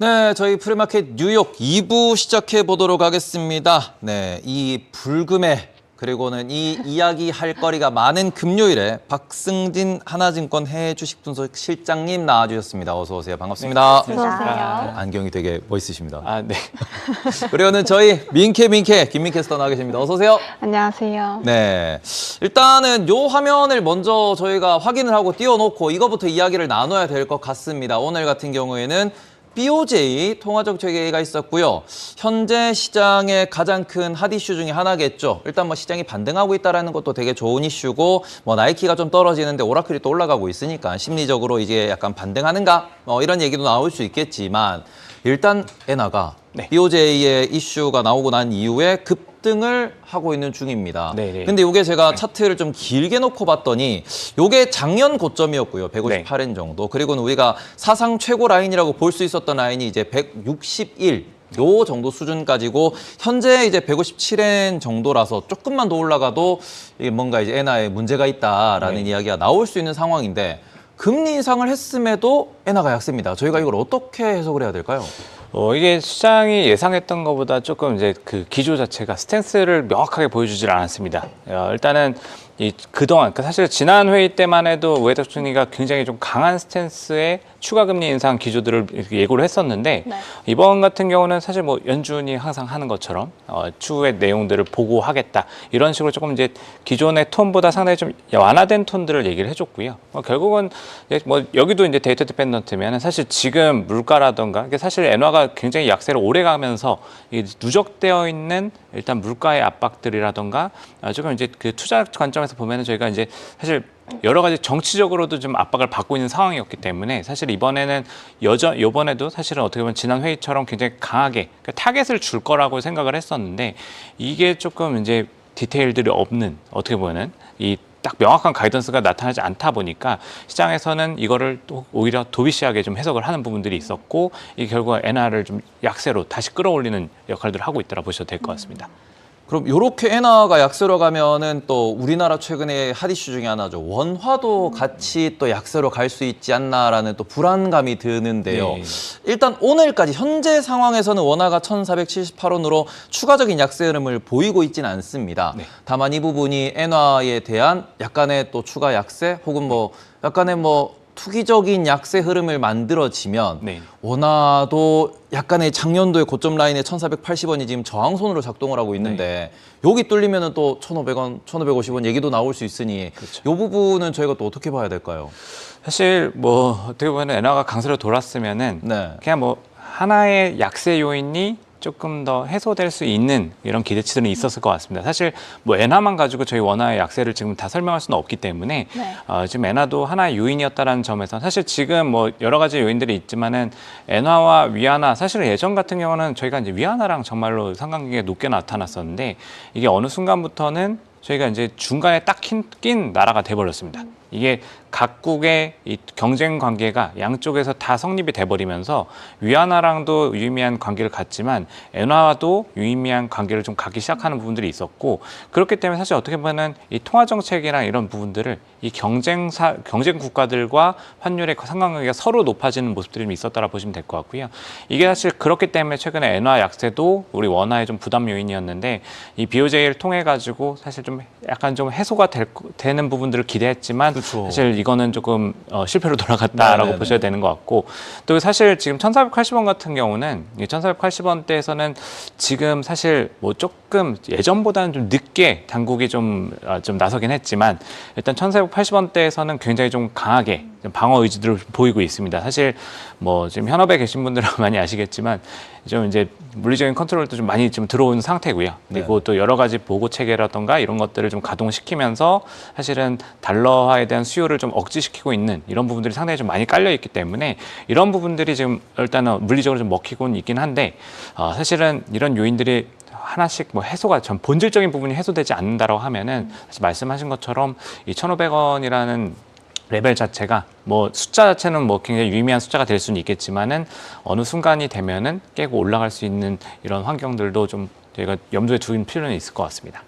네, 저희 프리마켓 뉴욕 2부 시작해 보도록 하겠습니다. 네, 이 불금에 그리고는 이 이야기 할 거리가 많은 금요일에 박승진 하나증권 해외주식분석 실장님 나와주셨습니다. 어서 오세요. 반갑습니다. 어서 오세요. 안경이 되게 멋있으십니다. 아, 네. 그리고는 저희 민캐 김민캐스터 나와 계십니다. 어서 오세요. 안녕하세요. 네, 일단은 요 화면을 먼저 저희가 확인을 하고 띄워놓고 이거부터 이야기를 나눠야 될 것 같습니다. 오늘 같은 경우에는 BOJ 통화정책회의가 있었고요. 현재 시장의 가장 큰 핫 이슈 중에 하나겠죠. 일단 뭐 시장이 반등하고 있다는 것도 되게 좋은 이슈고, 뭐 나이키가 좀 떨어지는데 오라클이 또 올라가고 있으니까 심리적으로 이제 약간 반등하는가? 이런 얘기도 나올 수 있겠지만, 일단 엔화가 네. BOJ의 이슈가 나오고 난 이후에 급등을 하고 있는 중입니다. 네네. 근데 이게 제가 차트를 좀 길게 놓고 봤더니 이게 작년 고점이었고요. 158엔 정도. 그리고는 우리가 사상 최고 라인이라고 볼 수 있었던 라인이 이제 161. 요 정도 수준까지고 현재 이제 157엔 정도라서 조금만 더 올라가도 이게 뭔가 이제 엔화에 문제가 있다라는 이야기가 나올 수 있는 상황인데, 금리 인상을 했음에도 엔화가 약세입니다. 저희가 이걸 어떻게 해석을 해야 될까요? 이게 시장이 예상했던 것보다 조금 이제 그 기조 자체가 스탠스를 명확하게 보여주질 않았습니다. 일단은 그동안, 사실 지난 회의 때만 해도 우에다 총리가 굉장히 좀 강한 스탠스의 추가 금리 인상 기조들을 예고를 했었는데, 네. 이번 같은 경우는 사실 뭐 연준이 항상 하는 것처럼 추후의 내용들을 보고하겠다 이런 식으로 조금 이제 기존의 톤보다 상당히 좀 완화된 톤들을 얘기를 해줬고요. 결국은 뭐 여기도 이제 데이터 디펜던트면 사실 지금 물가라던가, 이게 사실 엔화가 굉장히 약세를 오래 가면서 누적되어 있는 일단 물가의 압박들이라던가, 조금 이제 그 투자 관점에서 보면은 저희가 이제 사실 여러 가지 정치적으로도 좀 압박을 받고 있는 상황이었기 때문에, 사실 이번에는 이번에도 사실은 어떻게 보면 지난 회의처럼 굉장히 강하게 타겟을 줄 거라고 생각을 했었는데, 이게 조금 이제 디테일들이 없는, 어떻게 보면은 이 딱 명확한 가이던스가 나타나지 않다 보니까 시장에서는 이거를 또 오히려 도비시하게 좀 해석을 하는 부분들이 있었고, 이 결국 엔화를 좀 약세로 다시 끌어올리는 역할들을 하고 있다고 보셔도 될 것 같습니다. 그럼 이렇게 엔화가 약세로 가면은 또 우리나라 최근에 핫 이슈 중에 하나죠. 원화도 같이 또 약세로 갈 수 있지 않나라는 또 불안감이 드는데요. 네. 일단 오늘까지 현재 상황에서는 원화가 1,478원으로 추가적인 약세 흐름을 보이고 있지는 않습니다. 네. 다만 이 부분이 엔화에 대한 약간의 또 추가 약세 혹은 뭐 약간의 뭐 투기적인 약세 흐름을 만들어지면 네. 원화도 약간의 작년도의 고점 라인에 1,480원이 지금 저항선으로 작동을 하고 있는데, 여기 뚫리면은 또 1,500원, 1,550원 얘기도 나올 수 있으니, 그렇죠. 이 부분은 저희가 또 어떻게 봐야 될까요? 사실 뭐 어떻게 보면 엔화가 강세로 돌았으면은 네. 그냥 뭐 하나의 약세 요인이 조금 더 해소될 수 있는 이런 기대치들은 있었을 것 같습니다. 사실 뭐 엔화만 가지고 저희 원화의 약세를 지금 다 설명할 수는 없기 때문에 네. 지금 엔화도 하나의 요인이었다라는 점에서, 사실 지금 뭐 여러 가지 요인들이 있지만은 엔화와 위안화, 사실 예전 같은 경우는 저희가 이제 위안화랑 정말로 상관관계가 높게 나타났었는데, 이게 어느 순간부터는 저희가 이제 중간에 딱 낀 나라가 돼버렸습니다. 이게 각국의 이 경쟁 관계가 양쪽에서 다 성립이 돼버리면서 위안화랑도 유의미한 관계를 갖지만 엔화와도 유의미한 관계를 좀 갖기 시작하는 부분들이 있었고, 그렇기 때문에 사실 어떻게 보면 이 통화 정책이랑 이런 부분들을 이 경쟁 국가들과 환율의 상관관계가 서로 높아지는 모습들이 좀 있었다라 보시면 될 것 같고요. 이게 사실 그렇기 때문에 최근에 엔화 약세도 우리 원화의 좀 부담 요인이었는데, 이 BOJ를 통해 가지고 사실 좀 약간 좀 해소가 되는 부분들을 기대했지만, 그렇죠. 사실 이거는 조금 실패로 돌아갔다라고 네네네. 보셔야 되는 것 같고, 또 사실 지금 1,480원 같은 경우는 1,480원대에서는 지금 사실 뭐 조금 예전보다는 좀 늦게 당국이 좀 나서긴 했지만, 일단 1,480원대에서는 굉장히 좀 강하게 방어 의지들을 보이고 있습니다. 사실 뭐 지금 현업에 계신 분들은 많이 아시겠지만 좀 이제 물리적인 컨트롤도 좀 많이 좀 들어온 상태고요. 그리고 또 여러 가지 보고 체계라던가 이런 것들을 좀 가동시키면서 사실은 달러화에 대한 수요를 좀 억제시키고 있는 이런 부분들이 상당히 좀 많이 깔려 있기 때문에, 이런 부분들이 지금 일단은 물리적으로 좀 먹히고는 있긴 한데, 사실은 이런 요인들이 하나씩 뭐 해소가 전 본질적인 부분이 해소되지 않는다라고 하면은, 사실 말씀하신 것처럼 이 1,500원이라는 레벨 자체가 뭐 숫자 자체는 뭐 굉장히 유의미한 숫자가 될 수는 있겠지만은, 어느 순간이 되면은 깨고 올라갈 수 있는 이런 환경들도 좀 저희가 염두에 두는 필요는 있을 것 같습니다.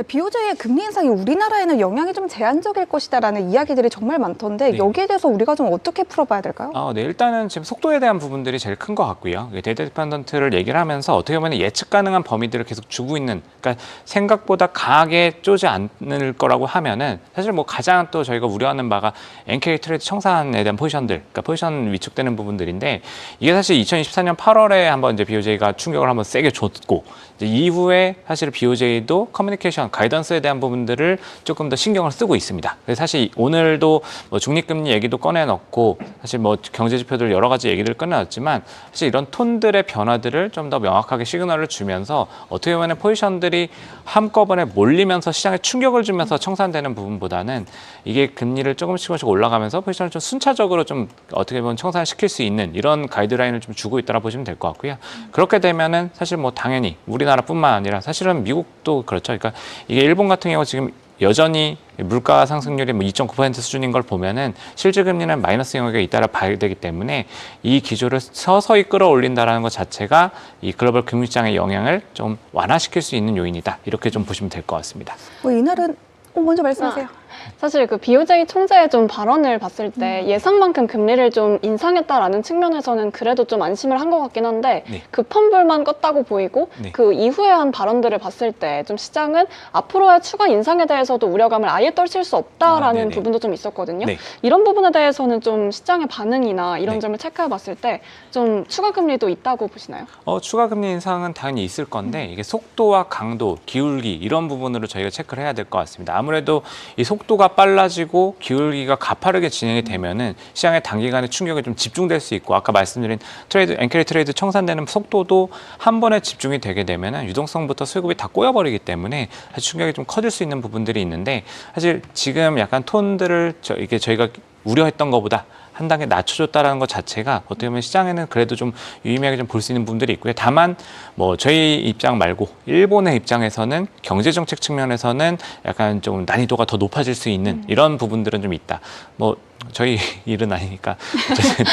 BOJ의 금리 인상이 우리나라에는 영향이 좀 제한적일 것이다라는 이야기들이 정말 많던데 네. 여기에 대해서 우리가 좀 어떻게 풀어봐야 될까요? 네, 일단은 지금 속도에 대한 부분들이 제일 큰 것 같고요. 데이터 디펜던트를 얘기를 하면서 어떻게 보면 예측 가능한 범위들을 계속 주고 있는, 그러니까 생각보다 강하게 쪼지 않을 거라고 하면은 사실 뭐 가장 또 저희가 우려하는 바가 NK 트레이드 청산에 대한 포지션들, 그러니까 포지션 위축되는 부분들인데 이게 사실 2024년 8월에 한번 이제 BOJ가 충격을 한번 세게 줬고 이제 이후에 사실 BOJ도 커뮤니케이션 가이던스에 대한 부분들을 조금 더 신경을 쓰고 있습니다. 그래서 사실 오늘도 뭐 중립금리 얘기도 꺼내놓고 사실 뭐 경제 지표들 여러 가지 얘기를 꺼내놨지만 사실 이런 톤들의 변화들을 좀 더 명확하게 시그널을 주면서 어떻게 보면 포지션들이 한꺼번에 몰리면서 시장에 충격을 주면서 청산되는 부분보다는 이게 금리를 조금씩 올라가면서 포지션을 좀 순차적으로 좀 어떻게 보면 청산시킬 수 있는 이런 가이드라인을 좀 주고 있다고 보시면 될 것 같고요. 그렇게 되면은 사실 뭐 당연히 우리나라뿐만 아니라 사실은 미국도 그렇죠. 그러니까 이게 일본 같은 경우 지금 여전히 물가 상승률이 뭐 2.9% 수준인 걸 보면은 실질 금리는 마이너스 영역에 잇따라 봐야 되기 때문에 이 기조를 서서히 끌어올린다라는 것 자체가 이 글로벌 금융시장의 영향을 좀 완화시킬 수 있는 요인이다. 이렇게 좀 보시면 될 것 같습니다. 이날은 먼저 말씀하세요. 사실 그 BOJ 총재의 좀 발언을 봤을 때 예상만큼 금리를 좀 인상했다라는 측면에서는 그래도 좀 안심을 한 것 같긴 한데 네. 급한 불만 껐다고 보이고 네. 그 이후에 한 발언들을 봤을 때 좀 시장은 앞으로의 추가 인상에 대해서도 우려감을 아예 떨칠 수 없다라는 네네. 부분도 좀 있었거든요. 네. 이런 부분에 대해서는 좀 시장의 반응이나 이런 네. 점을 체크해 봤을 때 좀 추가 금리도 있다고 보시나요? 추가 금리 인상은 당연히 있을 건데 이게 속도와 강도, 기울기 이런 부분으로 저희가 체크를 해야 될 것 같습니다. 아무래도 이 속도가 빨라지고 기울기가 가파르게 진행이 되면은 시장에 단기간에 충격이 좀 집중될 수 있고 아까 말씀드린 트레이드, 엔캐리 트레이드 청산되는 속도도 한 번에 집중이 되게 되면은 유동성부터 수급이 다 꼬여버리기 때문에 사실 충격이 좀 커질 수 있는 부분들이 있는데 사실 지금 약간 톤들을 이게 저희가 우려했던 것보다 한 단계 낮춰줬다라는 것 자체가 어떻게 보면 시장에는 그래도 좀 유의미하게 좀 볼 수 있는 부분들이 있고요. 다만 뭐 저희 입장 말고 일본의 입장에서는 경제 정책 측면에서는 약간 좀 난이도가 더 높아질 수 있는 이런 부분들은 좀 있다. 뭐 저희 일은 아니니까 어쨌든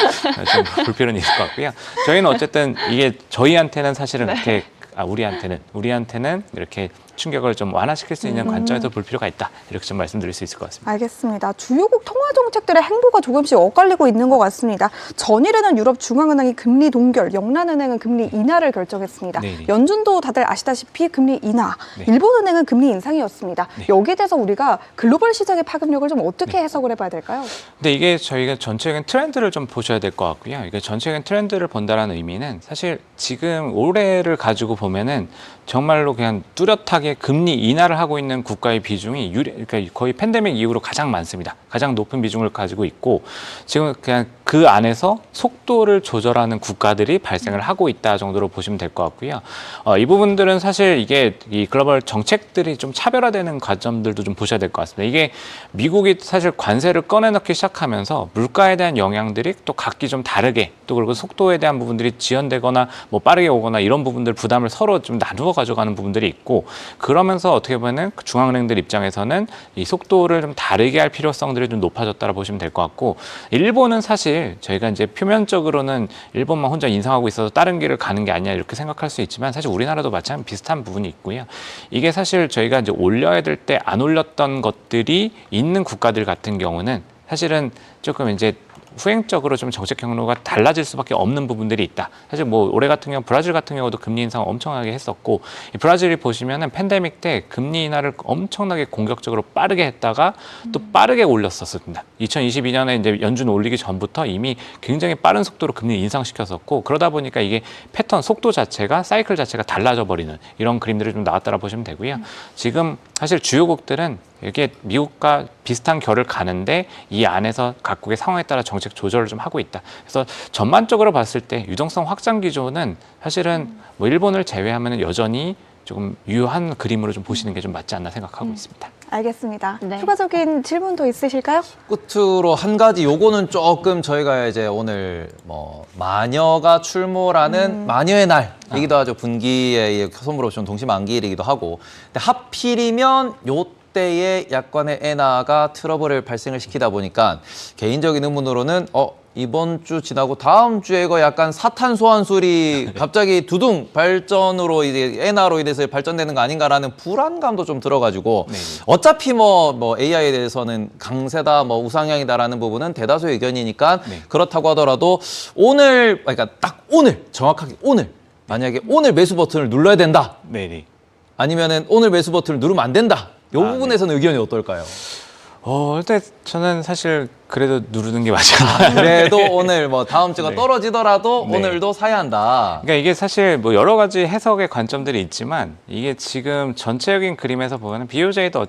좀 불필요는 있을 것 같고요. 저희는 어쨌든 이게 저희한테는 사실은 그렇게 우리한테는 이렇게 충격을 좀 완화시킬 수 있는 관점에서 볼 필요가 있다. 이렇게 좀 말씀드릴 수 있을 것 같습니다. 알겠습니다. 주요국 통화 정책들의 행보가 조금씩 엇갈리고 있는 것 같습니다. 전일에는 유럽 중앙은행이 금리 동결, 영란은행은 금리 인하를 결정했습니다. 네네. 연준도 다들 아시다시피 금리 인하, 네. 일본은행은 금리 인상이었습니다. 네. 여기에 대해서 우리가 글로벌 시장의 파급력을 좀 어떻게 해석을 해봐야 될까요? 근데 이게 저희가 전체적인 트렌드를 좀 보셔야 될 것 같고요. 이게 전체적인 트렌드를 본다는 의미는 사실 지금 올해를 가지고 보면은 정말로 그냥 뚜렷하게 금리 인하를 하고 있는 국가의 비중이 그러니까 거의 팬데믹 이후로 가장 많습니다. 가장 높은 비중을 가지고 있고 지금 그냥 그 안에서 속도를 조절하는 국가들이 발생을 하고 있다 정도로 보시면 될 것 같고요. 이 부분들은 사실 이게 이 글로벌 정책들이 좀 차별화되는 관점들도 좀 보셔야 될 것 같습니다. 이게 미국이 사실 관세를 꺼내넣기 시작하면서 물가에 대한 영향들이 또 각기 좀 다르게 또 그리고 속도에 대한 부분들이 지연되거나 뭐 빠르게 오거나 이런 부분들 부담을 서로 좀 나누어 가져가는 부분들이 있고 그러면서 어떻게 보면은 중앙은행들 입장에서는 이 속도를 좀 다르게 할 필요성들이 좀 높아졌다고 보시면 될 것 같고 일본은 사실 저희가 이제 표면적으로는 일본만 혼자 인상하고 있어서 다른 길을 가는 게 아니냐 이렇게 생각할 수 있지만 사실 우리나라도 마찬가지 비슷한 부분이 있고요. 이게 사실 저희가 이제 올려야 될 때 안 올렸던 것들이 있는 국가들 같은 경우는 사실은 조금 이제 후행적으로 좀 정책 경로가 달라질 수밖에 없는 부분들이 있다. 사실 뭐 올해 같은 경우 브라질 같은 경우도 금리 인상 엄청나게 했었고 이 브라질이 보시면은 팬데믹 때 금리 인하를 엄청나게 공격적으로 빠르게 했다가 또 빠르게 올렸었습니다. 2022년에 이제 연준 올리기 전부터 이미 굉장히 빠른 속도로 금리 인상시켰었고 그러다 보니까 이게 패턴 속도 자체가 사이클 자체가 달라져 버리는 이런 그림들이 좀 나왔다라 보시면 되고요. 지금 사실 주요국들은 이게 미국과 비슷한 결을 가는데 이 안에서 각국의 상황에 따라 정책 조절을 좀 하고 있다. 그래서 전반적으로 봤을 때 유동성 확장 기조는 사실은 뭐 일본을 제외하면 여전히 조금 유효한 그림으로 좀 보시는 게 좀 맞지 않나 생각하고 있습니다. 알겠습니다. 네. 추가적인 질문 더 있으실까요? 끝으로 한 가지 요거는 조금 저희가 이제 오늘 뭐 마녀가 출몰하는 마녀의 날이기도 하죠. 분기에 선물 옵션 동시만기일이기도 하고. 근데 하필이면 요때에 약간의 엔화가 트러블을 발생을 시키다 보니까 개인적인 의문으로는 이번 주 지나고 다음 주에 이거 약간 사탄 소환술이 갑자기 두둥 발전으로 이제 엔화로 인해서 발전되는 거 아닌가라는 불안감도 좀 들어가지고 네. 어차피 뭐 AI에 대해서는 강세다 뭐 우상향이다라는 부분은 대다수의 의견이니까 네. 그렇다고 하더라도 오늘 그러니까 딱 오늘 정확하게 오늘 만약에 오늘 매수 버튼을 눌러야 된다 네네. 아니면은 오늘 매수 버튼을 누르면 안 된다 이 부분에서는 의견이 어떨까요? 일단 저는 사실 그래도 누르는 게 맞지 않나. 그래도 오늘 뭐 다음 주가 네. 떨어지더라도 네. 오늘도 사야 한다. 그러니까 이게 사실 뭐 여러 가지 해석의 관점들이 있지만 이게 지금 전체적인 그림에서 보면 BOJ도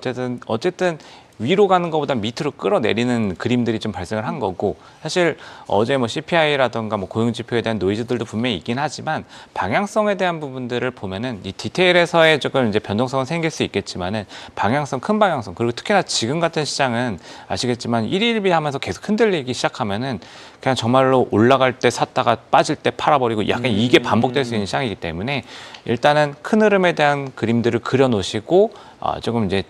어쨌든 위로 가는 것보다 밑으로 끌어내리는 그림들이 좀 발생을 한 거고 사실 어제 뭐 CPI라던가 뭐 고용지표에 대한 노이즈들도 분명히 있긴 하지만 방향성에 대한 부분들을 보면은 이 디테일에서의 조금 이제 변동성은 생길 수 있겠지만은 방향성, 큰 방향성 그리고 특히나 지금 같은 시장은 아시겠지만 1일비 하면서 계속 흔들리기 시작하면은 그냥 정말로 올라갈 때 샀다가 빠질 때 팔아버리고 약간 이게 반복될 수 있는 시장이기 때문에 일단은 큰 흐름에 대한 그림들을 그려놓으시고 조금 이제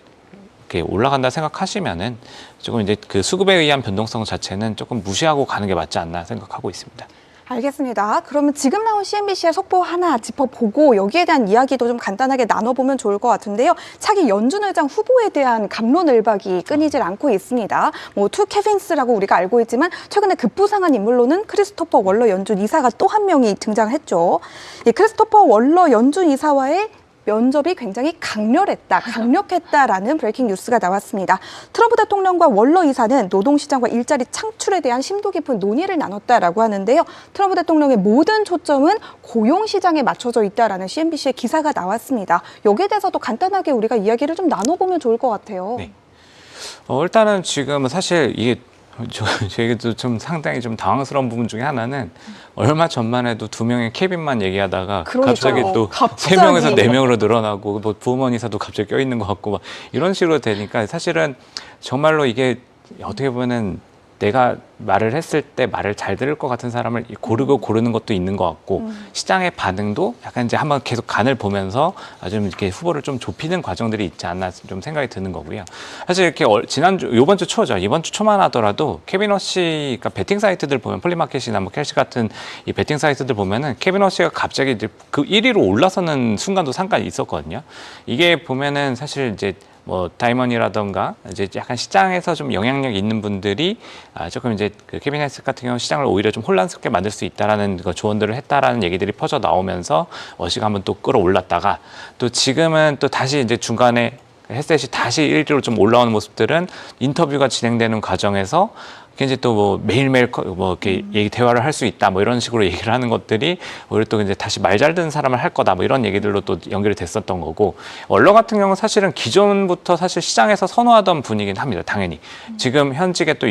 이렇게 올라간다 생각하시면은 조금 이제 그 수급에 의한 변동성 자체는 조금 무시하고 가는 게 맞지 않나 생각하고 있습니다. 알겠습니다. 그러면 지금 나온 CNBC의 속보 하나 짚어보고 여기에 대한 이야기도 좀 간단하게 나눠보면 좋을 것 같은데요. 차기 연준 의장 후보에 대한 감론을박이 끊이질 않고 있습니다. 뭐 투 케빈스라고 우리가 알고 있지만 최근에 급부상한 인물로는 크리스토퍼 월러 연준 이사가 또 한 명이 등장했죠. 이 크리스토퍼 월러 연준 이사와의 면접이 굉장히 강력했다라는 브레이킹 뉴스가 나왔습니다. 트럼프 대통령과 월러 이사는 노동시장과 일자리 창출에 대한 심도 깊은 논의를 나눴다라고 하는데요. 트럼프 대통령의 모든 초점은 고용시장에 맞춰져 있다라는 CNBC의 기사가 나왔습니다. 여기에 대해서도 간단하게 우리가 이야기를 좀 나눠보면 좋을 것 같아요. 네. 일단은 지금은 사실 이게 저에게도 좀 상당히 좀 당황스러운 부분 중에 하나는 얼마 전만 해도 2명의 케빈만 얘기하다가 갑자기 또 3명에서 4명으로 늘어나고 뭐 부어먼 이사도 갑자기 껴있는 것 같고 막 이런 식으로 되니까 사실은 정말로 이게 어떻게 보면은 내가 말을 했을 때 말을 잘 들을 것 같은 사람을 고르는 것도 있는 것 같고 시장의 반응도 약간 이제 한번 계속 간을 보면서 좀 이렇게 후보를 좀 좁히는 과정들이 있지 않나 좀 생각이 드는 거고요. 사실 이렇게 이번 주 초죠. 이번 주 초만 하더라도 케빈 허시, 그러니까 베팅 사이트들 보면 플리마켓이나 뭐 캘시 같은 이 베팅 사이트들 보면은 케빈 허시가 갑자기 이제 그 1위로 올라서는 순간도 잠깐 있었거든요. 이게 보면은 사실 이제 뭐 다이먼이라던가 이제 약간 시장에서 좀 영향력 있는 분들이 조금 이제 그 케빈 해스 같은 경우 시장을 오히려 좀 혼란스럽게 만들 수 있다라는 그 조언들을 했다라는 얘기들이 퍼져 나오면서 워시가 한번 또 끌어올랐다가 또 지금은 또 다시 이제 중간에 헤셋이 다시 1위로 좀 올라오는 모습들은 인터뷰가 진행되는 과정에서 이제 또 뭐 매일매일 뭐 이렇게 대화를 할 수 있다 뭐 이런 식으로 얘기를 하는 것들이 오히려 또 이제 다시 말 잘 듣는 사람을 할 거다 뭐 이런 얘기들로 또 연결이 됐었던 거고 월러 같은 경우는 사실은 기존부터 사실 시장에서 선호하던 분이긴 합니다. 당연히 지금 현직에 또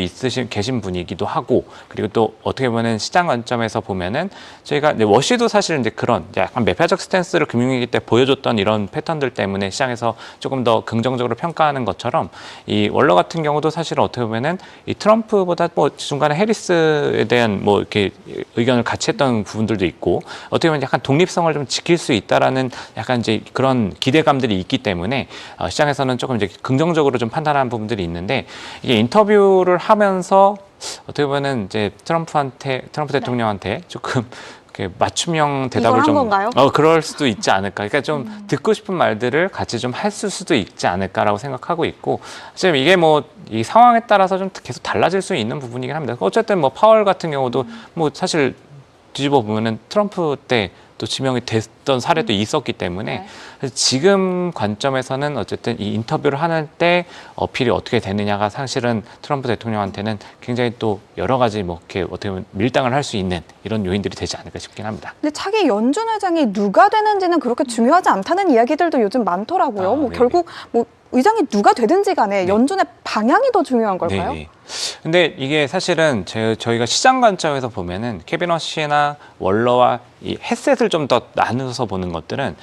계신 분이기도 하고 그리고 또 어떻게 보면 시장 관점에서 보면은 저희가 이제 워시도 사실 이제 그런 이제 약간 매파적 스탠스를 금융위기 때 보여줬던 이런 패턴들 때문에 시장에서 조금 더 긍정적으로 평가하는 것처럼 이 월러 같은 경우도 사실 어떻게 보면은 이 트럼프보다 뭐 중간에 해리스에 대한 뭐 이렇게 의견을 같이 했던 부분들도 있고 어떻게 보면 약간 독립성을 좀 지킬 수 있다라는 약간 이제 그런 기대감들이 있기 때문에 시장에서는 조금 이제 긍정적으로 좀 판단하는 부분들이 있는데 이게 인터뷰를 하면서 어떻게 보면은 이제 트럼프 대통령한테 조금 맞춤형 대답을 좀 건가요? 그럴 수도 있지 않을까. 그러니까 좀 듣고 싶은 말들을 같이 좀 할 수도 있지 않을까라고 생각하고 있고 지금 이게 뭐 이 상황에 따라서 좀 계속 달라질 수 있는 부분이긴 합니다. 어쨌든 뭐 파월 같은 경우도 뭐 사실 뒤집어 보면은 트럼프 때 또 지명이 됐던 사례도 있었기 때문에 지금 관점에서는 어쨌든 이 인터뷰를 하는 때 어필이 어떻게 되느냐가 사실은 트럼프 대통령한테는 굉장히 또 여러 가지 뭐 이렇게 어떻게 보면 밀당을 할 수 있는 이런 요인들이 되지 않을까 싶긴 합니다. 근데 차기 연준 의장이 누가 되는지는 그렇게 중요하지 않다는 이야기들도 요즘 많더라고요. 뭐 네네. 결국 뭐 의장이 누가 되든지 간에 네. 연준의 방향이 더 중요한 걸까요? 네. 근데 이게 사실은 저희가 시장 관점에서 보면은 케빈 허시나 월러와 이 헤셋을 좀 더 나누어서 보는 것들은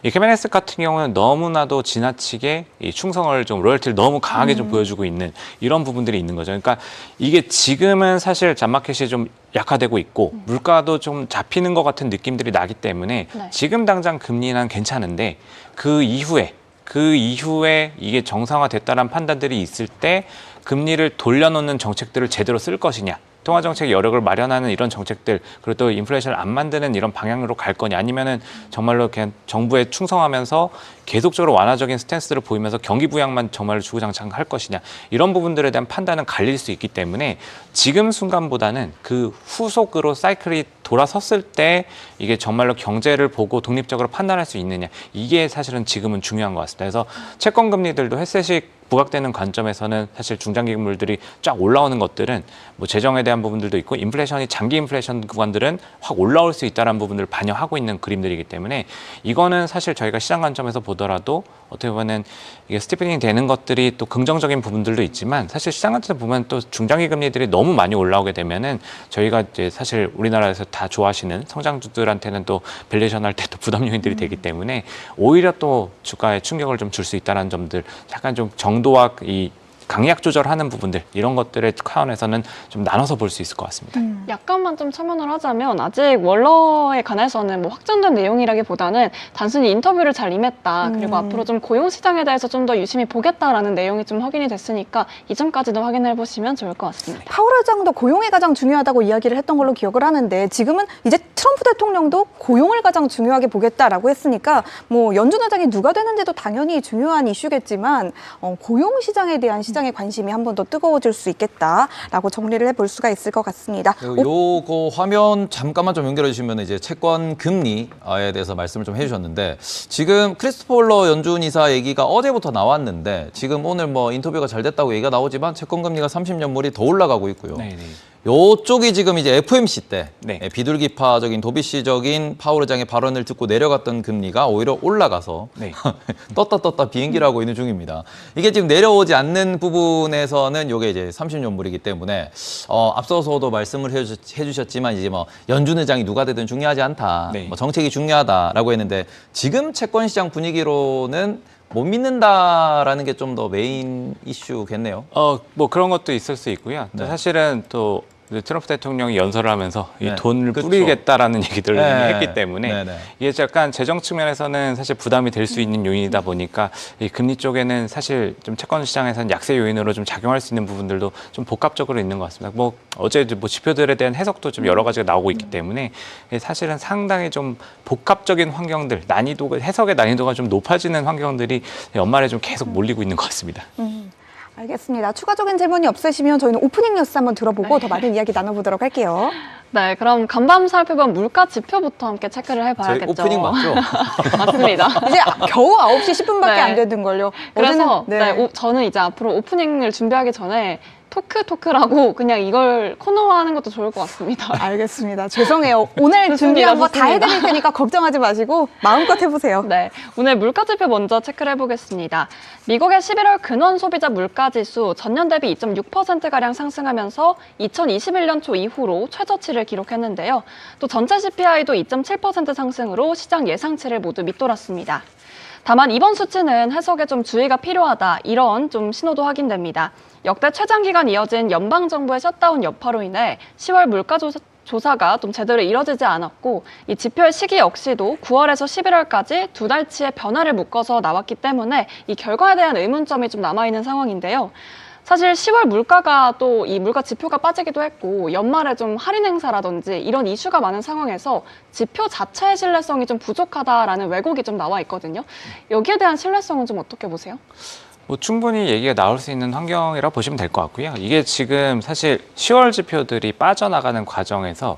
이 케빈 헤셋 같은 경우는 너무나도 지나치게 이 충성을 좀 로열티를 너무 강하게 좀 보여주고 있는 이런 부분들이 있는 거죠. 그러니까 이게 지금은 사실 잡마켓이 좀 약화되고 있고 물가도 좀 잡히는 것 같은 느낌들이 나기 때문에 네. 지금 당장 금리는 괜찮은데 그 이후에 이게 정상화됐다는 판단들이 있을 때 금리를 돌려놓는 정책들을 제대로 쓸 것이냐 통화 정책 여력을 마련하는 이런 정책들 그리고 또 인플레이션을 안 만드는 이런 방향으로 갈 거냐 아니면은 정말로 그냥 정부에 충성하면서 계속적으로 완화적인 스탠스를 보이면서 경기 부양만 정말로 주구장창할 것이냐 이런 부분들에 대한 판단은 갈릴 수 있기 때문에 지금 순간보다는 그 후속으로 사이클이 돌아섰을 때 이게 정말로 경제를 보고 독립적으로 판단할 수 있느냐 이게 사실은 지금은 중요한 것 같습니다. 그래서 채권 금리들도 햇셋이 부각되는 관점에서는 사실 중장기물들이 쫙 올라오는 것들은 뭐 재정에 대한 부분들도 있고 인플레이션이 장기 인플레이션 구간들은 확 올라올 수 있다는 부분들을 반영하고 있는 그림들이기 때문에 이거는 사실 저희가 시장 관점에서 보더라도 어떻게 보면 이게 스티프닝 되는 것들이 또 긍정적인 부분들도 있지만 사실 시장 관점에서 보면 또 중장기 금리들이 너무 많이 올라오게 되면은 저희가 이제 사실 우리나라에서 다 좋아하시는 성장주들한테는 또 밸류에이션 할 때 또 부담 요인들이 되기 때문에 오히려 또 주가에 충격을 좀 줄 수 있다는 점들 약간 좀 정도와 이 강약 조절하는 부분들 이런 것들의 차원에서는 좀 나눠서 볼 수 있을 것 같습니다. 약간만 좀 첨언을 하자면 아직 월러에 관해서는 뭐 확정된 내용이라기보다는 단순히 인터뷰를 잘 임했다. 그리고 앞으로 좀 고용 시장에 대해서 좀 더 유심히 보겠다라는 내용이 좀 확인이 됐으니까 이 점까지도 확인해 보시면 좋을 것 같습니다. 파월 의장도 고용이 가장 중요하다고 이야기를 했던 걸로 기억을 하는데 지금은 이제 트럼프 대통령도 고용을 가장 중요하게 보겠다라고 했으니까 뭐 연준 의장이 누가 되는지도 당연히 중요한 이슈겠지만 고용 시장에 대한 시장의 관심이 한 번 더 뜨거워질 수 있겠다라고 정리를 해볼 수가 있을 것 같습니다. 요거 화면 잠깐만 좀 연결해 주시면 이제 채권 금리에 대해서 말씀을 좀 해주셨는데 지금 크리스토퍼 월러 연준 이사 얘기가 어제부터 나왔는데 지금 오늘 뭐 인터뷰가 잘 됐다고 얘기가 나오지만 채권 금리가 30년물이 더 올라가고 있고요. 네네. 요쪽이 지금 이제 FOMC 때 네. 비둘기파적인 도비시적인 파월 의장의 발언을 듣고 내려갔던 금리가 오히려 올라가서 네. 떴다 비행기를 하고 있는 중입니다. 이게 지금 내려오지 않는 부분에서는 요게 이제 30년물이기 때문에 앞서서도 말씀을 해주셨지만 이제 뭐 연준 의장이 누가 되든 중요하지 않다. 네. 뭐 정책이 중요하다라고 했는데 지금 채권 시장 분위기로는 못 믿는다라는 게 좀 더 메인 이슈겠네요. 뭐 그런 것도 있을 수 있고요. 네. 사실은 또 트럼프 대통령이 연설을 하면서 이 네. 돈을 그쵸. 뿌리겠다라는 얘기들을 네. 이미 했기 때문에 네. 이게 약간 재정 측면에서는 사실 부담이 될 수 있는 요인이다 보니까 이 금리 쪽에는 사실 좀 채권 시장에서는 약세 요인으로 좀 작용할 수 있는 부분들도 좀 복합적으로 있는 것 같습니다. 뭐 어제 뭐 지표들에 대한 해석도 좀 여러 가지가 나오고 있기 때문에 사실은 상당히 좀 복합적인 환경들 난이도가 해석의 난이도가 좀 높아지는 환경들이 연말에 좀 계속 몰리고 있는 것 같습니다. 알겠습니다. 추가적인 질문이 없으시면 저희는 오프닝 뉴스 한번 들어보고 더 많은 이야기 나눠보도록 할게요. 네, 그럼 간밤 살펴본 물가 지표부터 함께 체크를 저희 해봐야겠죠. 오프닝 맞죠? 맞습니다. 이제 겨우 9시 10분밖에 네. 안 되는걸요. 그래서 어제는, 저는 이제 앞으로 오프닝을 준비하기 전에 토크라고 그냥 이걸 코너화하는 것도 좋을 것 같습니다. 알겠습니다. 죄송해요. 오늘 좋습니다. 준비한 거 다 좋습니다. 해드릴 테니까 걱정하지 마시고 마음껏 해보세요. 네, 오늘 물가지표 먼저 체크를 해보겠습니다. 미국의 11월 근원 소비자 물가지수 전년 대비 2.6%가량 상승하면서 2021년 초 이후로 최저치를 기록했는데요. 또 전체 CPI도 2.7% 상승으로 시장 예상치를 모두 밑돌았습니다. 다만 이번 수치는 해석에 좀 주의가 필요하다 이런 좀 신호도 확인됩니다. 역대 최장기간 이어진 연방정부의 셧다운 여파로 인해 10월 물가조사가 좀 제대로 이뤄지지 않았고 이 지표의 시기 역시도 9월에서 11월까지 두 달치의 변화를 묶어서 나왔기 때문에 이 결과에 대한 의문점이 좀 남아있는 상황인데요. 사실 10월 물가가 또 이 물가 지표가 빠지기도 했고 연말에 좀 할인 행사라든지 이런 이슈가 많은 상황에서 지표 자체의 신뢰성이 좀 부족하다라는 왜곡이 좀 나와 있거든요. 여기에 대한 신뢰성은 좀 어떻게 보세요? 뭐 충분히 얘기가 나올 수 있는 환경이라고 보시면 될 것 같고요. 이게 지금 사실 10월 지표들이 빠져나가는 과정에서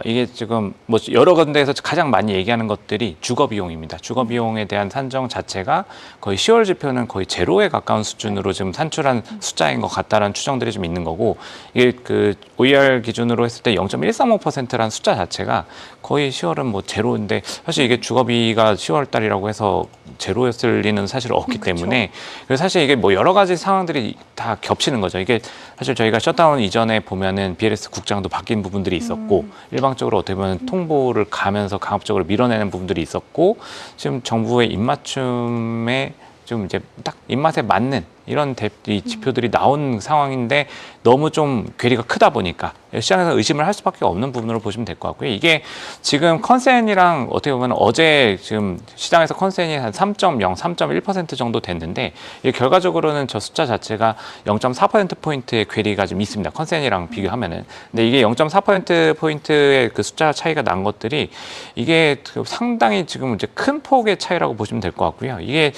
이게 지금 뭐 여러 군데에서 가장 많이 얘기하는 것들이 주거 비용입니다. 주거 비용에 대한 산정 자체가 거의 10월 지표는 거의 제로에 가까운 수준으로 지금 산출한 숫자인 것 같다라는 추정들이 좀 있는 거고 이게 그 OER 기준으로 했을 때 0.135%라는 숫자 자체가 거의 10월은 뭐 제로인데 사실 이게 주거비가 10월 달이라고 해서 제로였을 리는 사실 없기 때문에 그래서 사실 이게 뭐 여러 가지 상황들이 다 겹치는 거죠. 이게 사실 저희가 셧다운 이전에 보면은 BLS 국장도 바뀐 부분들이 있었고 일방적으로 어떻게 보면 통보를 가면서 강압적으로 밀어내는 부분들이 있었고 지금 정부의 입맞춤에 좀 이제 딱 입맛에 맞는 이런 이 지표들이 나온 상황인데 너무 좀 괴리가 크다 보니까 시장에서 의심을 할 수밖에 없는 부분으로 보시면 될 것 같고요. 이게 지금 컨센이랑 어떻게 보면 어제 지금 시장에서 컨센이 한 3.0, 3.1% 정도 됐는데 이게 결과적으로는 저 숫자 자체가 0.4%포인트의 괴리가 좀 있습니다. 컨센이랑 비교하면은. 근데 이게 0.4%포인트의 그 숫자 차이가 난 것들이 이게 상당히 지금 이제 큰 폭의 차이라고 보시면 될 것 같고요. 이게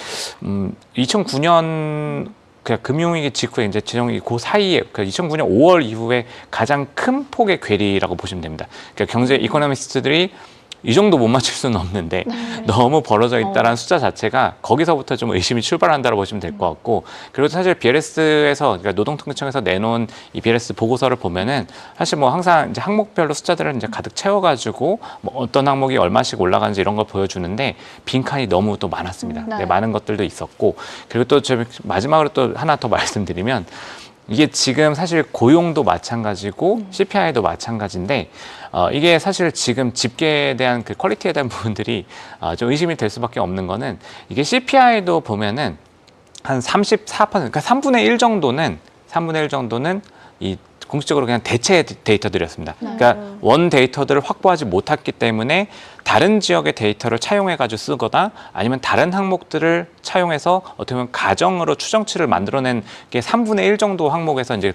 2009년 그냥 금융위기 직후에 이제 지정이 그 사이에 2009년 5월 이후에 가장 큰 폭의 괴리라고 보시면 됩니다. 그러니까 경제 이코노미스트들이 이 정도 못 맞출 수는 없는데 너무 벌어져 있다라는 숫자 자체가 거기서부터 좀 의심이 출발한다고 보시면 될 것 같고, 그리고 사실 BLS에서 그러니까 노동통계청에서 내놓은 이 BLS 보고서를 보면은 사실 뭐 항상 이제 항목별로 숫자들을 이제 가득 채워가지고 뭐 어떤 항목이 얼마씩 올라가는지 이런 걸 보여주는데 빈칸이 너무 또 많았습니다. 네, 많은 것들도 있었고, 그리고 또 마지막으로 또 하나 더 말씀드리면. 이게 지금 사실 고용도 마찬가지고 CPI도 마찬가지인데 이게 사실 지금 집계에 대한 그 퀄리티에 대한 부분들이 좀 의심이 될 수밖에 없는 거는 이게 CPI도 보면은 한 34%, 그러니까 3분의 1 정도는 이 공식적으로 그냥 대체 데이터들이었습니다. 그러니까 원 데이터들을 확보하지 못했기 때문에 다른 지역의 데이터를 차용해가지고 쓰거나 아니면 다른 항목들을 차용해서 어떻게 보면 가정으로 추정치를 만들어낸 게 3분의 1 정도 항목에서 이제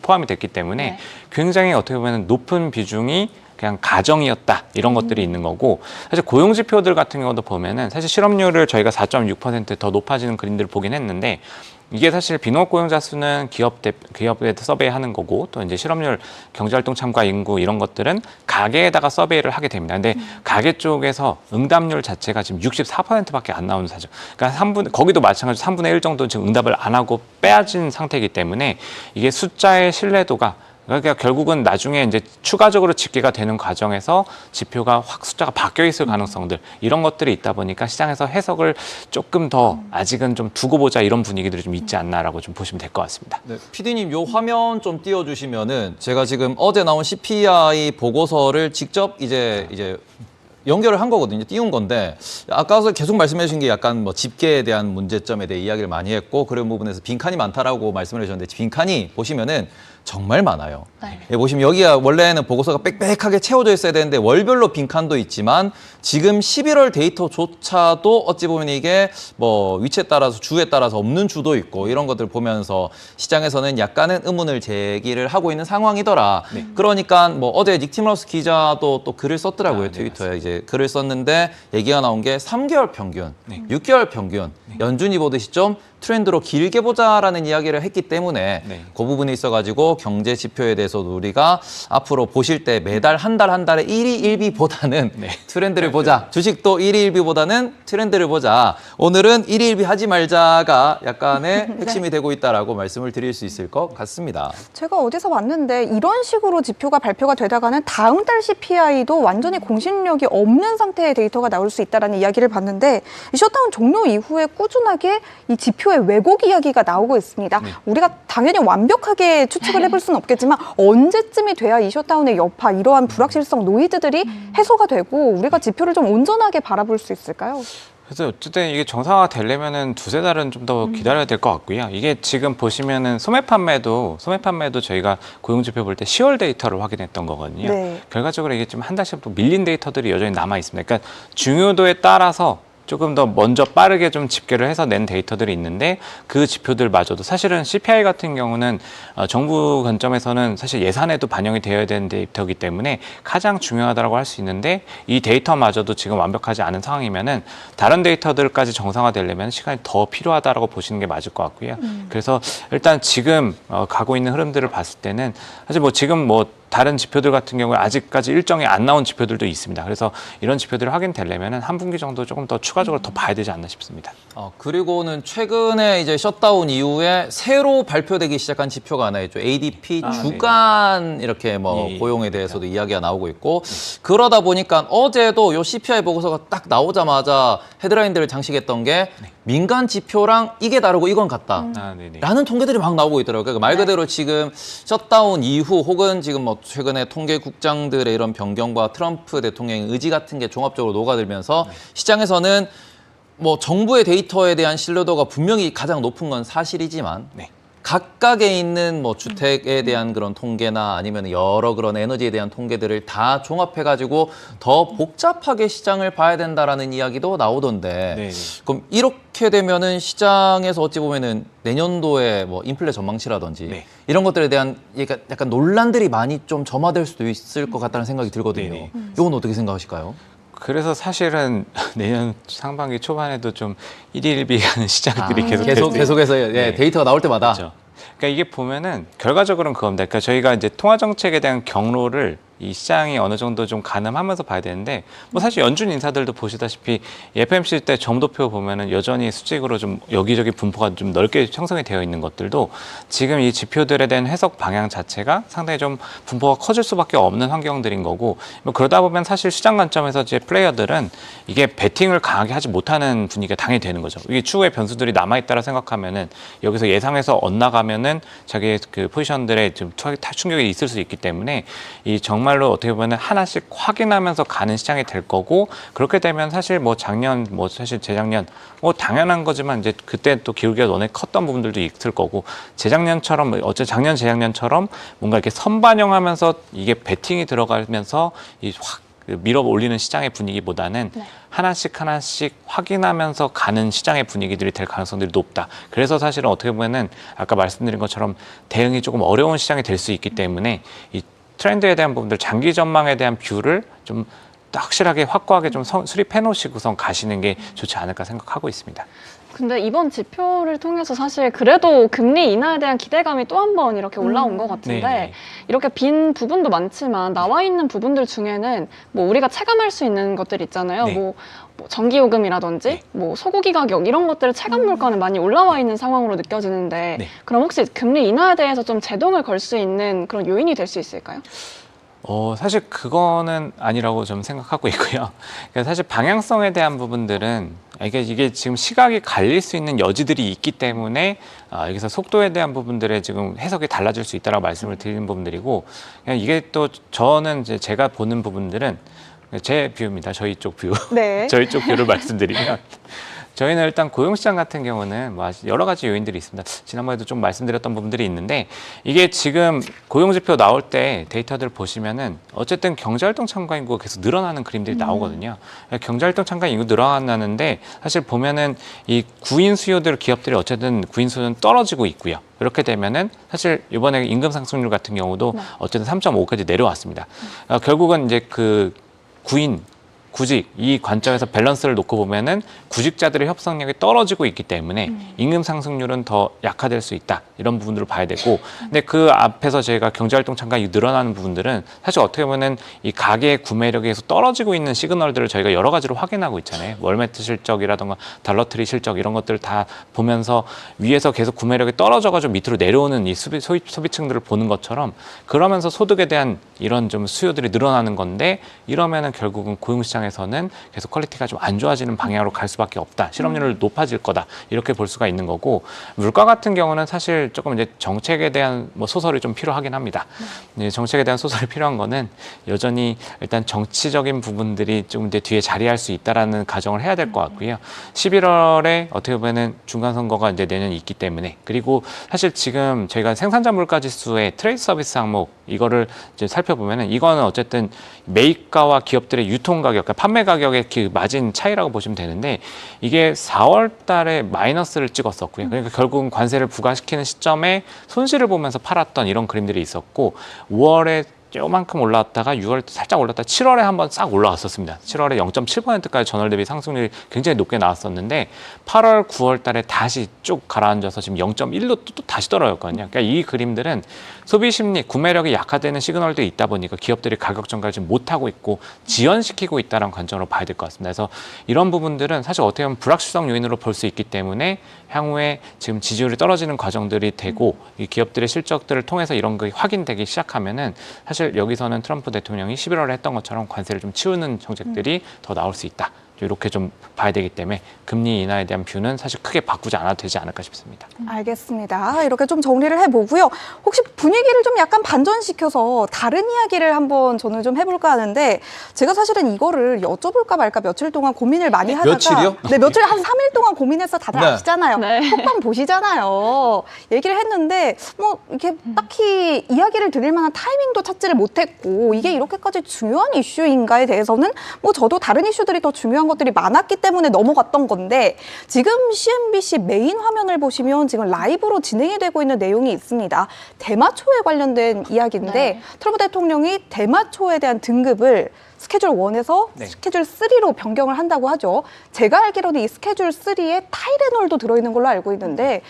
포함이 됐기 때문에 굉장히 어떻게 보면 높은 비중이 그냥 가정이었다 이런 것들이 있는 거고, 사실 고용 지표들 같은 경우도 보면은 사실 실업률을 저희가 4.6% 더 높아지는 그림들을 보긴 했는데 이게 사실 비농업 고용자 수는 기업에 서베이하는 거고, 또 이제 실업률, 경제활동 참가 인구 이런 것들은 가계에다가 서베이를 하게 됩니다. 근데 가계 쪽에서 응답률 자체가 지금 64%밖에 안 나오는 사정. 그러니까 거기도 마찬가지로 3분의 1 정도 지금 응답을 안 하고 빼앗은 상태이기 때문에 이게 숫자의 신뢰도가, 그러니까 결국은 나중에 이제 추가적으로 집계가 되는 과정에서 지표가 확 숫자가 바뀌어 있을 가능성들, 이런 것들이 있다 보니까 시장에서 해석을 조금 더 아직은 좀 두고 보자 이런 분위기들이 좀 있지 않나라고 좀 보시면 될 것 같습니다. 네, PD님 요 화면 좀 띄워주시면은 제가 지금 어제 나온 CPI 보고서를 직접 이제 연결을 한 거거든요. 띄운 건데 아까서 계속 말씀해 주신 게 약간 뭐 집계에 대한 문제점에 대해 이야기를 많이 했고, 그런 부분에서 빈칸이 많다라고 말씀을 해주셨는데 빈칸이 보시면은 정말 많아요. 예, 보시면 여기가 원래는 보고서가 빽빽하게 채워져 있어야 되는데 월별로 빈칸도 있지만 지금 11월 데이터조차도 어찌 보면 이게 뭐 위치에 따라서 주에 따라서 없는 주도 있고 이런 것들 보면서 시장에서는 약간은 의문을 제기를 하고 있는 상황이더라. 그러니까 뭐 어제 닉티머스 기자도 또 글을 썼더라고요. 트위터에 이제 글을 썼는데 얘기가 나온 게 3개월 평균, 6개월 평균, 연준이 보듯이 좀 트렌드로 길게 보자라는 이야기를 했기 때문에 그 부분에 있어가지고 경제 지표에 대해서도 우리가 앞으로 보실 때 매달 한 달에 1위 1비보다는 트렌드를 보자. 주식도 1위 1비보다는 트렌드를 보자. 오늘은 1위 1비 하지 말자가 약간의 핵심이 되고 있다라고 말씀을 드릴 수 있을 것 같습니다. 제가 어디서 봤는데 이런 식으로 지표가 발표가 되다가는 다음 달 CPI도 완전히 공신력이 없는 상태의 데이터가 나올 수 있다는 이야기를 봤는데, 이 셧다운 종료 이후에 꾸준하게 이 지표의 왜곡 이야기가 나오고 있습니다. 우리가 당연히 완벽하게 추측을 해볼 수는 없겠지만 언제쯤이 돼야 이 셧다운의 여파, 이러한 불확실성 노이즈들이 해소가 되고 우리가 지표를 좀 온전하게 바라볼 수 있을까요? 그래서 어쨌든 이게 정상화 되려면은 두세 달은 좀 더 기다려야 될 것 같고요. 이게 지금 보시면은 소매 판매도 저희가 고용 지표 볼 때 10월 데이터를 확인했던 거거든요. 결과적으로 이게 좀 한 달씩 또 밀린 데이터들이 여전히 남아 있습니다. 그러니까 중요도에 따라서 조금 더 먼저 빠르게 좀 집계를 해서 낸 데이터들이 있는데, 그 지표들마저도 사실은 CPI 같은 경우는 정부 관점에서는 사실 예산에도 반영이 되어야 되는 데이터이기 때문에 가장 중요하다고 할 수 있는데, 이 데이터마저도 지금 완벽하지 않은 상황이면은 다른 데이터들까지 정상화되려면 시간이 더 필요하다라고 보시는 게 맞을 것 같고요. 그래서 일단 지금 가고 있는 흐름들을 봤을 때는 사실 뭐 지금 뭐 다른 지표들 같은 경우에 아직까지 일정이 안 나온 지표들도 있습니다. 그래서 이런 지표들이 확인되려면 한 분기 정도 조금 더 추가적으로 더 봐야 되지 않나 싶습니다. 그리고는 최근에 이제 셧다운 이후에 새로 발표되기 시작한 지표가 하나 있죠. ADP 주간 이렇게 뭐 고용에 대해서도 이야기가 나오고 있고, 그러다 보니까 어제도 요 CPI 보고서가 딱 나오자마자 헤드라인들을 장식했던 게 민간 지표랑 이게 다르고 이건 같다. 라는 통계들이 막 나오고 있더라고요. 그러니까 말 그대로 지금 셧다운 이후 혹은 지금 뭐 최근에 통계국장들의 이런 변경과 트럼프 대통령의 의지 같은 게 종합적으로 녹아들면서 시장에서는 뭐 정부의 데이터에 대한 신뢰도가 분명히 가장 높은 건 사실이지만 네. 각각에 있는 뭐 주택에 대한 그런 통계나 아니면 여러 그런 에너지에 대한 통계들을 다 종합해가지고 더 복잡하게 시장을 봐야 된다라는 이야기도 나오던데 네. 그럼 이렇게 되면은 시장에서 어찌 보면은 내년도에 뭐 인플레 전망치라든지 네. 이런 것들에 대한 약간 논란들이 많이 좀 점화될 수도 있을 것 같다는 생각이 들거든요. 네. 이건 어떻게 생각하실까요? 그래서 사실은 내년 상반기 초반에도 좀 일일비하는 시장들이 계속 될 수 계속해서 예, 네. 데이터가 나올 때마다 그렇죠. 그러니까 이게 보면은 결과적으로는 그겁니다. 그러니까 저희가 이제 통화 정책에 대한 경로를 이 시장이 어느 정도 좀 가늠하면서 봐야 되는데 뭐 사실 연준 인사들도 보시다시피 FMC 때 점도표 보면은 여전히 수직으로 좀 여기저기 분포가 좀 넓게 형성이 되어 있는 것들도 지금 이 지표들에 대한 해석 방향 자체가 상당히 좀 분포가 커질 수밖에 없는 환경들인 거고 뭐 그러다 보면 사실 시장 관점에서 이제 플레이어들은 이게 베팅을 강하게 하지 못하는 분위기가 당연히 되는 거죠. 이게 추후에 변수들이 남아 있다라 생각하면은 여기서 예상해서 엇나가면은 자기의 그 포지션들에 좀 충격이 있을 수 있기 때문에 이 정말로 어떻게 보면 하나씩 확인하면서 가는 시장이 될 거고 그렇게 되면 사실 뭐 작년 뭐 사실 재작년 뭐 당연한 거지만 이제 그때 또 기울기가 너네 컸던 부분들도 있을 거고 재작년처럼 어째 작년 재작년처럼 뭔가 이렇게 선반영하면서 이게 베팅이 들어가면서 이 확 밀어 올리는 시장의 분위기보다는 하나씩 확인하면서 가는 시장의 분위기들이 될 가능성들이 높다. 그래서 사실은 어떻게 보면은 아까 말씀드린 것처럼 대응이 조금 어려운 시장이 될 수 있기 때문에 이 트렌드에 대한 부분들, 장기 전망에 대한 뷰를 좀 확실하게 확고하게 좀 수립해 놓으시고선 가시는 게 좋지 않을까 생각하고 있습니다. 근데 이번 지표를 통해서 사실 그래도 금리 인하에 대한 기대감이 또 한 번 이렇게 올라온 것 같은데 네네. 이렇게 빈 부분도 많지만 나와 있는 부분들 중에는 뭐 우리가 체감할 수 있는 것들 있잖아요. 네. 뭐 전기요금이라든지 네. 뭐 소고기 가격 이런 것들을 체감 물가는 많이 올라와 있는 상황으로 느껴지는데 네. 그럼 혹시 금리 인하에 대해서 좀 제동을 걸 수 있는 그런 요인이 될 수 있을까요? 사실 그거는 아니라고 좀 생각하고 있고요. 그러니까 사실 방향성에 대한 부분들은 이게 지금 시각이 갈릴 수 있는 여지들이 있기 때문에 여기서 속도에 대한 부분들에 지금 해석이 달라질 수 있다라고 말씀을 드리는 부분들이고 그냥 이게 또 저는 이제 제가 보는 부분들은 제 뷰입니다. 저희 쪽 뷰. 네. 저희 쪽 뷰를 말씀드리면 저희는 일단 고용시장 같은 경우는 뭐 여러 가지 요인들이 있습니다. 지난번에도 좀 말씀드렸던 부분들이 있는데 이게 지금 고용지표 나올 때 데이터들 보시면은 어쨌든 경제활동 참가 인구가 계속 늘어나는 그림들이 나오거든요. 경제활동 참가 인구 늘어나는데 사실 보면은 이 구인 수요들 기업들이 어쨌든 구인 수요는 떨어지고 있고요. 그렇게 되면은 사실 이번에 임금 상승률 같은 경우도 어쨌든 3.5까지 내려왔습니다. 결국은 이제 그 구직 이 관점에서 밸런스를 놓고 보면은 구직자들의 협상력이 떨어지고 있기 때문에 임금 상승률은 더 약화될 수 있다 이런 부분들을 봐야 되고 근데 그 앞에서 저희가 경제활동 참가이 늘어나는 부분들은 사실 어떻게 보면은 이 가계의 구매력에서 떨어지고 있는 시그널들을 저희가 여러 가지로 확인하고 있잖아요. 월매트 실적이라던가 달러트리 실적 이런 것들을 다 보면서 위에서 계속 구매력이 떨어져가지고 밑으로 내려오는 이 소비층들을 보는 것처럼 그러면서 소득에 대한 이런 좀 수요들이 늘어나는 건데 이러면은 결국은 고용시장에서는 계속 퀄리티가 좀 안 좋아지는 방향으로 갈 수밖에 없다. 실업률이 높아질 거다. 이렇게 볼 수가 있는 거고 물가 같은 경우는 사실 조금 이제 정책에 대한 뭐 소설이 좀 필요하긴 합니다. 정책에 대한 소설이 필요한 거는 여전히 일단 정치적인 부분들이 좀 이제 뒤에 자리할 수 있다라는 가정을 해야 될 것 같고요. 11월에 어떻게 보면은 중간 선거가 이제 내년에 있기 때문에 그리고 사실 지금 저희가 생산자 물가 지수의 트레이드 서비스 항목 이거를 이제 살펴보면은 이거는 어쨌든 매입가와 기업들의 유통 가격, 그러니까 판매 가격의 그 마진 차이라고 보시면 되는데 이게 4월 달에 마이너스를 찍었었고요. 그러니까 결국은 관세를 부과시키는 시점에 손실을 보면서 팔았던 이런 그림들이 있었고 5월에 요만큼 올라왔다가 6월 살짝 올랐다가 7월에 한번 싹 올라왔었습니다. 7월에 0.7%까지 전월 대비 상승률이 굉장히 높게 나왔었는데 8월, 9월 달에 다시 쭉 가라앉아서 지금 0.1로 또 다시 떨어졌거든요. 그러니까 이 그림들은 소비 심리, 구매력이 약화되는 시그널도 있다 보니까 기업들이 가격 전가를 지금 못하고 있고 지연시키고 있다는 관점으로 봐야 될 것 같습니다. 그래서 이런 부분들은 사실 어떻게 보면 불확실성 요인으로 볼 수 있기 때문에 향후에 지금 지지율이 떨어지는 과정들이 되고 이 기업들의 실적들을 통해서 이런 게 확인되기 시작하면은 사실 여기서는 트럼프 대통령이 11월에 했던 것처럼 관세를 좀 치우는 정책들이 더 나올 수 있다. 이렇게 좀 봐야 되기 때문에 금리 인하에 대한 뷰는 사실 크게 바꾸지 않아도 되지 않을까 싶습니다. 알겠습니다. 이렇게 좀 정리를 해보고요. 혹시 분위기를 좀 약간 반전시켜서 다른 이야기를 한번 저는 좀 해볼까 하는데 제가 사실은 이거를 여쭤볼까 말까 며칠 동안 고민을 많이 하다가 며칠이요? 네, 며칠 한 3일 동안 고민해서 다들 네. 아시잖아요. 네. 톡방 보시잖아요. 얘기를 했는데 뭐 이렇게 딱히 이야기를 드릴 만한 타이밍도 찾지를 못했고 이게 이렇게까지 중요한 이슈인가에 대해서는 뭐 저도 다른 이슈들이 더 중요한 것들이 많았기 때문에 넘어갔던 건데 지금 CNBC 메인 화면을 보시면 지금 라이브로 진행이 되고 있는 내용이 있습니다. 대마초에 관련된 이야기인데 네. 트럼프 대통령이 대마초에 대한 등급을 스케줄 1에서 네. 스케줄 3로 변경을 한다고 하죠. 제가 알기로는 이 스케줄 3에 타이레놀도 들어있는 걸로 알고 있는데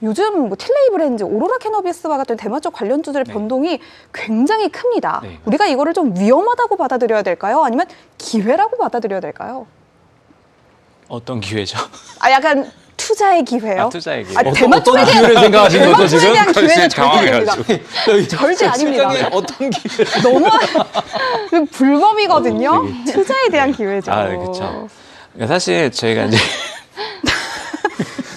요즘 뭐 틸레이 브랜드, 오로라 캐너비스와 같은 대마초 관련주들의 네. 변동이 굉장히 큽니다. 네. 우리가 이거를 좀 위험하다고 받아들여야 될까요? 아니면 기회라고 받아들여야 될까요? 어떤 기회죠? 약간 투자의 기회요? 투자의 기회. 어떤 기회를 생각하신 거죠, 지금? 대한 기회는 절대 당황해가지고. 아닙니다. 저기 절대 아닙니다. 실장님 어떤 기회를? 너무 불법이거든요. 투자에 대한 기회죠. 그렇죠. 사실 저희가 이제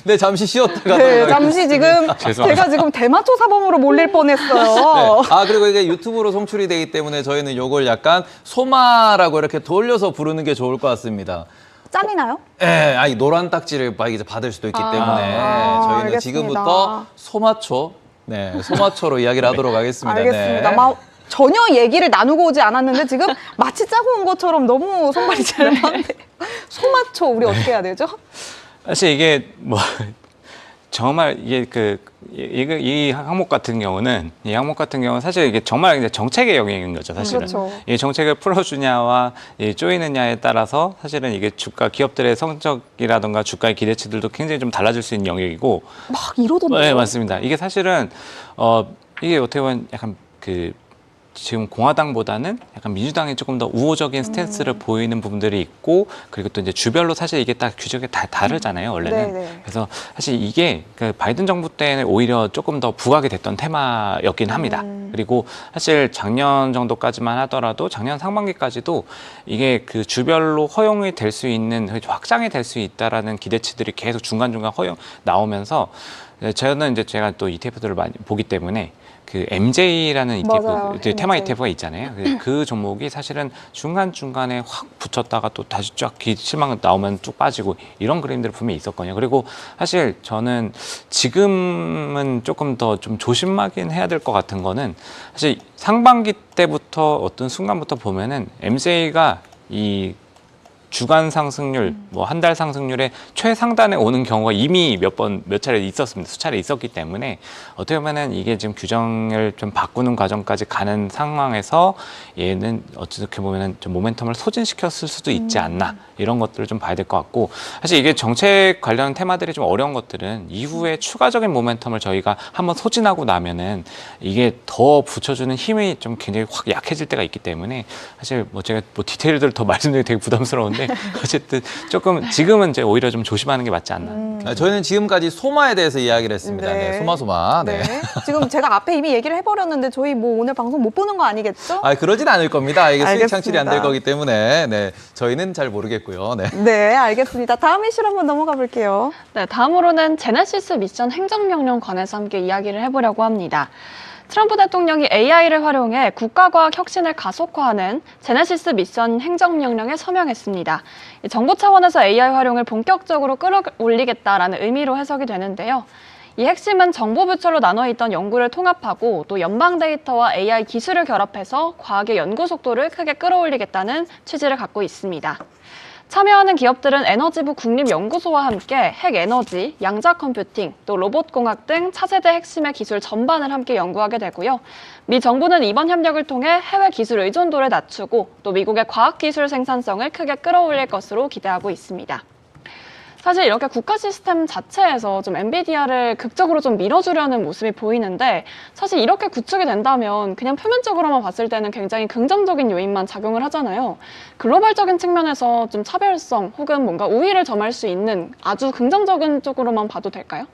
네, 잠시 쉬었다가. 네, 잠시 지금 죄송합니다. 제가 지금 대마초 사범으로 몰릴 뻔했어요. 아, 그리고 이게 유튜브로 송출이 되기 때문에 저희는 이걸 약간 소마라고 이렇게 돌려서 부르는 게 좋을 것 같습니다. 짬이나요? 예, 아니 노란 딱지를 이제 받을 수도 있기 때문에 저희는 알겠습니다. 지금부터 소마초, 소마초로 이야기를 하도록 하겠습니다. 알겠습니다. 네. 전혀 얘기를 나누고 오지 않았는데 지금 마치 짜고 온 것처럼 너무 손발이 잘 맞는데 소마초 우리 어떻게 해야 되죠? 사실 이게 뭐 정말 이게 이 항목 같은 경우는 사실 이게 정말 이제 정책의 영역인 거죠, 사실은. 그렇죠. 이 정책을 풀어주냐와 쪼이느냐에 따라서 사실은 이게 기업들의 성적이라든가 주가의 기대치들도 굉장히 좀 달라질 수 있는 영역이고. 막 이러던데요. 네, 맞습니다. 이게 사실은 이게 어떻게 보면 약간 지금 공화당보다는 약간 민주당이 조금 더 우호적인 스탠스를 보이는 부분들이 있고, 그리고 또 이제 주별로 사실 이게 딱 규정이 다 다르잖아요, 원래는. 네네. 그래서 사실 이게 바이든 정부 때는 오히려 조금 더 부각이 됐던 테마였긴 합니다. 그리고 사실 작년 정도까지만 하더라도 작년 상반기까지도 이게 그 주별로 허용이 될 수 있는, 확장이 될 수 있다라는 기대치들이 계속 중간중간 나오면서 저는 이제 제가 또 ETF들을 많이 보기 때문에 그 MJ라는 맞아요. ETF, 테마 MJ. ETF가 있잖아요. 그 종목이 사실은 중간중간에 확 붙였다가 또 다시 쫙 실망 나오면 쭉 빠지고 이런 그림들을 분명히 있었거든요. 그리고 사실 저는 지금은 조금 더 좀 조심하긴 해야 될 것 같은 거는 사실 상반기 때부터 어떤 순간부터 보면은 MJ가 이 주간 상승률, 뭐 한 달 상승률의 최상단에 오는 경우가 이미 몇 차례 있었습니다. 수차례 있었기 때문에 어떻게 보면은 이게 지금 규정을 좀 바꾸는 과정까지 가는 상황에서 얘는 어떻게 보면은 좀 모멘텀을 소진시켰을 수도 있지 않나, 이런 것들을 좀 봐야 될 것 같고, 사실 이게 정책 관련 테마들이 좀 어려운 것들은 이후에 추가적인 모멘텀을 저희가 한번 소진하고 나면은 이게 더 붙여주는 힘이 좀 굉장히 확 약해질 때가 있기 때문에 사실 뭐 제가 뭐 디테일들을 더 말씀드리기 되게 부담스러운데 어쨌든 조금 지금은 이제 오히려 좀 조심하는 게 맞지 않나. 저희는 지금까지 소마에 대해서 이야기를 했습니다. 네. 네, 소마. 네. 지금 제가 앞에 이미 얘기를 해버렸는데 저희 뭐 오늘 방송 못 보는 거 아니겠죠? 그러진 않을 겁니다. 이게 수익 알겠습니다. 창출이 안 될 거기 때문에 저희는 잘 모르겠고요. 네. 네, 알겠습니다. 다음 이슈로 한번 넘어가 볼게요. 네, 다음으로는 제네시스 미션 행정명령 관해서 함께 이야기를 해보려고 합니다. 트럼프 대통령이 AI를 활용해 국가과학 혁신을 가속화하는 제네시스 미션 행정명령에 서명했습니다. 정부 차원에서 AI 활용을 본격적으로 끌어올리겠다라는 의미로 해석이 되는데요. 이 핵심은 정보 부처로 나눠 있던 연구를 통합하고 또 연방 데이터와 AI 기술을 결합해서 과학의 연구 속도를 크게 끌어올리겠다는 취지를 갖고 있습니다. 참여하는 기업들은 에너지부 국립연구소와 함께 핵에너지, 양자 컴퓨팅, 또 로봇공학 등 차세대 핵심의 기술 전반을 함께 연구하게 되고요. 미 정부는 이번 협력을 통해 해외 기술 의존도를 낮추고 또 미국의 과학기술 생산성을 크게 끌어올릴 것으로 기대하고 있습니다. 사실 이렇게 국가 시스템 자체에서 좀 엔비디아를 극적으로 좀 밀어주려는 모습이 보이는데, 사실 이렇게 구축이 된다면 그냥 표면적으로만 봤을 때는 굉장히 긍정적인 요인만 작용을 하잖아요. 글로벌적인 측면에서 좀 차별성 혹은 뭔가 우위를 점할 수 있는 아주 긍정적인 쪽으로만 봐도 될까요?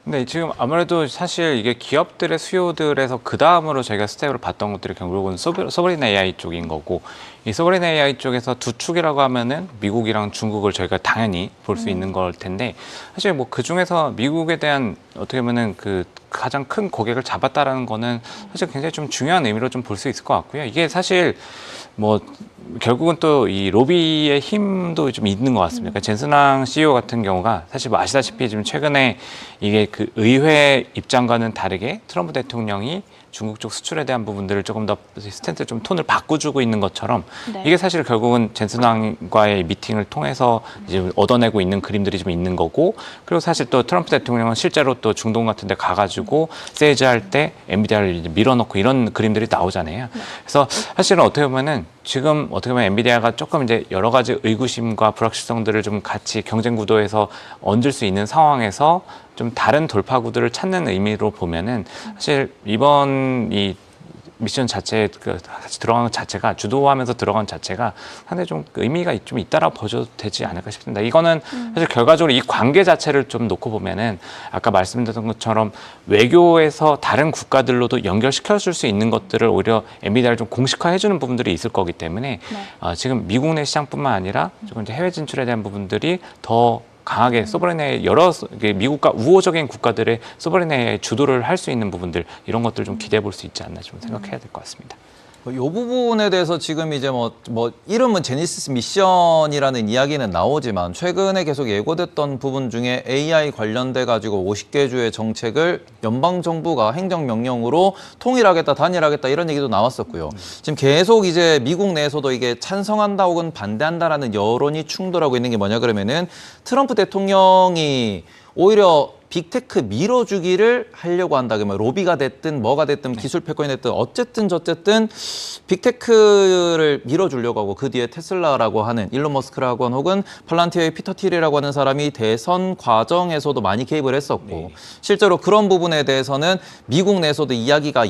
네, 지금 아무래도 사실 이게 기업들의 수요들에서 그 다음으로 저희가 스텝을 봤던 것들이 결국은 소브린 AI 쪽인 거고, 이 소버린 AI 쪽에서 두 축이라고 하면은 미국이랑 중국을 저희가 당연히 볼 수 있는 걸 텐데 사실 뭐 그 중에서 미국에 대한 어떻게 보면은 그 가장 큰 고객을 잡았다라는 거는 사실 굉장히 좀 중요한 의미로 좀 볼 수 있을 것 같고요. 이게 사실 뭐 결국은 또 이 로비의 힘도 좀 있는 것 같습니다. 그러니까 젠슨왕 CEO 같은 경우가 사실 뭐 아시다시피 지금 최근에 이게 그 의회 입장과는 다르게 트럼프 대통령이 중국 쪽 수출에 대한 부분들을 조금 더 스탠스 좀 톤을 바꿔주고 있는 것처럼 네. 이게 사실 결국은 젠슨왕과의 미팅을 통해서 이제 얻어내고 있는 그림들이 좀 있는 거고 그리고 사실 또 트럼프 대통령은 실제로 또 중동 같은 데 가가지고 세이즈 할 때 엔비디아를 이제 밀어넣고 이런 그림들이 나오잖아요. 그래서 사실은 어떻게 보면은 지금 어떻게 보면 엔비디아가 조금 이제 여러 가지 의구심과 불확실성들을 좀 같이 경쟁 구도에서 얹을 수 있는 상황에서 좀 다른 돌파 구도를 찾는 의미로 보면은 사실 이번 이 미션 자체 그 같이 들어간 것 자체가 주도하면서 들어간 자체가 상당히 좀 의미가 좀 있다라고 보셔도 되지 않을까 싶습니다. 이거는 사실 결과적으로 이 관계 자체를 좀 놓고 보면은 아까 말씀드렸던 것처럼 외교에서 다른 국가들로도 연결시켜 줄 수 있는 것들을 오히려 엔비디아를 좀 공식화해 주는 부분들이 있을 거기 때문에 지금 미국 내 시장뿐만 아니라 조금 이제 해외 진출에 대한 부분들이 더 강하게 소버린의 여러 미국과 우호적인 국가들의 소버린의 주도를 할 수 있는 부분들 이런 것들 좀 기대해 볼 수 있지 않나 좀 생각해야 될 것 같습니다. 이 부분에 대해서 지금 이제 뭐 이름은 제니시스 미션이라는 이야기는 나오지만 최근에 계속 예고됐던 부분 중에 AI 관련돼 가지고 50개 주의 정책을 연방 정부가 행정명령으로 통일하겠다, 단일하겠다 이런 얘기도 나왔었고요. 지금 계속 이제 미국 내에서도 이게 찬성한다 혹은 반대한다라는 여론이 충돌하고 있는 게 뭐냐 그러면은 트럼프 대통령이 오히려 빅테크 밀어주기를 하려고 한다. 그러면 로비가 됐든 뭐가 됐든 기술 패권이 됐든 어쨌든 저쨌든 빅테크를 밀어주려고 하고 그 뒤에 테슬라라고 하는 일론 머스크라고 하는 혹은 팔란티어의 피터 틸이라고 하는 사람이 대선 과정에서도 많이 개입을 했었고 실제로 그런 부분에 대해서는 미국 내에서도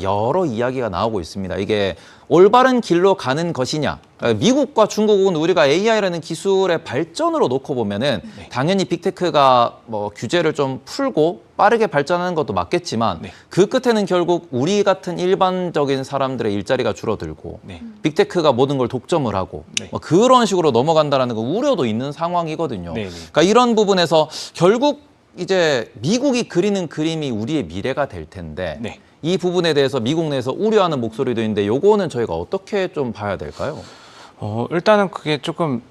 여러 이야기가 나오고 있습니다. 이게 올바른 길로 가는 것이냐. 미국과 중국은 우리가 AI라는 기술의 발전으로 놓고 보면은 당연히 빅테크가 뭐 규제를 좀 풀고 빠르게 발전하는 것도 맞겠지만 그 끝에는 결국 우리 같은 일반적인 사람들의 일자리가 줄어들고 빅테크가 모든 걸 독점을 하고 뭐 그런 식으로 넘어간다는 거 우려도 있는 상황이거든요. 그러니까 이런 부분에서 결국 이제 미국이 그리는 그림이 우리의 미래가 될 텐데 이 부분에 대해서 미국 내에서 우려하는 목소리도 있는데 요거는 저희가 어떻게 좀 봐야 될까요? 일단은 그게 조금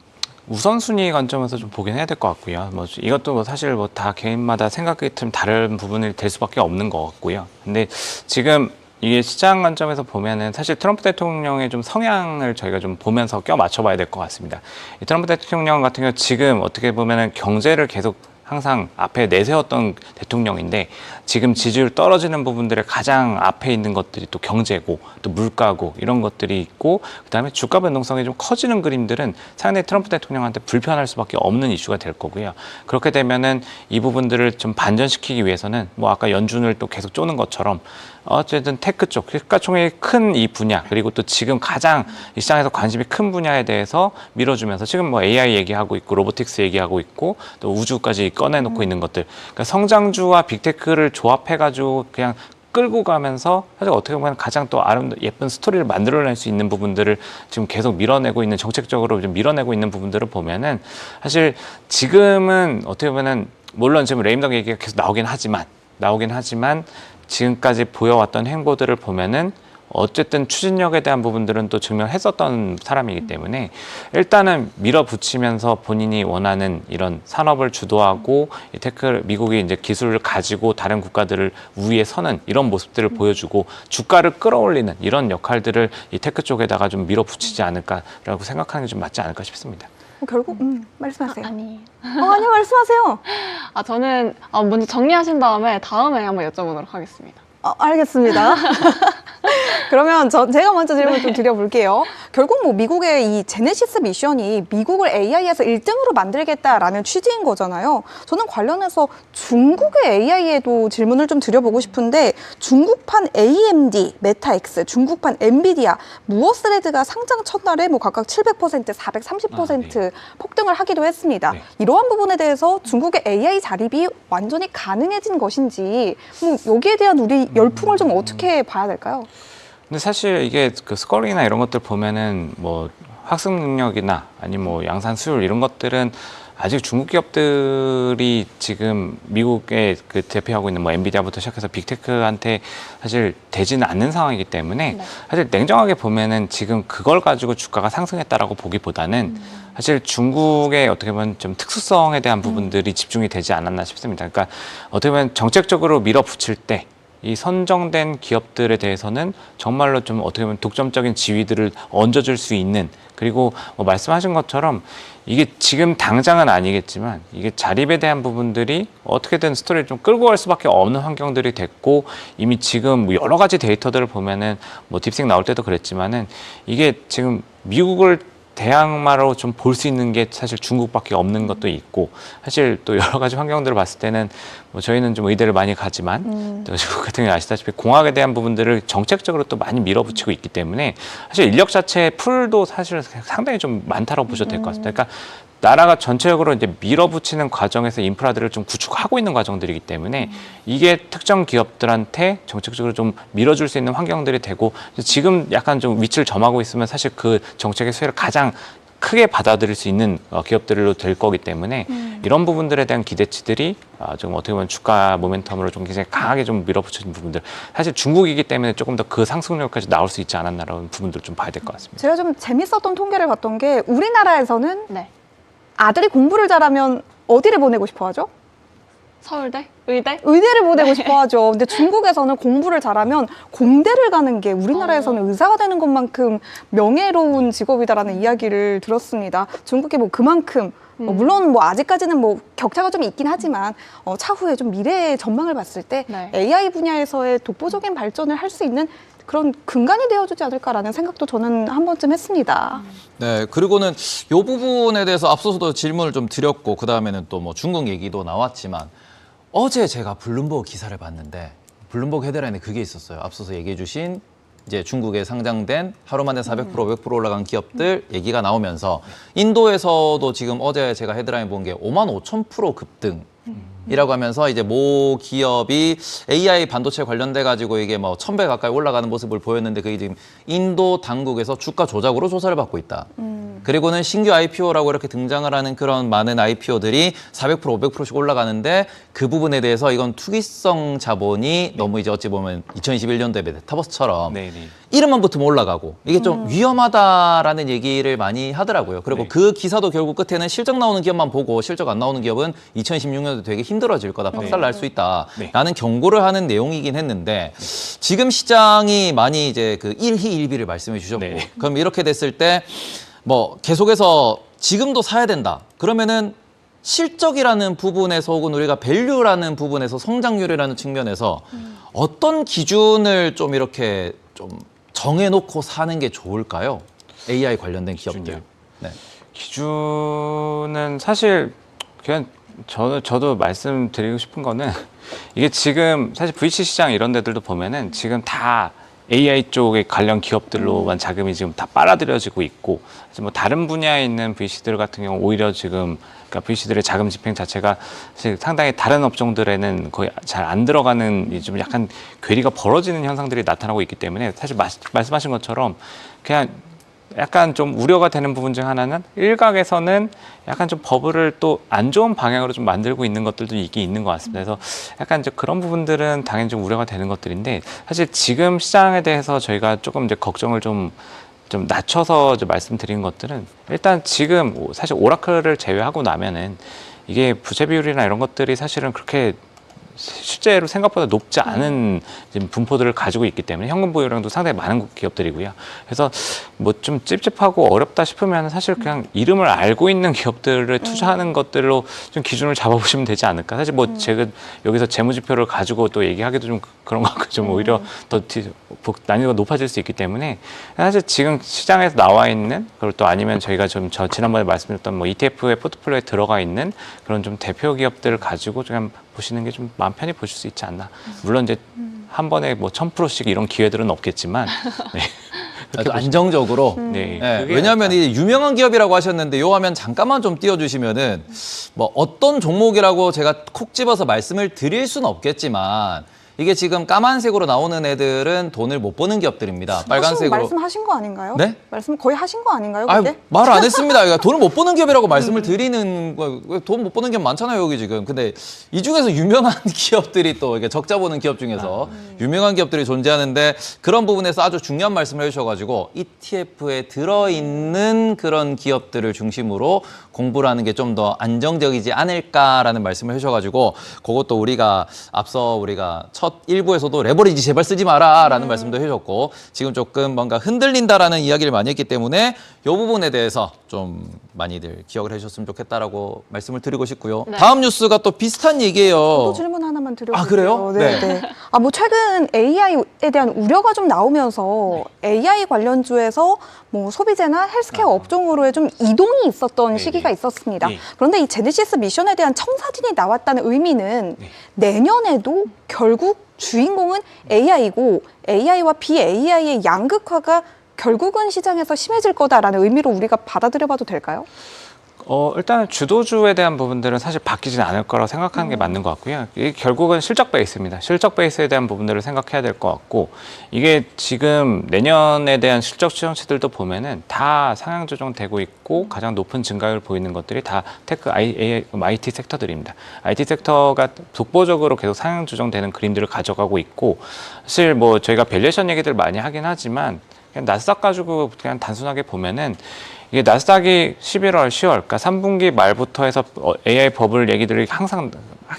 우선순위 관점에서 좀 보긴 해야 될 것 같고요. 뭐 이것도 뭐 사실 뭐 다 개인마다 생각이 좀 다른 부분이 될 수밖에 없는 것 같고요. 근데 지금 이게 시장 관점에서 보면은 사실 트럼프 대통령의 좀 성향을 저희가 좀 보면서 껴 맞춰봐야 될 것 같습니다. 이 트럼프 대통령 같은 경우 지금 어떻게 보면은 경제를 계속 항상 앞에 내세웠던 대통령인데 지금 지지율 떨어지는 부분들의 가장 앞에 있는 것들이 또 경제고 또 물가고 이런 것들이 있고 그다음에 주가 변동성이 좀 커지는 그림들은 상당히 트럼프 대통령한테 불편할 수밖에 없는 이슈가 될 거고요. 그렇게 되면은 이 부분들을 좀 반전시키기 위해서는 뭐 아까 연준을 또 계속 쪼는 것처럼 어쨌든 테크 쪽, 시가총액이 큰 이 분야 그리고 또 지금 가장 이 시장에서 관심이 큰 분야에 대해서 밀어주면서 지금 뭐 AI 얘기하고 있고 로보틱스 얘기하고 있고 또 우주까지 꺼내놓고 있는 것들 그러니까 성장주와 빅테크를 조합해가지고 그냥 끌고 가면서 사실 어떻게 보면 가장 또 예쁜 스토리를 만들어낼 수 있는 부분들을 지금 계속 밀어내고 있는 정책적으로 좀 밀어내고 있는 부분들을 보면은 사실 지금은 어떻게 보면은 물론 지금 레임덕 얘기가 계속 나오긴 하지만 지금까지 보여왔던 행보들을 보면은 어쨌든 추진력에 대한 부분들은 또 증명했었던 사람이기 때문에 일단은 밀어붙이면서 본인이 원하는 이런 산업을 주도하고 이 미국이 이제 기술을 가지고 다른 국가들을 우위에 서는 이런 모습들을 보여주고 주가를 끌어올리는 이런 역할들을 이 테크 쪽에다가 좀 밀어붙이지 않을까라고 생각하는 게 좀 맞지 않을까 싶습니다. 결국 말씀하세요. 아니. 아니요, 말씀하세요. 저는 먼저 정리하신 다음에 한번 여쭤보도록 하겠습니다. 알겠습니다. 그러면 제가 먼저 질문 좀 드려볼게요. 결국 뭐 미국의 이 제네시스 미션이 미국을 AI에서 1등으로 만들겠다라는 취지인 거잖아요. 저는 관련해서 중국의 AI에도 질문을 좀 드려보고 싶은데 중국판 AMD, 메타X, 중국판 엔비디아, 무어스레드가 상장 첫날에 뭐 각각 700%, 430% 폭등을 하기도 했습니다. 이러한 부분에 대해서 중국의 AI 자립이 완전히 가능해진 것인지 뭐 여기에 대한 우리 열풍을 좀 어떻게 봐야 될까요? 근데 사실 이게 그 스코어링이나 이런 것들 보면은 뭐 학습 능력이나 아니면 뭐 양산 수율 이런 것들은 아직 중국 기업들이 지금 미국에 그 대표하고 있는 뭐 엔비디아부터 시작해서 빅테크한테 사실 되지는 않는 상황이기 때문에 네. 사실 냉정하게 보면은 지금 그걸 가지고 주가가 상승했다라고 보기보다는 사실 중국의 어떻게 보면 좀 특수성에 대한 부분들이 집중이 되지 않았나 싶습니다. 그러니까 어떻게 보면 정책적으로 밀어붙일 때 이 선정된 기업들에 대해서는 정말로 좀 어떻게 보면 독점적인 지위들을 얹어줄 수 있는, 그리고 뭐 말씀하신 것처럼 이게 지금 당장은 아니겠지만 이게 자립에 대한 부분들이 어떻게든 스토리를 좀 끌고 갈 수밖에 없는 환경들이 됐고, 이미 지금 여러 가지 데이터들을 보면은 뭐 딥식 나올 때도 그랬지만은 이게 지금 미국을 대항마로 좀 볼 수 있는 게 사실 중국밖에 없는 것도 있고, 사실 또 여러 가지 환경들을 봤을 때는 뭐 저희는 좀 의대를 많이 가지만 또 중국 같은 경우는 아시다시피 공학에 대한 부분들을 정책적으로 또 많이 밀어붙이고 있기 때문에 사실 인력 자체의 풀도 사실 상당히 좀 많다고 보셔도 될 것 같습니다. 그러니까 나라가 전체적으로 이제 밀어붙이는 과정에서 인프라들을 좀 구축하고 있는 과정들이기 때문에 이게 특정 기업들한테 정책적으로 좀 밀어줄 수 있는 환경들이 되고, 지금 약간 좀 위치를 점하고 있으면 사실 그 정책의 수혜를 가장 크게 받아들일 수 있는 기업들로 될 거기 때문에 이런 부분들에 대한 기대치들이 좀 어떻게 보면 주가 모멘텀으로 좀 굉장히 강하게 좀 밀어붙여진 부분들, 사실 중국이기 때문에 조금 더 그 상승률까지 나올 수 있지 않았나라는 부분들을 좀 봐야 될 것 같습니다. 제가 좀 재밌었던 통계를 봤던 게 우리나라에서는 네. 아들이 공부를 잘하면 어디를 보내고 싶어 하죠? 서울대? 의대? 의대를 보내고 싶어 하죠. 근데 중국에서는 공부를 잘하면 공대를 가는 게 우리나라에서는 의사가 되는 것만큼 명예로운 직업이다라는 이야기를 들었습니다. 중국이 뭐 그만큼 물론 뭐 아직까지는 뭐 격차가 좀 있긴 하지만 차후에 좀 미래의 전망을 봤을 때 네. AI 분야에서의 독보적인 발전을 할 수 있는 그런 근간이 되어주지 않을까라는 생각도 저는 한 번쯤 했습니다. 네, 그리고는 이 부분에 대해서 앞서서도 질문을 좀 드렸고, 그 다음에는 또 뭐 중국 얘기도 나왔지만, 어제 제가 블룸버그 기사를 봤는데 블룸버그 헤드라인에 그게 있었어요. 앞서서 얘기해 주신 이제 중국에 상장된 하루 만에 400% 500% 올라간 기업들 얘기가 나오면서, 인도에서도 지금 어제 제가 헤드라인 본 게 55,000% 급등. 이라고 하면서 이제 모 기업이 AI 반도체 관련돼 가지고 이게 뭐 1000배 가까이 올라가는 모습을 보였는데, 그게 지금 인도 당국에서 주가 조작으로 조사를 받고 있다. 그리고는 신규 IPO라고 이렇게 등장을 하는 그런 많은 IPO들이 400% 500%씩 올라가는데, 그 부분에 대해서 이건 투기성 자본이 너무 이제 어찌 보면 2021년도에 메타버스처럼 네네. 이름만 붙으면 올라가고 이게 좀 위험하다라는 얘기를 많이 하더라고요. 그리고 네. 그 기사도 결국 끝에는 실적 나오는 기업만 보고 실적 안 나오는 기업은 2016년도 되게 힘들어질 거다, 박살 날 수 있다라는 경고를 하는 내용이긴 했는데, 지금 시장이 많이 이제 그 일희일비를 말씀해 주셨고, 네. 그럼 이렇게 됐을 때 뭐 계속해서 지금도 사야 된다. 그러면은 실적이라는 부분에서 혹은 우리가 밸류라는 부분에서 성장률이라는 측면에서 어떤 기준을 좀 이렇게 좀 정해놓고 사는 게 좋을까요? AI 관련된 기업들. 기준이요? 네. 기준은 사실 그냥 저도 말씀드리고 싶은 거는, 이게 지금 사실 VC 시장 이런 데들도 보면은 지금 다 AI 쪽의 관련 기업들로만 자금이 지금 다 빨아들여지고 있고, 뭐 다른 분야에 있는 VC들 같은 경우 오히려 지금 그러니까 VC들의 자금 집행 자체가 사실 상당히 다른 업종들에는 거의 잘 안 들어가는, 좀 약간 괴리가 벌어지는 현상들이 나타나고 있기 때문에, 사실 말씀하신 것처럼 그냥 약간 좀 우려가 되는 부분 중 하나는, 일각에서는 약간 좀 버블을 또 안 좋은 방향으로 좀 만들고 있는 것들도 있긴 있는 것 같습니다. 그래서 약간 이제 그런 부분들은 당연히 좀 우려가 되는 것들인데, 사실 지금 시장에 대해서 저희가 조금 이제 걱정을 좀 낮춰서 이제 말씀드린 것들은, 일단 지금 사실 오라클을 제외하고 나면은 이게 부채 비율이나 이런 것들이 사실은 그렇게 실제로 생각보다 높지 않은 지금 분포들을 가지고 있기 때문에 현금 보유량도 상당히 많은 기업들이고요. 그래서 뭐 좀 찝찝하고 어렵다 싶으면 사실 그냥 이름을 알고 있는 기업들을 투자하는 것들로 좀 기준을 잡아보시면 되지 않을까. 사실 뭐 제가 여기서 재무지표를 가지고 또 얘기하기도 좀 그런 것 같고, 좀 오히려 더 난이도가 높아질 수 있기 때문에, 사실 지금 시장에서 나와 있는, 그리고 또 아니면 저희가 좀 지난번에 말씀드렸던 뭐 ETF의 포트폴리오에 들어가 있는 그런 좀 대표 기업들을 가지고 좀 보시는 게 좀 마음 편히 보실 수 있지 않나. 물론 이제 한 번에 뭐 1000%씩 이런 기회들은 없겠지만, 네. 아주 안정적으로. 네. 네, 그게 왜냐하면 약간- 이 유명한 기업이라고 하셨는데, 요 화면 잠깐만 좀 띄워주시면은 뭐 어떤 종목이라고 제가 콕 집어서 말씀을 드릴 수는 없겠지만, 이게 지금 까만색으로 나오는 애들은 돈을 못 버는 기업들입니다. 빨간색으로. 말씀하신 거 아닌가요? 네? 말씀 거의 하신 거 아닌가요? 아, 그때? 말 안 했습니다. 그러니까 돈을 못 버는 기업이라고 말씀을 드리는 거, 돈 못 버는 기업 많잖아요, 여기 지금. 근데 이 중에서 유명한 기업들이 또 이렇게 적자 보는 기업 중에서 유명한 기업들이 존재하는데 그런 부분에서 아주 중요한 말씀을 해주셔가지고 ETF에 들어있는 그런 기업들을 중심으로 공부를 하는 게 좀 더 안정적이지 않을까라는 말씀을 해주셔가지고 그것도 우리가 앞서 우리가 첫 일부에서도 레버리지 제발 쓰지 마라라는 말씀도 해주셨고 지금 조금 뭔가 흔들린다라는 이야기를 많이 했기 때문에 이 부분에 대해서 좀 많이들 기억을 해주셨으면 좋겠다라고 말씀을 드리고 싶고요. 네. 다음 뉴스가 또 비슷한 얘기예요. 또 질문 하나만 드려볼게요. 아, 그래요? 네. 네. 네. 아, 뭐 최근 AI에 대한 우려가 좀 나오면서 AI 관련주에서 뭐 소비재나 헬스케어 업종으로의 좀 이동이 있었던 네, 시기가 네. 있었습니다. 네. 그런데 이 제네시스 미션에 대한 청사진이 나왔다는 의미는 네. 내년에도 결국 주인공은 AI고 AI와 BAI의 양극화가 결국은 시장에서 심해질 거다라는 의미로 우리가 받아들여봐도 될까요? 일단은 주도주에 대한 부분들은 사실 바뀌진 않을 거라고 생각하는 게 맞는 것 같고요. 이게 결국은 실적 베이스입니다. 실적 베이스에 대한 부분들을 생각해야 될 것 같고 이게 지금 내년에 대한 실적 추정치들도 보면은 다 상향 조정되고 있고 가장 높은 증가율을 보이는 것들이 다 테크, IT 섹터들입니다. IT 섹터가 독보적으로 계속 상향 조정되는 그림들을 가져가고 있고 사실 뭐 저희가 밸류에이션 얘기들 많이 하긴 하지만 그냥 나스닥 가지고 그냥 단순하게 보면은 이게 나스닥이 11월, 10월, 그러니까 3분기 말부터 해서 AI 버블 얘기들이 항상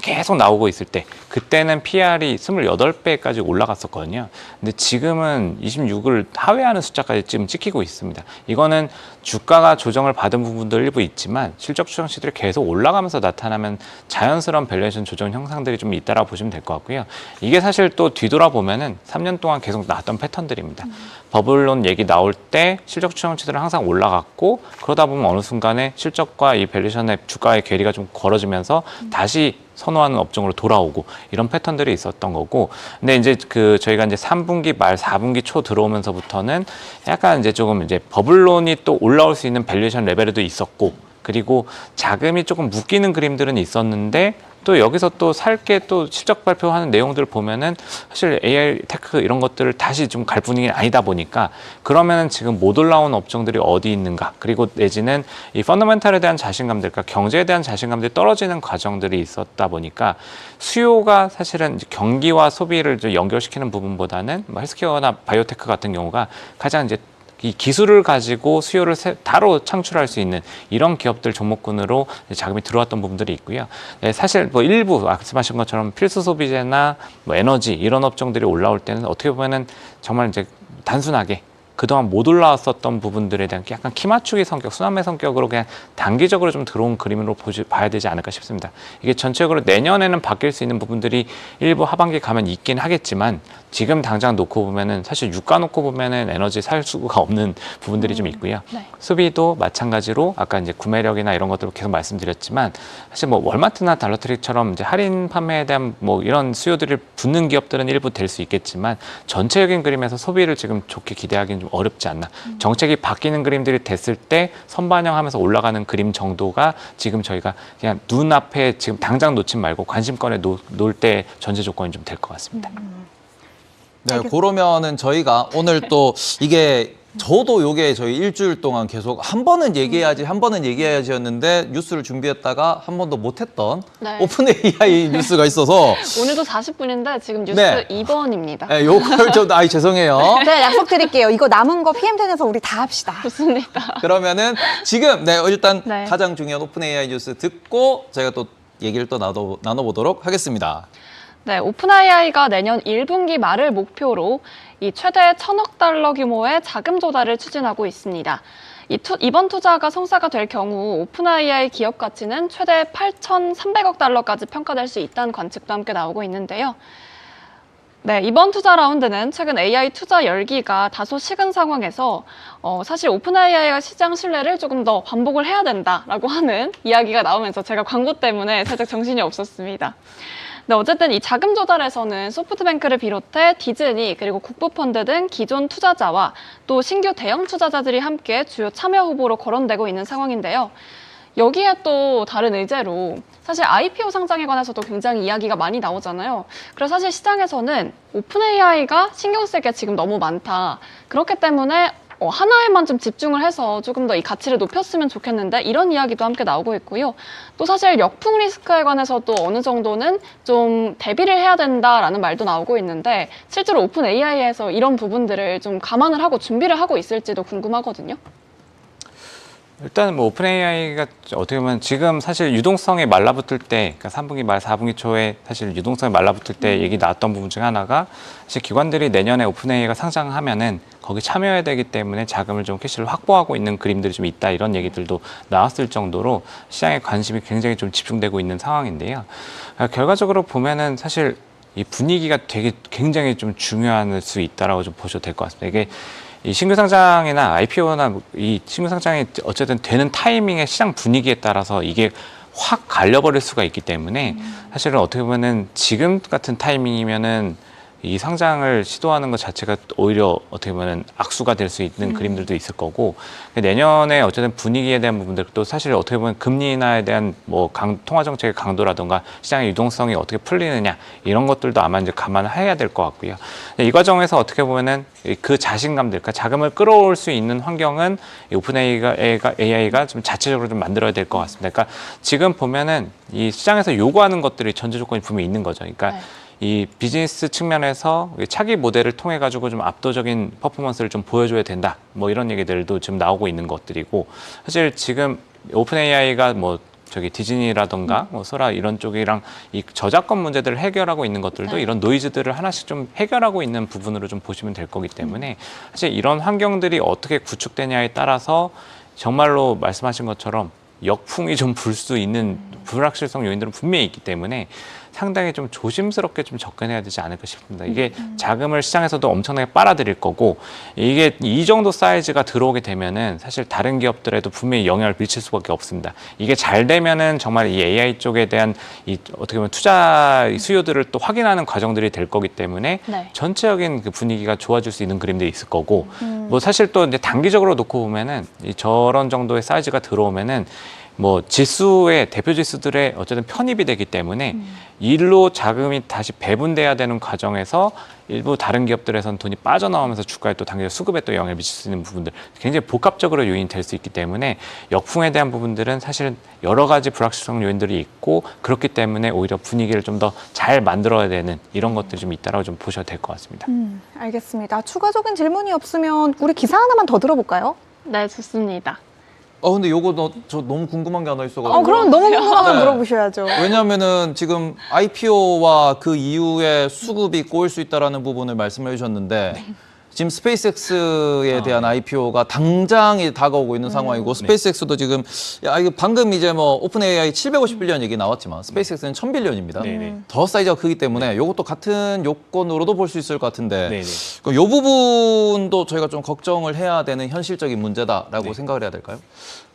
계속 나오고 있을 때 그때는 PR이 28배까지 올라갔었거든요. 근데 지금은 26을 하회하는 숫자까지 지금 찍히고 있습니다. 이거는 주가가 조정을 받은 부분도 일부 있지만 실적 추정치들이 계속 올라가면서 나타나면 자연스러운 밸류에이션 조정 형상들이 좀 있다라고 보시면 될 것 같고요. 이게 사실 또 뒤돌아보면은 3년 동안 계속 나왔던 패턴들입니다. 버블론 얘기 나올 때 실적 추정치들은 항상 올라갔고 그러다 보면 어느 순간에 실적과 이 밸류에이션의 주가의 괴리가 좀 벌어지면서 다시 선호하는 업종으로 돌아오고 이런 패턴들이 있었던 거고 근데 이제 저희가 이제 3분기 말 4분기 초 들어오면서부터는 약간 이제 조금 이제 버블론이 또 올라올 수 있는 밸류에이션 레벨에도 있었고 그리고 자금이 조금 묶이는 그림들은 있었는데 또 여기서 또 살게 또 실적 발표하는 내용들을 보면은 사실 AI 테크 이런 것들을 다시 좀 갈 분위기는 아니다 보니까 그러면은 지금 못 올라온 업종들이 어디 있는가 그리고 내지는 이 펀더멘탈에 대한 자신감들 그러니까 경제에 대한 자신감들이 떨어지는 과정들이 있었다 보니까 수요가 사실은 이제 경기와 소비를 좀 연결시키는 부분보다는 뭐 헬스케어나 바이오테크 같은 경우가 가장 이제 이 기술을 가지고 수요를 바로 창출할 수 있는 이런 기업들 종목군으로 자금이 들어왔던 부분들이 있고요. 네, 사실 뭐 일부 말씀하신 것처럼 필수 소비재나 뭐 에너지 이런 업종들이 올라올 때는 어떻게 보면은 정말 이제 단순하게 그동안 못 올라왔었던 부분들에 대한 약간 키 맞추기 성격, 순환매 성격으로 그냥 단기적으로 좀 들어온 그림으로 봐야 되지 않을까 싶습니다. 이게 전체적으로 내년에는 바뀔 수 있는 부분들이 일부 하반기 가면 있긴 하겠지만 지금 당장 놓고 보면은 사실 유가 놓고 보면은 에너지 살 수가 없는 부분들이 좀 있고요. 네. 소비도 마찬가지로 아까 이제 구매력이나 이런 것들 계속 말씀드렸지만 사실 뭐 월마트나 달러트리처럼 이제 할인 판매에 대한 뭐 이런 수요들을 붙는 기업들은 일부 될 수 있겠지만 전체적인 그림에서 소비를 지금 좋게 기대하기는 좀 어렵지 않나. 정책이 바뀌는 그림들이 됐을 때 선반영하면서 올라가는 그림 정도가 지금 저희가 그냥 눈앞에 지금 당장 놓지 말고 관심권에 놓을 때 전제 조건이 좀 될 것 같습니다. 네, 그러면은 저희가 오늘 또 이게 저도 요게 저희 일주일 동안 계속 한 번은 얘기해야지였는데 뉴스를 준비했다가 한 번도 못했던 네. 오픈 AI 뉴스가 있어서 오늘도 40분인데 지금 뉴스 네. 2번입니다. 네, 요걸 좀 죄송해요. 네, 약속드릴게요. 이거 남은 거 PM10에서 우리 다 합시다. 좋습니다. 그러면은 지금 일단 네. 가장 중요한 오픈 AI 뉴스 듣고 저희가 또 얘기를 또 나눠보도록 하겠습니다. 네, 오픈AI가 내년 1분기 말을 목표로 이 최대 1,000억 달러 규모의 자금 조달을 추진하고 있습니다. 이번 투자가 성사가 될 경우 오픈AI 기업 가치는 최대 8,300억 달러까지 평가될 수 있다는 관측도 함께 나오고 있는데요. 네, 이번 투자 라운드는 최근 AI 투자 열기가 다소 식은 상황에서 사실 오픈AI가 시장 신뢰를 조금 더 반복을 해야 된다라고 하는 이야기가 나오면서 제가 광고 때문에 살짝 정신이 없었습니다. 네, 어쨌든 이 자금 조달에서는 소프트뱅크를 비롯해 디즈니 그리고 국부펀드 등 기존 투자자와 또 신규 대형 투자자들이 함께 주요 참여 후보로 거론되고 있는 상황인데요. 여기에 또 다른 의제로 사실 IPO 상장에 관해서도 굉장히 이야기가 많이 나오잖아요. 그래서 사실 시장에서는 오픈 AI가 신경 쓸 게 지금 너무 많다. 그렇기 때문에 하나에만 좀 집중을 해서 조금 더 이 가치를 높였으면 좋겠는데 이런 이야기도 함께 나오고 있고요. 또 사실 역풍 리스크에 관해서도 어느 정도는 좀 대비를 해야 된다라는 말도 나오고 있는데 실제로 오픈 AI에서 이런 부분들을 좀 감안을 하고 준비를 하고 있을지도 궁금하거든요. 일단 뭐 오픈 AI가 어떻게 보면 지금 사실 유동성에 말라붙을 때, 그러니까 3분기 말 4분기 초에 사실 유동성에 말라붙을 때 얘기 나왔던 부분 중에 하나가 사실 기관들이 내년에 오픈 AI가 상장하면은 거기 참여해야 되기 때문에 자금을 좀 캐시를 확보하고 있는 그림들이 좀 있다, 이런 얘기들도 나왔을 정도로 시장의 관심이 굉장히 좀 집중되고 있는 상황인데요. 결과적으로 보면은 사실 이 분위기가 되게 굉장히 좀 중요할 수 있다라고 좀 보셔도 될 것 같습니다. 이게 이 신규 상장이나 IPO나 이 신규 상장이 어쨌든 되는 타이밍의 시장 분위기에 따라서 이게 확 갈려버릴 수가 있기 때문에 사실은 어떻게 보면은 지금 같은 타이밍이면은 이 상장을 시도하는 것 자체가 오히려 어떻게 보면 악수가 될 수 있는 그림들도 있을 거고, 내년에 어쨌든 분위기에 대한 부분들, 또 사실 어떻게 보면 금리 인하에 대한 뭐 통화 정책의 강도라든가 시장의 유동성이 어떻게 풀리느냐, 이런 것들도 아마 이제 감안을 해야 될 것 같고요. 이 과정에서 어떻게 보면은 그 자신감들, 그러니까 자금을 끌어올 수 있는 환경은 이 오픈 AI가 좀 자체적으로 좀 만들어야 될 것 같습니다. 그러니까 지금 보면은 이 시장에서 요구하는 것들이 전제 조건이 분명히 있는 거죠. 그러니까 네. 이 비즈니스 측면에서 차기 모델을 통해 가지고 좀 압도적인 퍼포먼스를 좀 보여줘야 된다, 뭐 이런 얘기들도 지금 나오고 있는 것들이고, 사실 지금 오픈 AI가 뭐 저기 디즈니라던가 뭐 소라 이런 쪽이랑 이 저작권 문제들을 해결하고 있는 것들도 네. 이런 노이즈들을 하나씩 좀 해결하고 있는 부분으로 좀 보시면 될 거기 때문에 사실 이런 환경들이 어떻게 구축되냐에 따라서 정말로 말씀하신 것처럼 역풍이 좀 불 수 있는 불확실성 요인들은 분명히 있기 때문에 상당히 좀 조심스럽게 좀 접근해야 되지 않을까 싶습니다. 이게 자금을 시장에서도 엄청나게 빨아들일 거고, 이게 이 정도 사이즈가 들어오게 되면은 사실 다른 기업들에도 분명히 영향을 미칠 수밖에 없습니다. 이게 잘 되면은 정말 이 AI 쪽에 대한 이 어떻게 보면 투자 수요들을 또 확인하는 과정들이 될 거기 때문에 네. 전체적인 그 분위기가 좋아질 수 있는 그림들이 있을 거고, 뭐 사실 또 이제 단기적으로 놓고 보면은 이 저런 정도의 사이즈가 들어오면은 뭐 지수의 대표 지수들의 어쨌든 편입이 되기 때문에 일로 자금이 다시 배분돼야 되는 과정에서 일부 다른 기업들에서는 돈이 빠져나오면서 주가에 또 당기적 수급에 또 영향을 미칠 수 있는 부분들, 굉장히 복합적으로 요인이 될 수 있기 때문에 역풍에 대한 부분들은 사실은 여러 가지 불확실성 요인들이 있고, 그렇기 때문에 오히려 분위기를 좀 더 잘 만들어야 되는 이런 것들이 좀 있다라고 좀 보셔도 될 것 같습니다. 알겠습니다. 추가적인 질문이 없으면 우리 기사 하나만 더 들어볼까요? 네, 좋습니다. 근데 요거 저 너무 궁금한 게 하나 있어가지고. 그럼 너무 궁금하면 네. 물어보셔야죠. 왜냐하면은 지금 IPO와 그 이후에 수급이 꼬일 수 있다라는 부분을 말씀을 해주셨는데, 지금 스페이스X에 대한 IPO가 당장이 다가오고 있는 상황이고, 스페이스X도 지금 이거 방금 이제 뭐 오픈 AI 750빌리언 얘기 나왔지만 스페이스X는 1000빌리언입니다. 네네. 더 사이즈가 크기 때문에 이것도 같은 요건으로도 볼 수 있을 것 같은데, 네네. 그럼 요 부분도 저희가 좀 걱정을 해야 되는 현실적인 문제다라고 생각을 해야 될까요?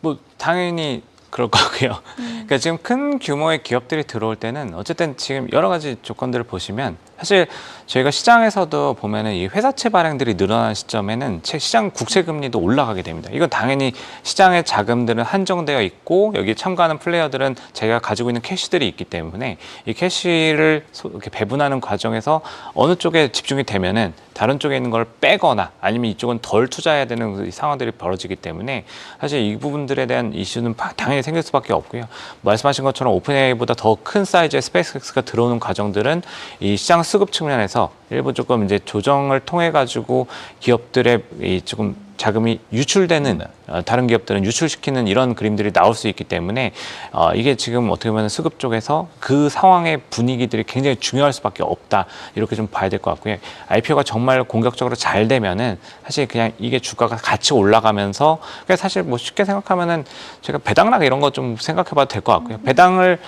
뭐 당연히 그럴 거고요. 그러니까 지금 큰 규모의 기업들이 들어올 때는 어쨌든 지금 여러 가지 조건들을 보시면, 사실 저희가 시장에서도 보면은 이 회사채 발행들이 늘어나는 시점에는 시장 국채 금리도 올라가게 됩니다. 이건 당연히 시장의 자금들은 한정되어 있고, 여기에 참가하는 플레이어들은 자기가 가지고 있는 캐시들이 있기 때문에 이 캐시를 이렇게 배분하는 과정에서 어느 쪽에 집중이 되면은 다른 쪽에 있는 걸 빼거나 아니면 이쪽은 덜 투자해야 되는 상황들이 벌어지기 때문에 사실 이 부분들에 대한 이슈는 당연히 생길 수밖에 없고요. 말씀하신 것처럼 오픈 AI보다 더 큰 사이즈의 스페이스X가 들어오는 과정들은 이 시장 수급 측면에서 일부 조금 이제 조정을 통해 가지고 기업들의 이 조금 자금이 유출되는, 다른 기업들은 유출시키는 이런 그림들이 나올 수 있기 때문에 이게 지금 어떻게 보면 수급 쪽에서 그 상황의 분위기들이 굉장히 중요할 수밖에 없다, 이렇게 좀 봐야 될 것 같고요. IPO가 정말 공격적으로 잘 되면은 사실 그냥 이게 주가가 같이 올라가면서, 그러니까 사실 뭐 쉽게 생각하면은 제가 배당락 이런 거 좀 생각해봐도 될 것 같고요. 배당을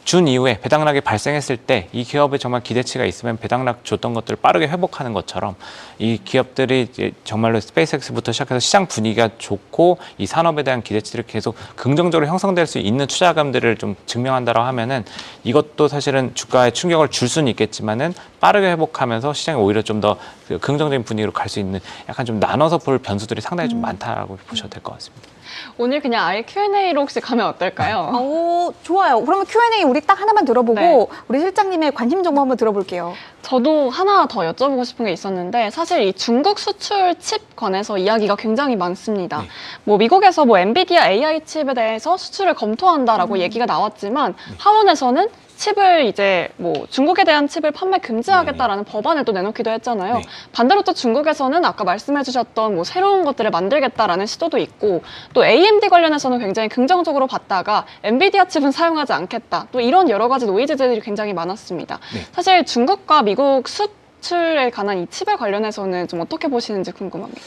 준 이후에 배당락이 발생했을 때 이 기업에 정말 기대치가 있으면 배당락 줬던 것들을 빠르게 회복하는 것처럼, 이 기업들이 이제 정말로 스페이스X부터 시작해서 시장 분위기가 좋고 이 산업에 대한 기대치들이 계속 긍정적으로 형성될 수 있는 투자감들을 좀 증명한다고 하면은 이것도 사실은 주가에 충격을 줄 수는 있겠지만은 빠르게 회복하면서 시장이 오히려 좀 더 긍정적인 분위기로 갈 수 있는, 약간 좀 나눠서 볼 변수들이 상당히 좀 많다라고 보셔도 될 것 같습니다. 오늘 그냥 아예 Q&A로 혹시 가면 어떨까요? 좋아요. 그러면 Q&A 우리 딱 하나만 들어보고 네. 우리 실장님의 관심 정보 한번 들어볼게요. 저도 하나 더 여쭤보고 싶은 게 있었는데 사실 이 중국 수출 칩 관해서 이야기가 굉장히 많습니다. 네. 뭐 미국에서 뭐 엔비디아 AI 칩에 대해서 수출을 검토한다라고 얘기가 나왔지만 하원에서는 칩을 이제 뭐 중국에 대한 칩을 판매 금지하겠다라는 법안을 또 내놓기도 했잖아요. 네. 반대로 또 중국에서는 아까 말씀해주셨던 뭐 새로운 것들을 만들겠다라는 시도도 있고 또 AMD 관련해서는 굉장히 긍정적으로 봤다가 엔비디아 칩은 사용하지 않겠다. 또 이런 여러 가지 노이즈들이 굉장히 많았습니다. 네. 사실 중국과 미국 수출에 관한 이 칩에 관련해서는 좀 어떻게 보시는지 궁금합니다.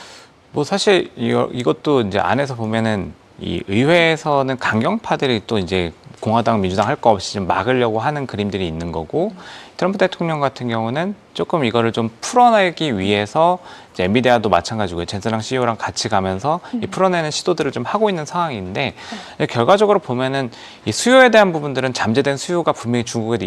뭐 사실 이것도 이제 안에서 보면은 이 의회에서는 강경파들이 또 이제 공화당, 민주당 할 거 없이 좀 막으려고 하는 그림들이 있는 거고 트럼프 대통령 같은 경우는 조금 이거를 좀 풀어내기 위해서 이제 엔비디아도 마찬가지고요. 젠슨랑 CEO랑 같이 가면서 이 풀어내는 시도들을 좀 하고 있는 상황인데 결과적으로 보면은 이 수요에 대한 부분들은 잠재된 수요가 분명히 중국에도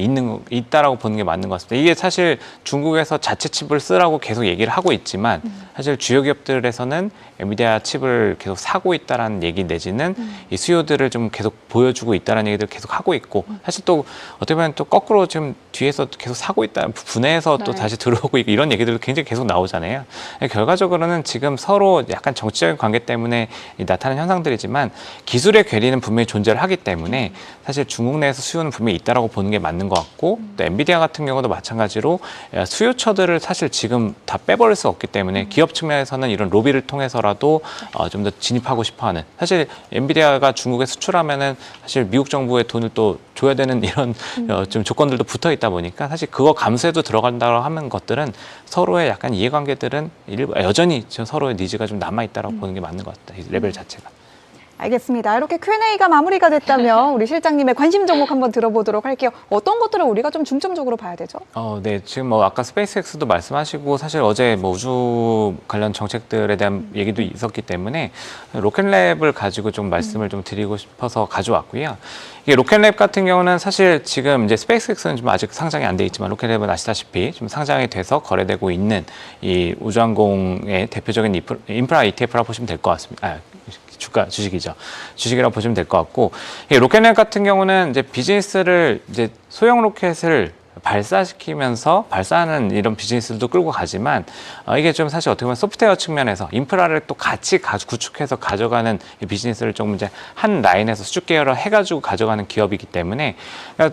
있다라고 보는 게 맞는 것 같습니다. 이게 사실 중국에서 자체 칩을 쓰라고 계속 얘기를 하고 있지만 사실 주요 기업들에서는 엔비디아 칩을 계속 사고 있다라는 얘기 내지는 이 수요들을 좀 계속 보여주고 있다라는 얘기들을 계속 하고 있고 사실 또 어떻게 보면 또 거꾸로 지금 뒤에서 계속 사고 있다 분해해서 또 네. 다시 들어오고 있고 이런 얘기들도 굉장히 계속 나오잖아요. 결과적으로는 지금 서로 약간 정치적인 관계 때문에 나타나는 현상들이지만 기술의 괴리는 분명히 존재를 하기 때문에 사실 중국 내에서 수요는 분명히 있다라고 보는 게 맞는 것 같고 또 엔비디아 같은 경우도 마찬가지로 수요처들을 사실 지금 다 빼버릴 수 없기 때문에 기업 측면에서는 이런 로비를 통해서라도 좀 더 진입하고 싶어하는 사실 엔비디아가 중국에 수출하면은 사실 미국 정부의 돈을 또 줘야 되는 이런 좀 조건들도 붙어 있다 보니까 사실 그거 감수해도 들어간다고 하는 것들은 서로의 약간 이해관계들은 여전히 서로의 니즈가 좀 남아있다고 보는 게 맞는 것 같다. 이 레벨 자체가. 알겠습니다. 이렇게 Q&A가 마무리가 됐다면 우리 실장님의 관심 종목 한번 들어보도록 할게요. 어떤 것들을 우리가 좀 중점적으로 봐야 되죠? 네. 지금 뭐 아까 스페이스X도 말씀하시고 사실 어제 뭐 우주 관련 정책들에 대한 얘기도 있었기 때문에 로켓랩을 가지고 좀 말씀을 좀 드리고 싶어서 가져왔고요. 이게 로켓랩 같은 경우는 사실 지금 이제 스페이스X는 좀 아직 상장이 안 돼 있지만 로켓랩은 아시다시피 좀 상장이 돼서 거래되고 있는 이 우주항공의 대표적인 인프라 ETF라고 보시면 될 것 같습니다. 주식이죠. 주식이라고 보시면 될 것 같고, 이 로켓랩 같은 경우는 이제 비즈니스를 이제 소형 로켓을 발사시키면서 발사하는 이런 비즈니스도 끌고 가지만 이게 좀 사실 어떻게 보면 소프트웨어 측면에서 인프라를 또 같이 구축해서 가져가는 이 비즈니스를 조금 이제 한 라인에서 수직 계열화 해가지고 가져가는 기업이기 때문에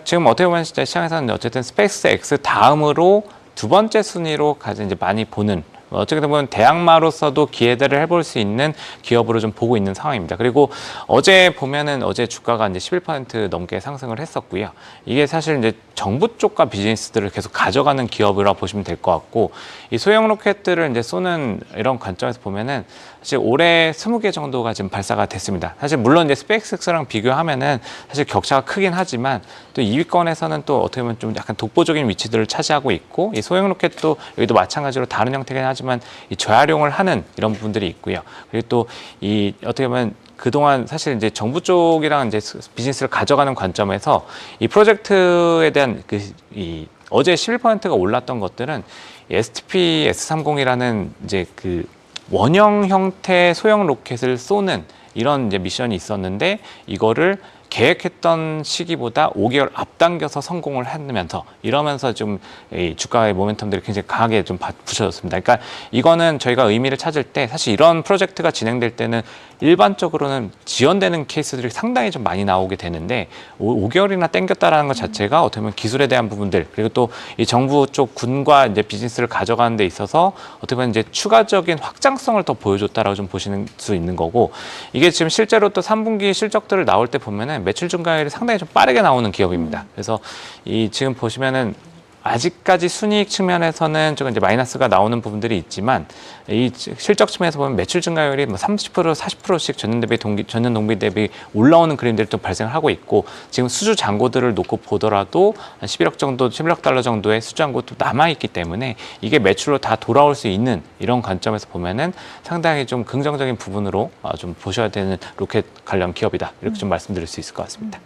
지금 어떻게 보면 진짜 시장에서는 어쨌든 스페이스X 다음으로 두 번째 순위로 가장 이제 많이 보는 어떻게 보면 대항마로서도 기회들을 해볼 수 있는 기업으로 좀 보고 있는 상황입니다. 그리고 어제 보면은 어제 주가가 이제 11% 넘게 상승을 했었고요. 이게 사실 이제 정부 쪽과 비즈니스들을 계속 가져가는 기업이라 보시면 될 것 같고 이 소형 로켓들을 이제 쏘는 이런 관점에서 보면은 사실 올해 20개 정도가 지금 발사가 됐습니다. 사실 물론 이제 스페이스X랑 비교하면은 사실 격차가 크긴 하지만 또 2위권에서는 또 어떻게 보면 좀 약간 독보적인 위치들을 차지하고 있고 이 소형 로켓도 여기도 마찬가지로 다른 형태긴 하지만 이 재활용을 하는 이런 부분들이 있고요. 그리고 또 이 어떻게 보면 그동안 사실 이제 정부 쪽이랑 이제 비즈니스를 가져가는 관점에서 이 프로젝트에 대한 이 어제 11%가 올랐던 것들은 STP S30이라는 이제 그 원형 형태 소형 로켓을 쏘는 이런 이제 미션이 있었는데 이거를 계획했던 시기보다 5개월 앞당겨서 성공을 하면서 이러면서 좀 이 주가의 모멘텀들이 굉장히 강하게 좀 붙여졌습니다. 그러니까 이거는 저희가 의미를 찾을 때 사실 이런 프로젝트가 진행될 때는 일반적으로는 지연되는 케이스들이 상당히 좀 많이 나오게 되는데 5개월이나 땡겼다라는 것 자체가 어떻게 보면 기술에 대한 부분들 그리고 또 이 정부 쪽 군과 이제 비즈니스를 가져가는 데 있어서 어떻게 보면 이제 추가적인 확장성을 더 보여줬다라고 좀 보시는 수 있는 거고 이게 지금 실제로 또 3분기 실적들을 나올 때 보면은 매출 증가율이 상당히 좀 빠르게 나오는 기업입니다. 그래서 이 지금 보시면은 아직까지 순이익 측면에서는 조금 이제 마이너스가 나오는 부분들이 있지만 이 실적 측면에서 보면 매출 증가율이 뭐 30%, 40%씩 전년 동기 대비 올라오는 그림들이 또 발생을 하고 있고 지금 수주 잔고들을 놓고 보더라도 한 11억 정도, 11억 달러 정도의 수주 잔고도 남아 있기 때문에 이게 매출로 다 돌아올 수 있는 이런 관점에서 보면은 상당히 좀 긍정적인 부분으로 좀 보셔야 되는 로켓 관련 기업이다 이렇게 좀 말씀드릴 수 있을 것 같습니다.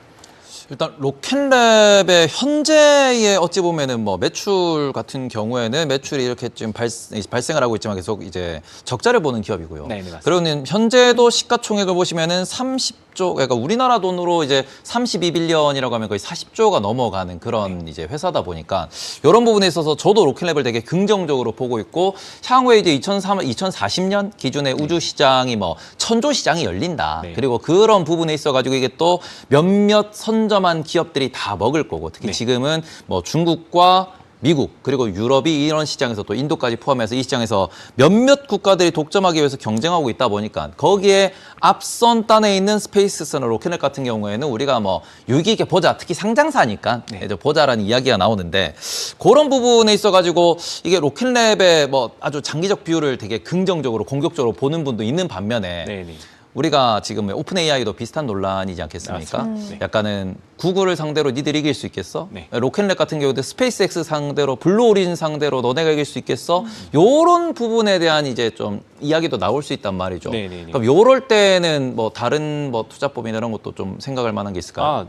일단 로켓랩의 현재의 어찌 보면은 뭐 매출 같은 경우에는 매출이 이렇게 지금 발생을 하고 있지만 계속 이제 적자를 보는 기업이고요. 네, 맞습니다. 그러면 현재도 시가총액을 보시면은 30조, 그러니까 우리나라 돈으로 이제 32빌리언이라고 하면 거의 40조가 넘어가는 그런 이제 회사다 보니까 이런 부분에 있어서 저도 로켓랩을 되게 긍정적으로 보고 있고 향후에 이제 2040년 기준의 우주 시장이 뭐 1000조 시장이 열린다. 네. 그리고 그런 부분에 있어가지고 이게 또 몇몇 선점한 기업들이 다 먹을 거고 특히 네. 지금은 뭐 중국과 미국 그리고 유럽이 이런 시장에서 또 인도까지 포함해서 이 시장에서 몇몇 국가들이 독점하기 위해서 경쟁하고 있다 보니까 거기에 앞선 단에 있는 스페이스X나 로켓넷 같은 경우에는 우리가 뭐 유익 있게 보자. 특히 상장사니까 네. 이제 보자라는 이야기가 나오는데 그런 부분에 있어가지고 이게 로켓랩의 뭐 아주 장기적 비율을 되게 긍정적으로 공격적으로 보는 분도 있는 반면에 네, 네. 우리가 지금 오픈 AI도 비슷한 논란이지 않겠습니까? 네. 약간은 구글을 상대로 니들 이길 수 있겠어? 네. 로켓랩 같은 경우도 스페이스X 상대로 블루 오리진 상대로 너네가 이길 수 있겠어? 요런 부분에 대한 이제 좀 이야기도 나올 수 있단 말이죠. 네, 네, 네. 그럼 요럴 때는 뭐 다른 뭐 투자법이나 이런 것도 좀 생각할 만한 게 있을까요? 아,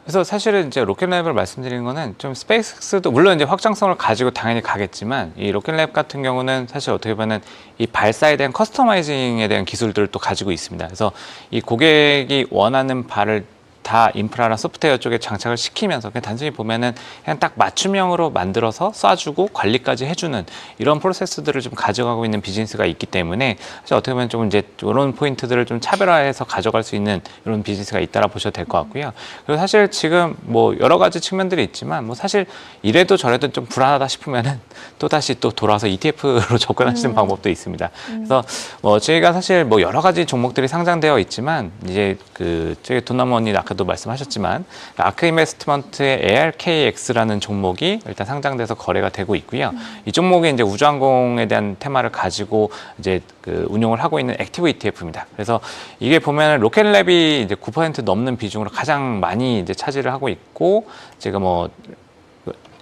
그래서 사실은 이제 로켓랩을 말씀드리는 거는 좀 스페이스X도 물론 이제 확장성을 가지고 당연히 가겠지만 이 로켓랩 같은 경우는 사실 어떻게 보면 이 발사에 대한 커스터마이징에 대한 기술들을 또 가지고 있습니다. 그래서 이 고객이 원하는 바를 다 인프라나 소프트웨어 쪽에 장착을 시키면서 그냥 단순히 보면은 그냥 딱 맞춤형으로 만들어서 쏴주고 관리까지 해주는 이런 프로세스들을 좀 가져가고 있는 비즈니스가 있기 때문에 사실 어떻게 보면 좀 이제 이런 포인트들을 좀 차별화해서 가져갈 수 있는 이런 비즈니스가 있다라 보셔도 될 것 같고요. 그리고 사실 지금 뭐 여러 가지 측면들이 있지만 뭐 사실 이래도 저래도 좀 불안하다 싶으면은 또 다시 또 돌아와서 ETF로 접근하시는 방법도 있습니다. 그래서 뭐 저희가 사실 뭐 여러 가지 종목들이 상장되어 있지만 이제 그 저희 돈나무원님 아까도 말씀하셨지만 아크 인베스트먼트의 ARKX라는 종목이 일단 상장돼서 거래가 되고 있고요. 이 종목이 이제 우주항공에 대한 테마를 가지고 이제 그 운용을 하고 있는 액티브 ETF입니다. 그래서 이게 보면 로켓랩이 이제 9% 넘는 비중으로 가장 많이 이제 차지를 하고 있고 제가 뭐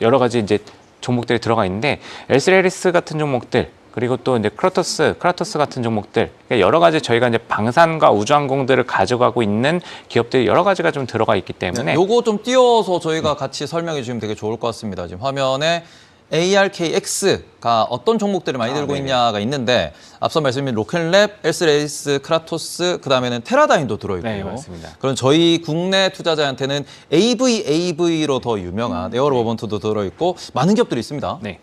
여러 가지 이제 종목들이 들어가 있는데 엘스레리스 같은 종목들 그리고 또 이제 크라토스 같은 종목들 그러니까 여러 가지 저희가 이제 방산과 우주항공들을 가져가고 있는 기업들이 여러 가지가 좀 들어가 있기 때문에 요거 좀 띄워서 저희가 같이 설명해 주시면 되게 좋을 것 같습니다. 지금 화면에 ARKX가 어떤 종목들을 많이 들고 네네. 있냐가 있는데 앞서 말씀드린 로켓랩, 엘스레이스, 크라토스, 그다음에는 테라다임도 들어있고요. 네, 맞습니다. 그럼 저희 국내 투자자한테는 AV로 더 유명한 에어로버번트도 들어있고 많은 기업들이 있습니다. 네.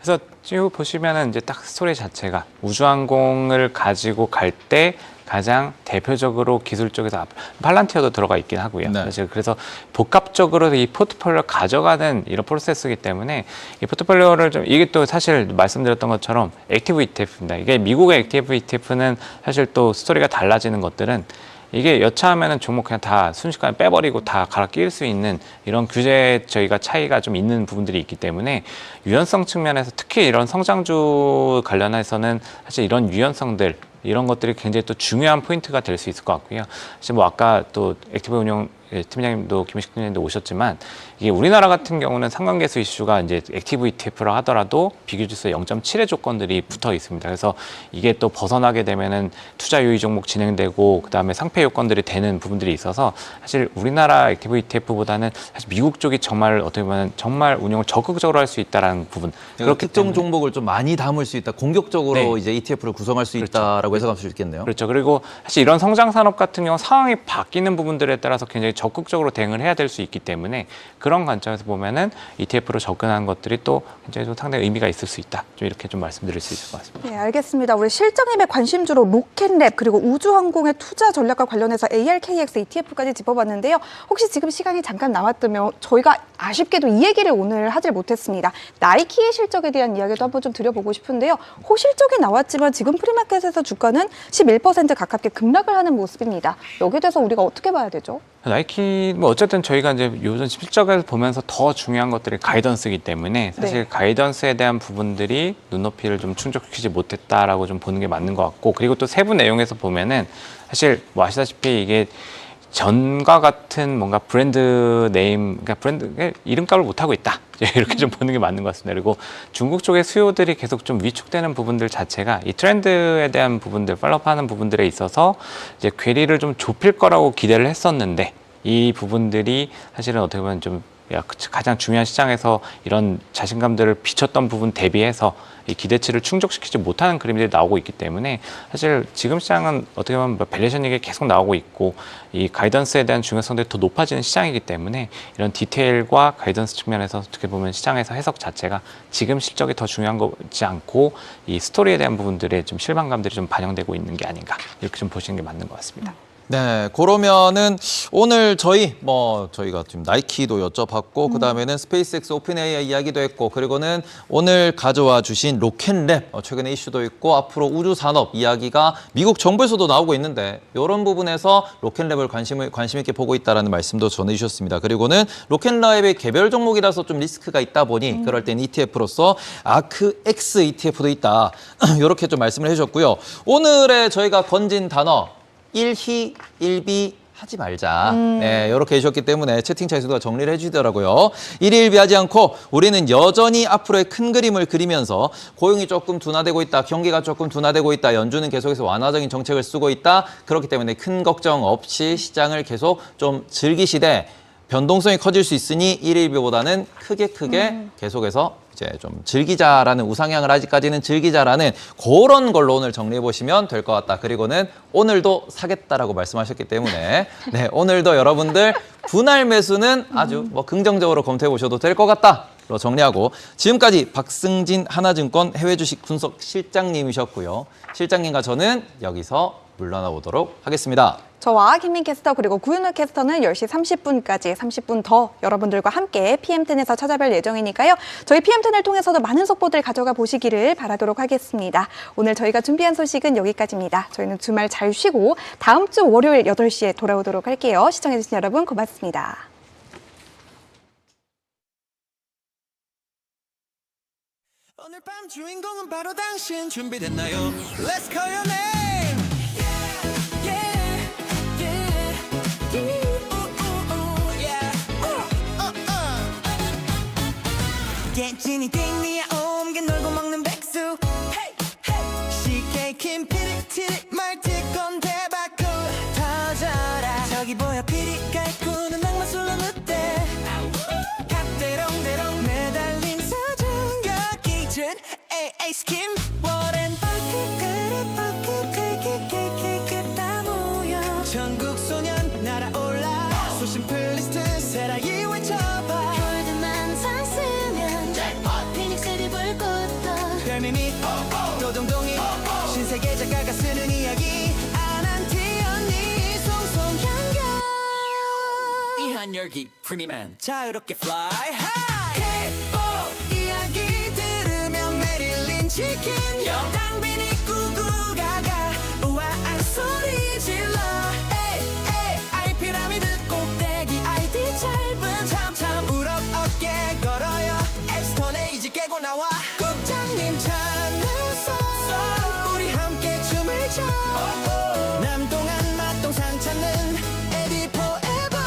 그래서 쭉 보시면은 이제 딱 스토리 자체가 우주항공을 가지고 갈 때 가장 대표적으로 기술 쪽에서 팔란티어도 들어가 있긴 하고요. 네. 사실 그래서 복합적으로 이 포트폴리오를 가져가는 이런 프로세스이기 때문에 이 포트폴리오를 좀 이게 또 사실 말씀드렸던 것처럼 액티브 ETF입니다. 이게 미국의 액티브 ETF는 사실 또 스토리가 달라지는 것들은 이게 여차하면은 종목 그냥 다 순식간에 빼버리고 다 갈아 끼울 수 있는 이런 규제 저희가 차이가 좀 있는 부분들이 있기 때문에 유연성 측면에서 특히 이런 성장주 관련해서는 사실 이런 유연성들 이런 것들이 굉장히 또 중요한 포인트가 될 수 있을 것 같고요. 사실 뭐 아까 또 액티브 운용 팀장님도 김희식 팀장님도 오셨지만 이게 우리나라 같은 경우는 상관계수 이슈가 이제 액티브 ETF라 하더라도 비교지수 0.7의 조건들이 붙어 있습니다. 그래서 이게 또 벗어나게 되면은 투자 유의 종목 진행되고 그다음에 상폐 요건들이 되는 부분들이 있어서 사실 우리나라 액티브 ETF보다는 사실 미국 쪽이 정말 어떻게 보면 정말 운용을 적극적으로 할 수 있다라는 부분. 그렇기 특정 종목을 좀 많이 담을 수 있다. 공격적으로 네. 이제 ETF를 구성할 수 그렇죠. 있다라고 해석할 수 있겠네요. 그렇죠. 그리고 사실 이런 성장 산업 같은 경우 상황이 바뀌는 부분들에 따라서 굉장히 적극적으로 대응을 해야 될 수 있기 때문에 그런 관점에서 보면은 ETF로 접근하는 것들이 또 굉장히 좀 상당히 의미가 있을 수 있다. 좀 이렇게 좀 말씀드릴 수 있을 것 같습니다. 네, 알겠습니다. 우리 실장님의 관심주로 로켓랩 그리고 우주항공의 투자 전략과 관련해서 ARKX ETF까지 짚어봤는데요. 혹시 지금 시간이 잠깐 남았다면 저희가 아쉽게도 이 얘기를 오늘 하질 못했습니다. 나이키의 실적에 대한 이야기도 한번 좀 드려보고 싶은데요. 호실적이 나왔지만 지금 프리마켓에서 주가는 11% 가깝게 급락을 하는 모습입니다. 여기에 대해서 우리가 어떻게 봐야 되죠? 나이키 뭐 어쨌든 저희가 이제 요즘 실적을 보면서 더 중요한 것들이 가이던스이기 때문에 사실 네. 가이던스에 대한 부분들이 눈높이를 좀 충족시키지 못했다라고 좀 보는 게 맞는 것 같고 그리고 또 세부 내용에서 보면은 사실 뭐 아시다시피 이게 전과 같은 뭔가 브랜드 네임, 그러니까 브랜드 이름값을 못 하고 있다. 이렇게 좀 보는 게 맞는 것 같습니다. 그리고 중국 쪽의 수요들이 계속 좀 위축되는 부분들 자체가 이 트렌드에 대한 부분들, 팔로우하는 부분들에 있어서 이제 괴리를 좀 좁힐 거라고 기대를 했었는데 이 부분들이 사실은 어떻게 보면 좀 가장 중요한 시장에서 이런 자신감들을 비췄던 부분 대비해서 이 기대치를 충족시키지 못하는 그림들이 나오고 있기 때문에 사실 지금 시장은 어떻게 보면 밸류에이션 얘기 계속 나오고 있고 이 가이던스에 대한 중요성들이 더 높아지는 시장이기 때문에 이런 디테일과 가이던스 측면에서 어떻게 보면 시장에서 해석 자체가 지금 실적이 더 중요한 거지 않고 이 스토리에 대한 부분들의 좀 실망감들이 좀 반영되고 있는 게 아닌가 이렇게 좀 보시는 게 맞는 것 같습니다. 네, 그러면은 오늘 저희가 지금 나이키도 여쭤봤고 그다음에는 스페이스X 오픈 AI 이야기도 했고 그리고는 오늘 가져와 주신 로켓랩 최근에 이슈도 있고 앞으로 우주 산업 이야기가 미국 정부에서도 나오고 있는데 이런 부분에서 로켓랩을 관심 있게 보고 있다라는 말씀도 전해 주셨습니다. 그리고는 로켓랩의 개별 종목이라서 좀 리스크가 있다 보니 그럴 땐 ETF로서 아크X ETF도 있다. 이렇게 좀 말씀을 해 주셨고요. 오늘의 저희가 건진 단어 일희, 일비 하지 말자. 네, 이렇게 해주셨기 때문에 채팅창에서도 정리를 해주시더라고요. 일희일비하지 않고 우리는 여전히 앞으로의 큰 그림을 그리면서 고용이 조금 둔화되고 있다. 경기가 조금 둔화되고 있다. 연준은 계속해서 완화적인 정책을 쓰고 있다. 그렇기 때문에 큰 걱정 없이 시장을 계속 좀 즐기시되 변동성이 커질 수 있으니 일일비보다는 크게 계속해서 이제 좀 즐기자라는 우상향을 아직까지는 즐기자라는 그런 걸로 오늘 정리해 보시면 될 것 같다. 그리고는 오늘도 사겠다라고 말씀하셨기 때문에 네, 오늘도 여러분들 분할 매수는 아주 긍정적으로 검토해 보셔도 될 것 같다. 로 정리하고 지금까지 박승진 하나증권 해외 주식 분석 실장님이셨고요. 실장님과 저는 여기서 물러나 보도록 하겠습니다. 저와 김민 캐스터 그리고 구윤호 캐스터는 10시 30분까지 30분 더 여러분들과 함께 PM10에서 찾아뵐 예정이니까요. 저희 PM10을 통해서도 많은 속보들 가져가 보시기를 바라도록 하겠습니다. 오늘 저희가 준비한 소식은 여기까지입니다. 저희는 주말 잘 쉬고 다음 주 월요일 8시에 돌아오도록 할게요. 시청해주신 여러분 고맙습니다. 오늘 밤 주인공은 바로 당신 준비됐나요? Let's call your name. Yeah, yeah, yeah. Ooh, ooh, ooh, yeah. 깨진이 띵니야 옴게 놀고 먹는 백수. Hey, hey. 쉽게 긴 피릿티릿 말티콘 대박구 터져라. 저기 보여 피리가 있구는 악마 술로 늑대. 갓대롱대롱 매달린 에이스 킴 워렌 버킷 그래 다 모여 전국 소년 날아올라 소신 플리스트 세라이 외쳐봐 골드만 샀으면 피닉스를 불 것도 별미미 노동동이 신세계 작가가 쓰는 이야기 안한티언니 송송향겨 이한열기 프리맨 자유롭게 fly high K-pop 이야기 들으면 메릴린 치킨 당빈이 꾸꾸가가 우아한 소리 질러 에이 에이 아이 피라미드 꼭대기 아이디 짧은 참참 우럭 어깨 걸어요 앱스톤에 이제 깨고 나와 국장님 찾아서 우리 함께 춤을 춰 남동안 맛동산 찾는 에디 포에버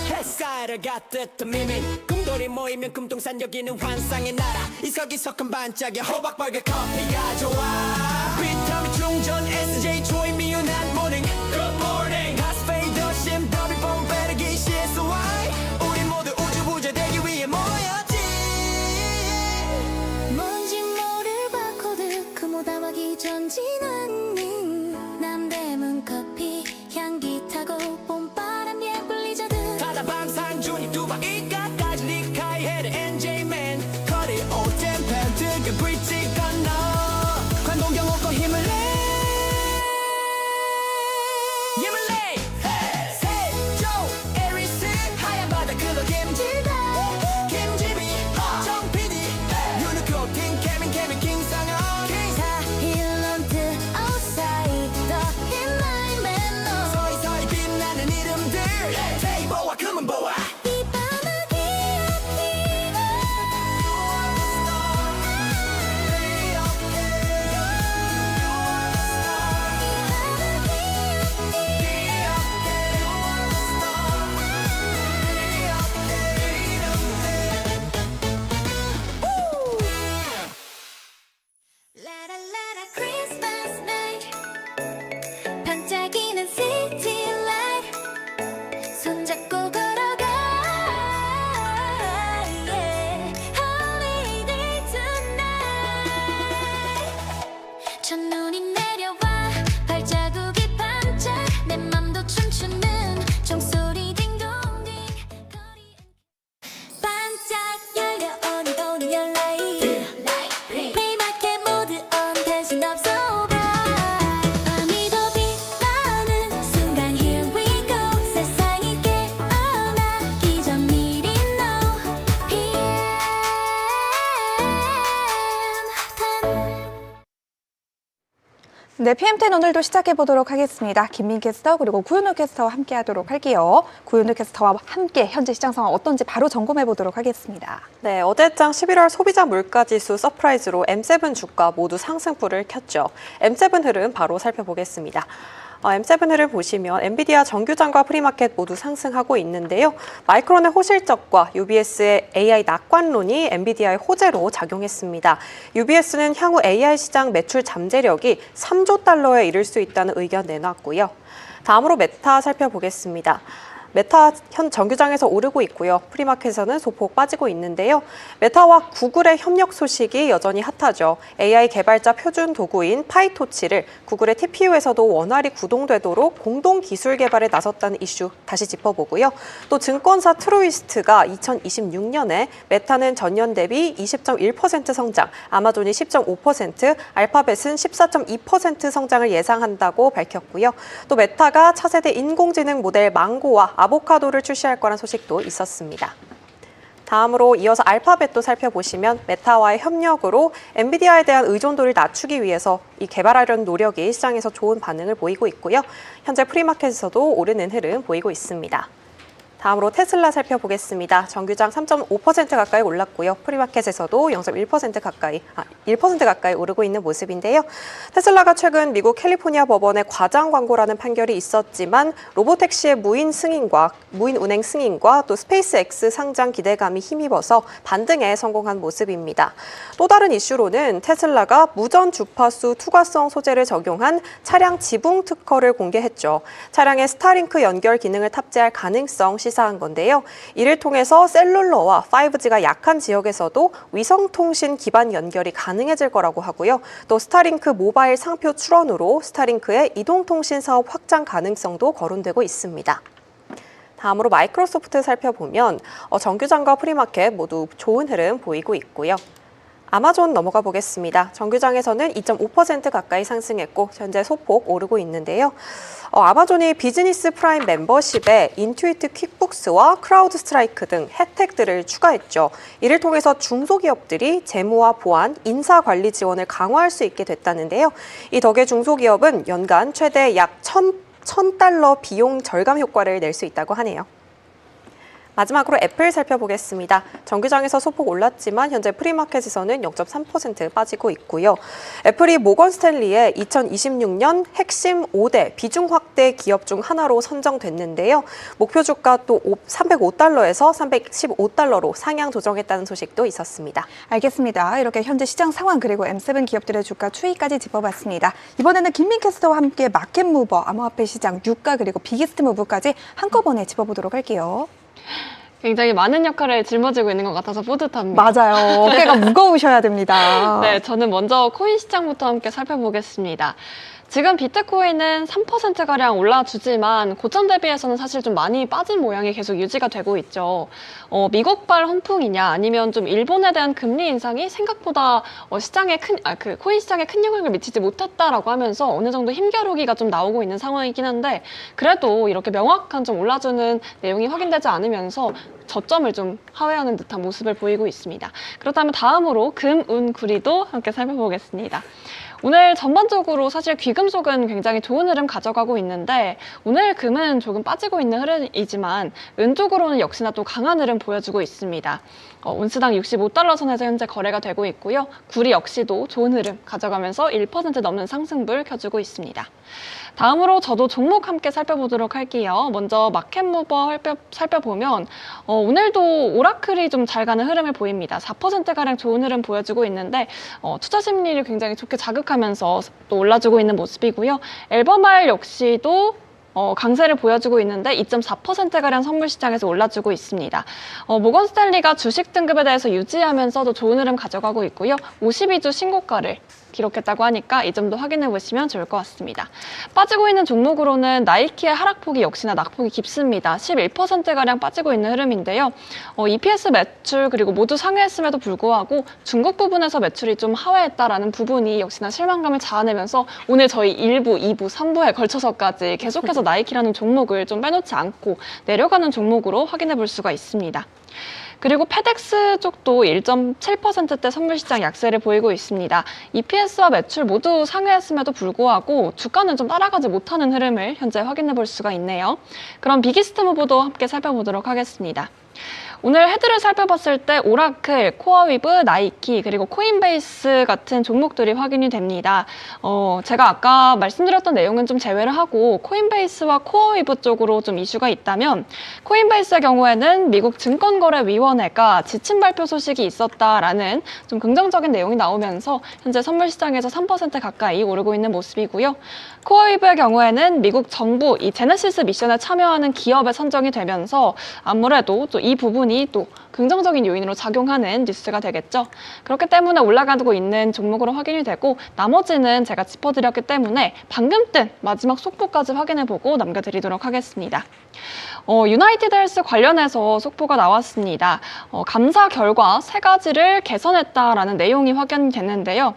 햇살을 갓듯한 미민 꿈돌이 모이면 금동산 여기는 환상의 나라 이석이석한 반짝여 호박벌개 커피가 좋아 비타민 충전 SJ 조이 미운한 모닝 Good morning 가스페이더 심 더비 봄 베르기 CSY 우리 모두 우주 부자 되기 위해 모였지 뭔지 모를 바코드 그 모담하기 전진한 남대문 커피 향기 타고 봄바람 예불리자드 바다 방산주니 두바이까지 리카이 헤드 NJ맨 거리 오템 팬트가 브릿지 건너 관동경 얻고 힘을 내 네, PM10 오늘도 시작해 보도록 하겠습니다. 김민 캐스터 그리고 구윤호 캐스터와 함께 하도록 할게요. 구윤호 캐스터와 함께 현재 시장 상황 어떤지 바로 점검해 보도록 하겠습니다. 네, 어제장 11월 소비자 물가지수 서프라이즈로 M7 주가 모두 상승불을 켰죠. M7 흐름 바로 살펴보겠습니다. M7 흐름 보시면 엔비디아 정규장과 프리마켓 모두 상승하고 있는데요. 마이크론의 호실적과 UBS의 AI 낙관론이 엔비디아의 호재로 작용했습니다. UBS는 향후 AI 시장 매출 잠재력이 3조 달러에 이를 수 있다는 의견 내놨고요. 다음으로 메타 살펴보겠습니다. 메타 현 정규장에서 오르고 있고요. 프리마켓에서는 소폭 빠지고 있는데요. 메타와 구글의 협력 소식이 여전히 핫하죠. AI 개발자 표준 도구인 파이토치를 구글의 TPU에서도 원활히 구동되도록 공동 기술 개발에 나섰다는 이슈 다시 짚어보고요. 또 증권사 트루이스트가 2026년에 메타는 전년 대비 20.1% 성장, 아마존이 10.5%, 알파벳은 14.2% 성장을 예상한다고 밝혔고요. 또 메타가 차세대 인공지능 모델 망고와 아보카도를 출시할 거란 소식도 있었습니다. 다음으로 이어서 알파벳도 살펴보시면 메타와의 협력으로 엔비디아에 대한 의존도를 낮추기 위해서 이 개발하려는 노력이 시장에서 좋은 반응을 보이고 있고요. 현재 프리마켓에서도 오르는 흐름 보이고 있습니다. 다음으로 테슬라 살펴보겠습니다. 정규장 3.5% 가까이 올랐고요. 프리마켓에서도 0.1% 가까이, 1% 가까이 오르고 있는 모습인데요. 테슬라가 최근 미국 캘리포니아 법원의 과장 광고라는 판결이 있었지만 로보택시의 무인 운행 승인과 또 스페이스X 상장 기대감이 힘입어서 반등에 성공한 모습입니다. 또 다른 이슈로는 테슬라가 무전 주파수 투과성 소재를 적용한 차량 지붕 특허를 공개했죠. 차량에 스타링크 연결 기능을 탑재할 가능성 시사한 건데요. 이를 통해서 셀룰러와 5G가 약한 지역에서도 위성통신 기반 연결이 가능해질 거라고 하고요. 또 스타링크 모바일 상표 출원으로 스타링크의 이동통신 사업 확장 가능성도 거론되고 있습니다. 다음으로 마이크로소프트 살펴보면 정규장과 프리마켓 모두 좋은 흐름 보이고 있고요. 아마존 넘어가 보겠습니다. 정규장에서는 2.5% 가까이 상승했고 현재 소폭 오르고 있는데요. 아마존이 비즈니스 프라임 멤버십에 인투이트 퀵북스와 크라우드 스트라이크 등 혜택들을 추가했죠. 이를 통해서 중소기업들이 재무와 보안, 인사관리 지원을 강화할 수 있게 됐다는데요. 이 덕에 중소기업은 연간 최대 약 $1,000 비용 절감 효과를 낼 수 있다고 하네요. 마지막으로 애플 살펴보겠습니다. 정규장에서 소폭 올랐지만 현재 프리마켓에서는 0.3% 빠지고 있고요. 애플이 모건 스탠리의 2026년 핵심 5대 비중 확대 기업 중 하나로 선정됐는데요. 목표 주가 또 $305에서 $315로 상향 조정했다는 소식도 있었습니다. 알겠습니다. 이렇게 현재 시장 상황 그리고 M7 기업들의 주가 추이까지 짚어봤습니다. 이번에는 김민 캐스터와 함께 마켓 무버, 암호화폐 시장, 유가 그리고 비기스트 무브까지 한꺼번에 짚어보도록 할게요. 굉장히 많은 역할을 짊어지고 있는 것 같아서 뿌듯합니다. 맞아요. 어깨가 무거우셔야 됩니다. 네, 저는 먼저 코인 시장부터 함께 살펴보겠습니다. 지금 비트코인은 3%가량 올라주지만 고점 대비해서는 사실 좀 많이 빠진 모양이 계속 유지가 되고 있죠. 미국발 훈풍이냐 아니면 좀 일본에 대한 금리 인상이 생각보다 시장에 코인 시장에 큰 영향을 미치지 못했다라고 하면서 어느 정도 힘겨루기가 좀 나오고 있는 상황이긴 한데 그래도 이렇게 명확한 좀 올라주는 내용이 확인되지 않으면서 저점을 좀 하회하는 듯한 모습을 보이고 있습니다. 그렇다면 다음으로 금, 은, 구리도 함께 살펴보겠습니다. 오늘 전반적으로 사실 귀금속은 굉장히 좋은 흐름 가져가고 있는데 오늘 금은 조금 빠지고 있는 흐름이지만 은 쪽으로는 역시나 또 강한 흐름 보여주고 있습니다. 온스당 $65 선에서 현재 거래가 되고 있고요. 구리 역시도 좋은 흐름 가져가면서 1% 넘는 상승불 켜주고 있습니다. 다음으로 저도 종목 함께 살펴보도록 할게요. 먼저 마켓 무버 살펴보면 오늘도 오라클이 좀 잘 가는 흐름을 보입니다. 4%가량 좋은 흐름 보여주고 있는데 투자 심리를 굉장히 좋게 자극하면서 또 올라주고 있는 모습이고요. 앨범알 역시도 강세를 보여주고 있는데 2.4%가량 선물 시장에서 올라주고 있습니다. 모건 스탠리가 주식 등급에 대해서 유지하면서도 좋은 흐름 가져가고 있고요. 52주 신고가를 기록했다고 하니까 이 점도 확인해 보시면 좋을 것 같습니다. 빠지고 있는 종목으로는 나이키의 하락폭이 역시나 낙폭이 깊습니다. 11%가량 빠지고 있는 흐름인데요. EPS 매출 그리고 모두 상회했음에도 불구하고 중국 부분에서 매출이 좀 하회했다라는 부분이 역시나 실망감을 자아내면서 오늘 저희 1부, 2부, 3부에 걸쳐서까지 계속해서 나이키라는 종목을 좀 빼놓지 않고 내려가는 종목으로 확인해 볼 수가 있습니다. 그리고 페덱스 쪽도 1.7%대 선물 시장 약세를 보이고 있습니다. EPS와 매출 모두 상회했음에도 불구하고 주가는 좀 따라가지 못하는 흐름을 현재 확인해 볼 수가 있네요. 그럼 비기스트 무브도 함께 살펴보도록 하겠습니다. 오늘 헤드를 살펴봤을 때 오라클, 코어위브, 나이키, 그리고 코인베이스 같은 종목들이 확인이 됩니다. 제가 아까 말씀드렸던 내용은 좀 제외를 하고 코인베이스와 코어위브 쪽으로 좀 이슈가 있다면 코인베이스의 경우에는 미국 증권거래위원회가 지침 발표 소식이 있었다라는 좀 긍정적인 내용이 나오면서 현재 선물 시장에서 3% 가까이 오르고 있는 모습이고요. 코어위브의 경우에는 미국 정부 이 제네시스 미션에 참여하는 기업에 선정이 되면서 아무래도 또 이 부분이 또 긍정적인 요인으로 작용하는 뉴스가 되겠죠. 그렇기 때문에 올라가고 있는 종목으로 확인이 되고 나머지는 제가 짚어드렸기 때문에 방금 뜬 마지막 속보까지 확인해보고 남겨드리도록 하겠습니다. 유나이티드 헬스 관련해서 속보가 나왔습니다. 감사 결과 3가지를 개선했다라는 내용이 확인됐는데요.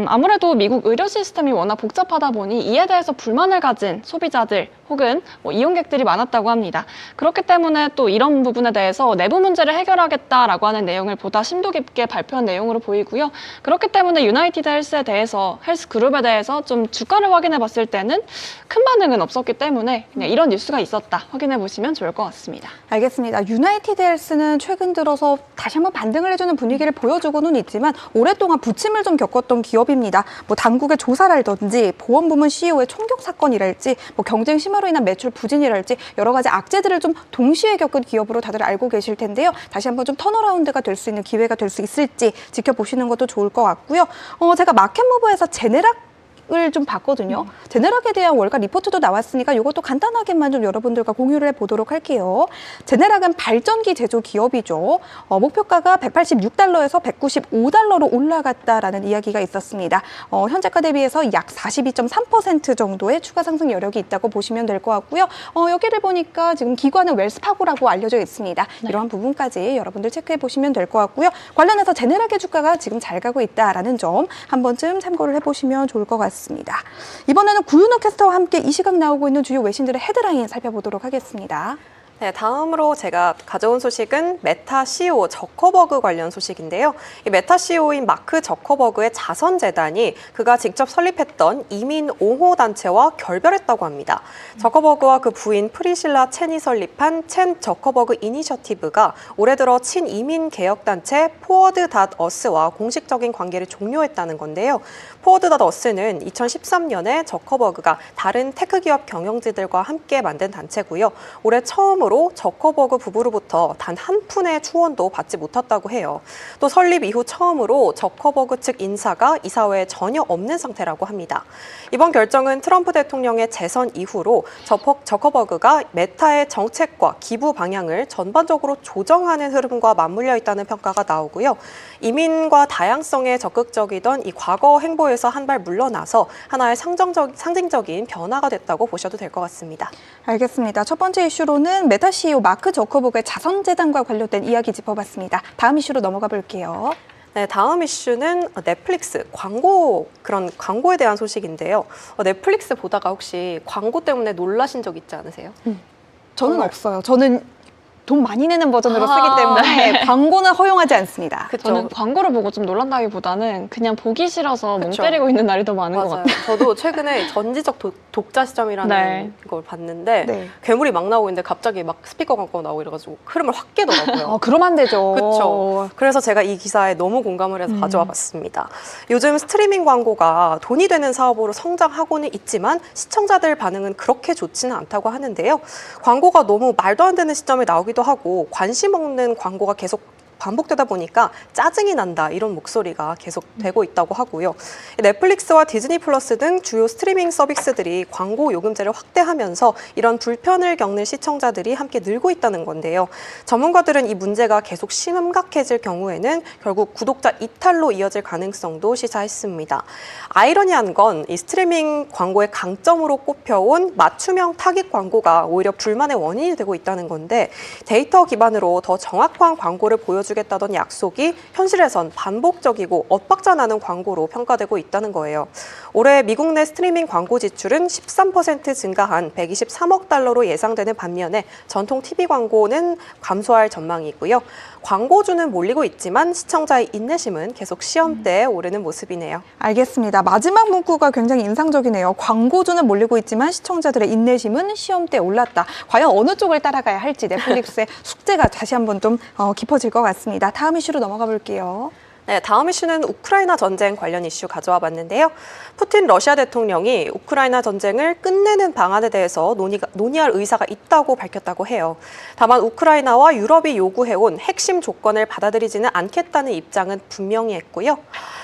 아무래도 미국 의료 시스템이 워낙 복잡하다 보니 이에 대해서 불만을 가진 소비자들 혹은 이용객들이 많았다고 합니다. 그렇기 때문에 또 이런 부분에 대해서 내부 문제를 해결하겠다라고 하는 내용을 보다 심도 깊게 발표한 내용으로 보이고요. 그렇기 때문에 유나이티드 헬스에 대해서 헬스 그룹에 대해서 좀 주가를 확인해 봤을 때는 큰 반응은 없었기 때문에 그냥 이런 뉴스가 있었다 확인해 보시면 좋을 것 같습니다. 알겠습니다. 유나이티드 헬스는 최근 들어서 다시 한번 반등을 해주는 분위기를 보여주고는 있지만 오랫동안 부침을 좀 겪었던 기업입니다. 당국의 조사랄든지 보험 부문 CEO의 총격 사건이랄지 경쟁 심화로 인한 매출 부진이랄지 여러 가지 악재들을 좀 동시에 겪은 기업으로 다들 알고 계실 텐데요. 다시 한번 좀 턴어라운드가 될 수 있는 기회가 될 수 있을지 지켜보시는 것도 좋을 것 같고요. 제가 마켓무브에서 제네락 을 좀 봤거든요. 제네락에 대한 월가 리포트도 나왔으니까 이것도 간단하게만 좀 여러분들과 공유를 해보도록 할게요. 제네락은 발전기 제조 기업이죠. 목표가가 186달러에서 195달러로 올라갔다라는 이야기가 있었습니다. 현재가 대비해서 약 42.3% 정도의 추가 상승 여력이 있다고 보시면 될 것 같고요. 여기를 보니까 지금 기관은 웰스파고라고 알려져 있습니다. 네. 이러한 부분까지 여러분들 체크해 보시면 될 것 같고요. 관련해서 제네락의 주가가 지금 잘 가고 있다라는 점 한 번쯤 참고를 해보시면 좋을 것 같습니다. 이번에는 구윤호 캐스터와 함께 이 시각 나오고 있는 주요 외신들의 헤드라인 살펴보도록 하겠습니다. 네, 다음으로 제가 가져온 소식은 메타 CEO 저커버그 관련 소식인데요. 이 메타 CEO인 마크 저커버그의 자선재단이 그가 직접 설립했던 이민 옹호 단체와 결별했다고 합니다. 저커버그와 그 부인 프리실라 첸이 설립한 첸 저커버그 이니셔티브가 올해 들어 친이민 개혁단체 포워드.어스와 공식적인 관계를 종료했다는 건데요. 포워드.어스는 2013년에 저커버그가 다른 테크 기업 경영진들과 함께 만든 단체고요. 올해 처음으로 저커버그 부부로부터 단 한 푼의 후원도 받지 못했다고 해요. 또 설립 이후 처음으로 저커버그 측 인사가 이사회에 전혀 없는 상태라고 합니다. 이번 결정은 트럼프 대통령의 재선 이후로 저커버그가 메타의 정책과 기부 방향을 전반적으로 조정하는 흐름과 맞물려 있다는 평가가 나오고요. 이민과 다양성에 적극적이던 이 과거 행보에서 한 발 물러나서 하나의 상징적인 변화가 됐다고 보셔도 될 것 같습니다. 알겠습니다. 첫 번째 이슈로는 메타 CEO 마크 저커버그의 자선재단과 관련된 이야기 짚어봤습니다. 다음 이슈로 넘어가 볼게요. 네, 다음 이슈는 넷플릭스 그런 광고에 대한 소식인데요. 넷플릭스 보다가 혹시 광고 때문에 놀라신 적 있지 않으세요? 저는 정말. 없어요. 저는 돈 많이 내는 버전으로 쓰기 아, 때문에 네. 광고는 허용하지 않습니다. 저는 광고를 보고 좀 놀란다기보다는 그냥 보기 싫어서 멍 그쵸. 때리고 있는 날이 더 많은 것 맞아요. 같아요. 저도 최근에 전지적 독자 시점이라는 네. 걸 봤는데 네. 괴물이 막 나오고 있는데 갑자기 막 스피커 광고가 나오고 이래가지고 흐름을 확 깨더라고요. 그러면 안 되죠. 그렇죠. 그래서 제가 이 기사에 너무 공감을 해서 가져와 봤습니다. 요즘 스트리밍 광고가 돈이 되는 사업으로 성장하고는 있지만 시청자들 반응은 그렇게 좋지는 않다고 하는데요. 광고가 너무 말도 안 되는 시점에 나오기도 하고 관심 없는 광고가 계속 반복되다 보니까 짜증이 난다 이런 목소리가 계속 되고 있다고 하고요. 넷플릭스와 디즈니 플러스 등 주요 스트리밍 서비스들이 광고 요금제를 확대하면서 이런 불편을 겪는 시청자들이 함께 늘고 있다는 건데요. 전문가들은 이 문제가 계속 심각해질 경우에는 결국 구독자 이탈로 이어질 가능성도 시사했습니다. 아이러니한 건 이 스트리밍 광고의 강점으로 꼽혀온 맞춤형 타깃 광고가 오히려 불만의 원인이 되고 있다는 건데 데이터 기반으로 더 정확한 광고를 보여주는 보여주겠다던 약속이 현실에선 반복적이고 엇박자 나는 광고로 평가되고 있다는 거예요. 올해 미국 내 스트리밍 광고 지출은 13% 증가한 123억 달러로 예상되는 반면에 전통 TV 광고는 감소할 전망이고요. 광고주는 몰리고 있지만 시청자의 인내심은 계속 시험대에 오르는 모습이네요. 알겠습니다. 마지막 문구가 굉장히 인상적이네요. 광고주는 몰리고 있지만 시청자들의 인내심은 시험대에 올랐다. 과연 어느 쪽을 따라가야 할지 넷플릭스의 숙제가 다시 한번 좀 깊어질 것 같습니다. 다음 이슈로 넘어가 볼게요. 네, 다음 이슈는 우크라이나 전쟁 관련 이슈 가져와 봤는데요. 푸틴 러시아 대통령이 우크라이나 전쟁을 끝내는 방안에 대해서 논의할 의사가 있다고 밝혔다고 해요. 다만 우크라이나와 유럽이 요구해온 핵심 조건을 받아들이지는 않겠다는 입장은 분명히 했고요.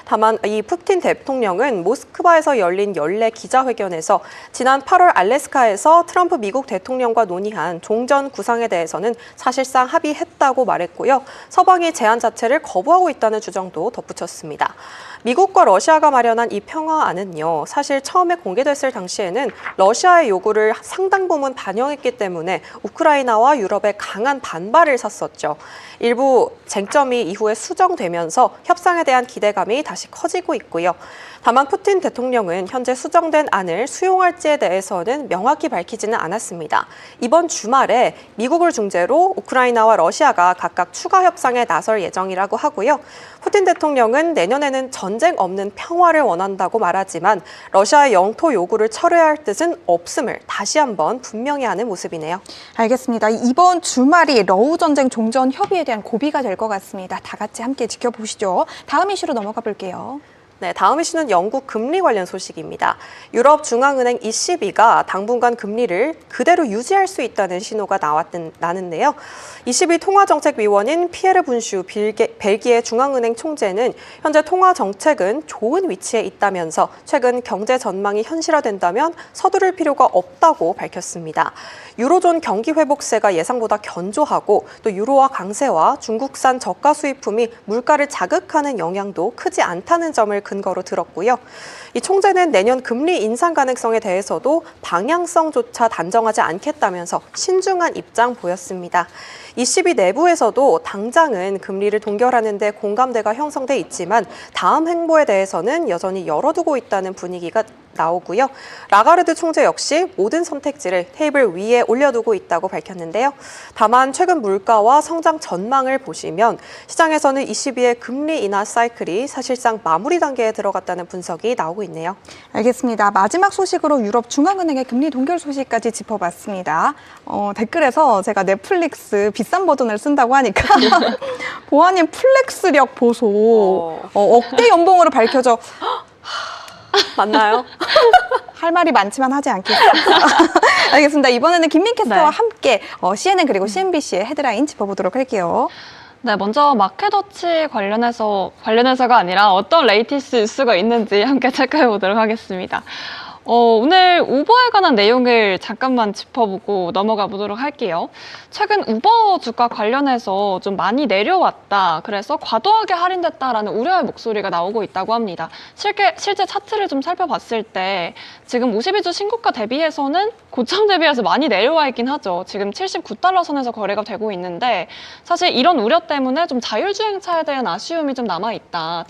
다만 이 푸틴 대통령은 모스크바에서 열린 연례 기자회견에서 지난 8월 알래스카에서 트럼프 미국 대통령과 논의한 종전 구상에 대해서는 사실상 합의했다고 말했고요. 서방이 제안 자체를 거부하고 있다는 주장도 덧붙였습니다. 미국과 러시아가 마련한 이 평화안은요, 사실 처음에 공개됐을 당시에는 러시아의 요구를 상당 부분 반영했기 때문에 우크라이나와 유럽의 강한 반발을 샀었죠. 일부 쟁점이 이후에 수정되면서 협상에 대한 기대감이 다시 커지고 있고요. 다만 푸틴 대통령은 현재 수정된 안을 수용할지에 대해서는 명확히 밝히지는 않았습니다. 이번 주말에 미국을 중재로 우크라이나와 러시아가 각각 추가 협상에 나설 예정이라고 하고요. 푸틴 대통령은 내년에는 전쟁 없는 평화를 원한다고 말하지만 러시아의 영토 요구를 철회할 뜻은 없음을 다시 한번 분명히 하는 모습이네요. 알겠습니다. 이번 주말이 러우 전쟁 종전 협의에 대한 고비가 될 것 같습니다. 다 같이 함께 지켜보시죠. 다음 이슈로 넘어가 볼게요. 네, 다음 이슈는 영국 금리 관련 소식입니다. 유럽 중앙은행 ECB가 당분간 금리를 그대로 유지할 수 있다는 신호가 나는데요. ECB 통화정책위원인 피에르 분슈 벨기에 중앙은행 총재는 현재 통화정책은 좋은 위치에 있다면서 최근 경제 전망이 현실화된다면 서두를 필요가 없다고 밝혔습니다. 유로존 경기 회복세가 예상보다 견조하고 또 유로화 강세와 중국산 저가 수입품이 물가를 자극하는 영향도 크지 않다는 점을 근거로 들었고요. 이 총재는 내년 금리 인상 가능성에 대해서도 방향성조차 단정하지 않겠다면서 신중한 입장 보였습니다. ECB 내부에서도 당장은 금리를 동결하는 데 공감대가 형성돼 있지만 다음 행보에 대해서는 여전히 열어두고 있다는 분위기가 나오고요. 라가르드 총재 역시 모든 선택지를 테이블 위에 올려두고 있다고 밝혔는데요. 다만 최근 물가와 성장 전망을 보시면 시장에서는 ECB의 금리 인하 사이클이 사실상 마무리 단계에 들어갔다는 분석이 나오고 있네요. 알겠습니다. 마지막 소식으로 유럽 중앙은행의 금리 동결 소식까지 짚어봤습니다. 댓글에서 제가 넷플릭스 비싼 버전을 쓴다고 하니까 보아님 플렉스력 보소. 억대 연봉으로 밝혀져. 맞나요? 할 말이 많지만 하지 않겠습니다. 알겠습니다. 이번에는 김민 캐스터와 함께 CNN 그리고 CNBC의 헤드라인 짚어보도록 할게요. 네, 먼저 마켓워치 관련해서가 아니라 어떤 레이티스 뉴스가 있는지 함께 체크해 보도록 하겠습니다. 오늘 우버에 관한 내용을 잠깐만 짚어보고 넘어가 보도록 할게요. 최근 우버 주가 관련해서 좀 많이 내려왔다. 그래서 과도하게 할인됐다라는 우려의 목소리가 나오고 있다고 합니다. 실제 차트를 좀 살펴봤을 때 지금 52주 신고가 대비해서는 고점 대비해서 많이 내려와 있긴 하죠. 지금 79달러 선에서 거래가 되고 있는데 사실 이런 우려 때문에 좀 자율주행차에 대한 아쉬움이 좀 남아있다.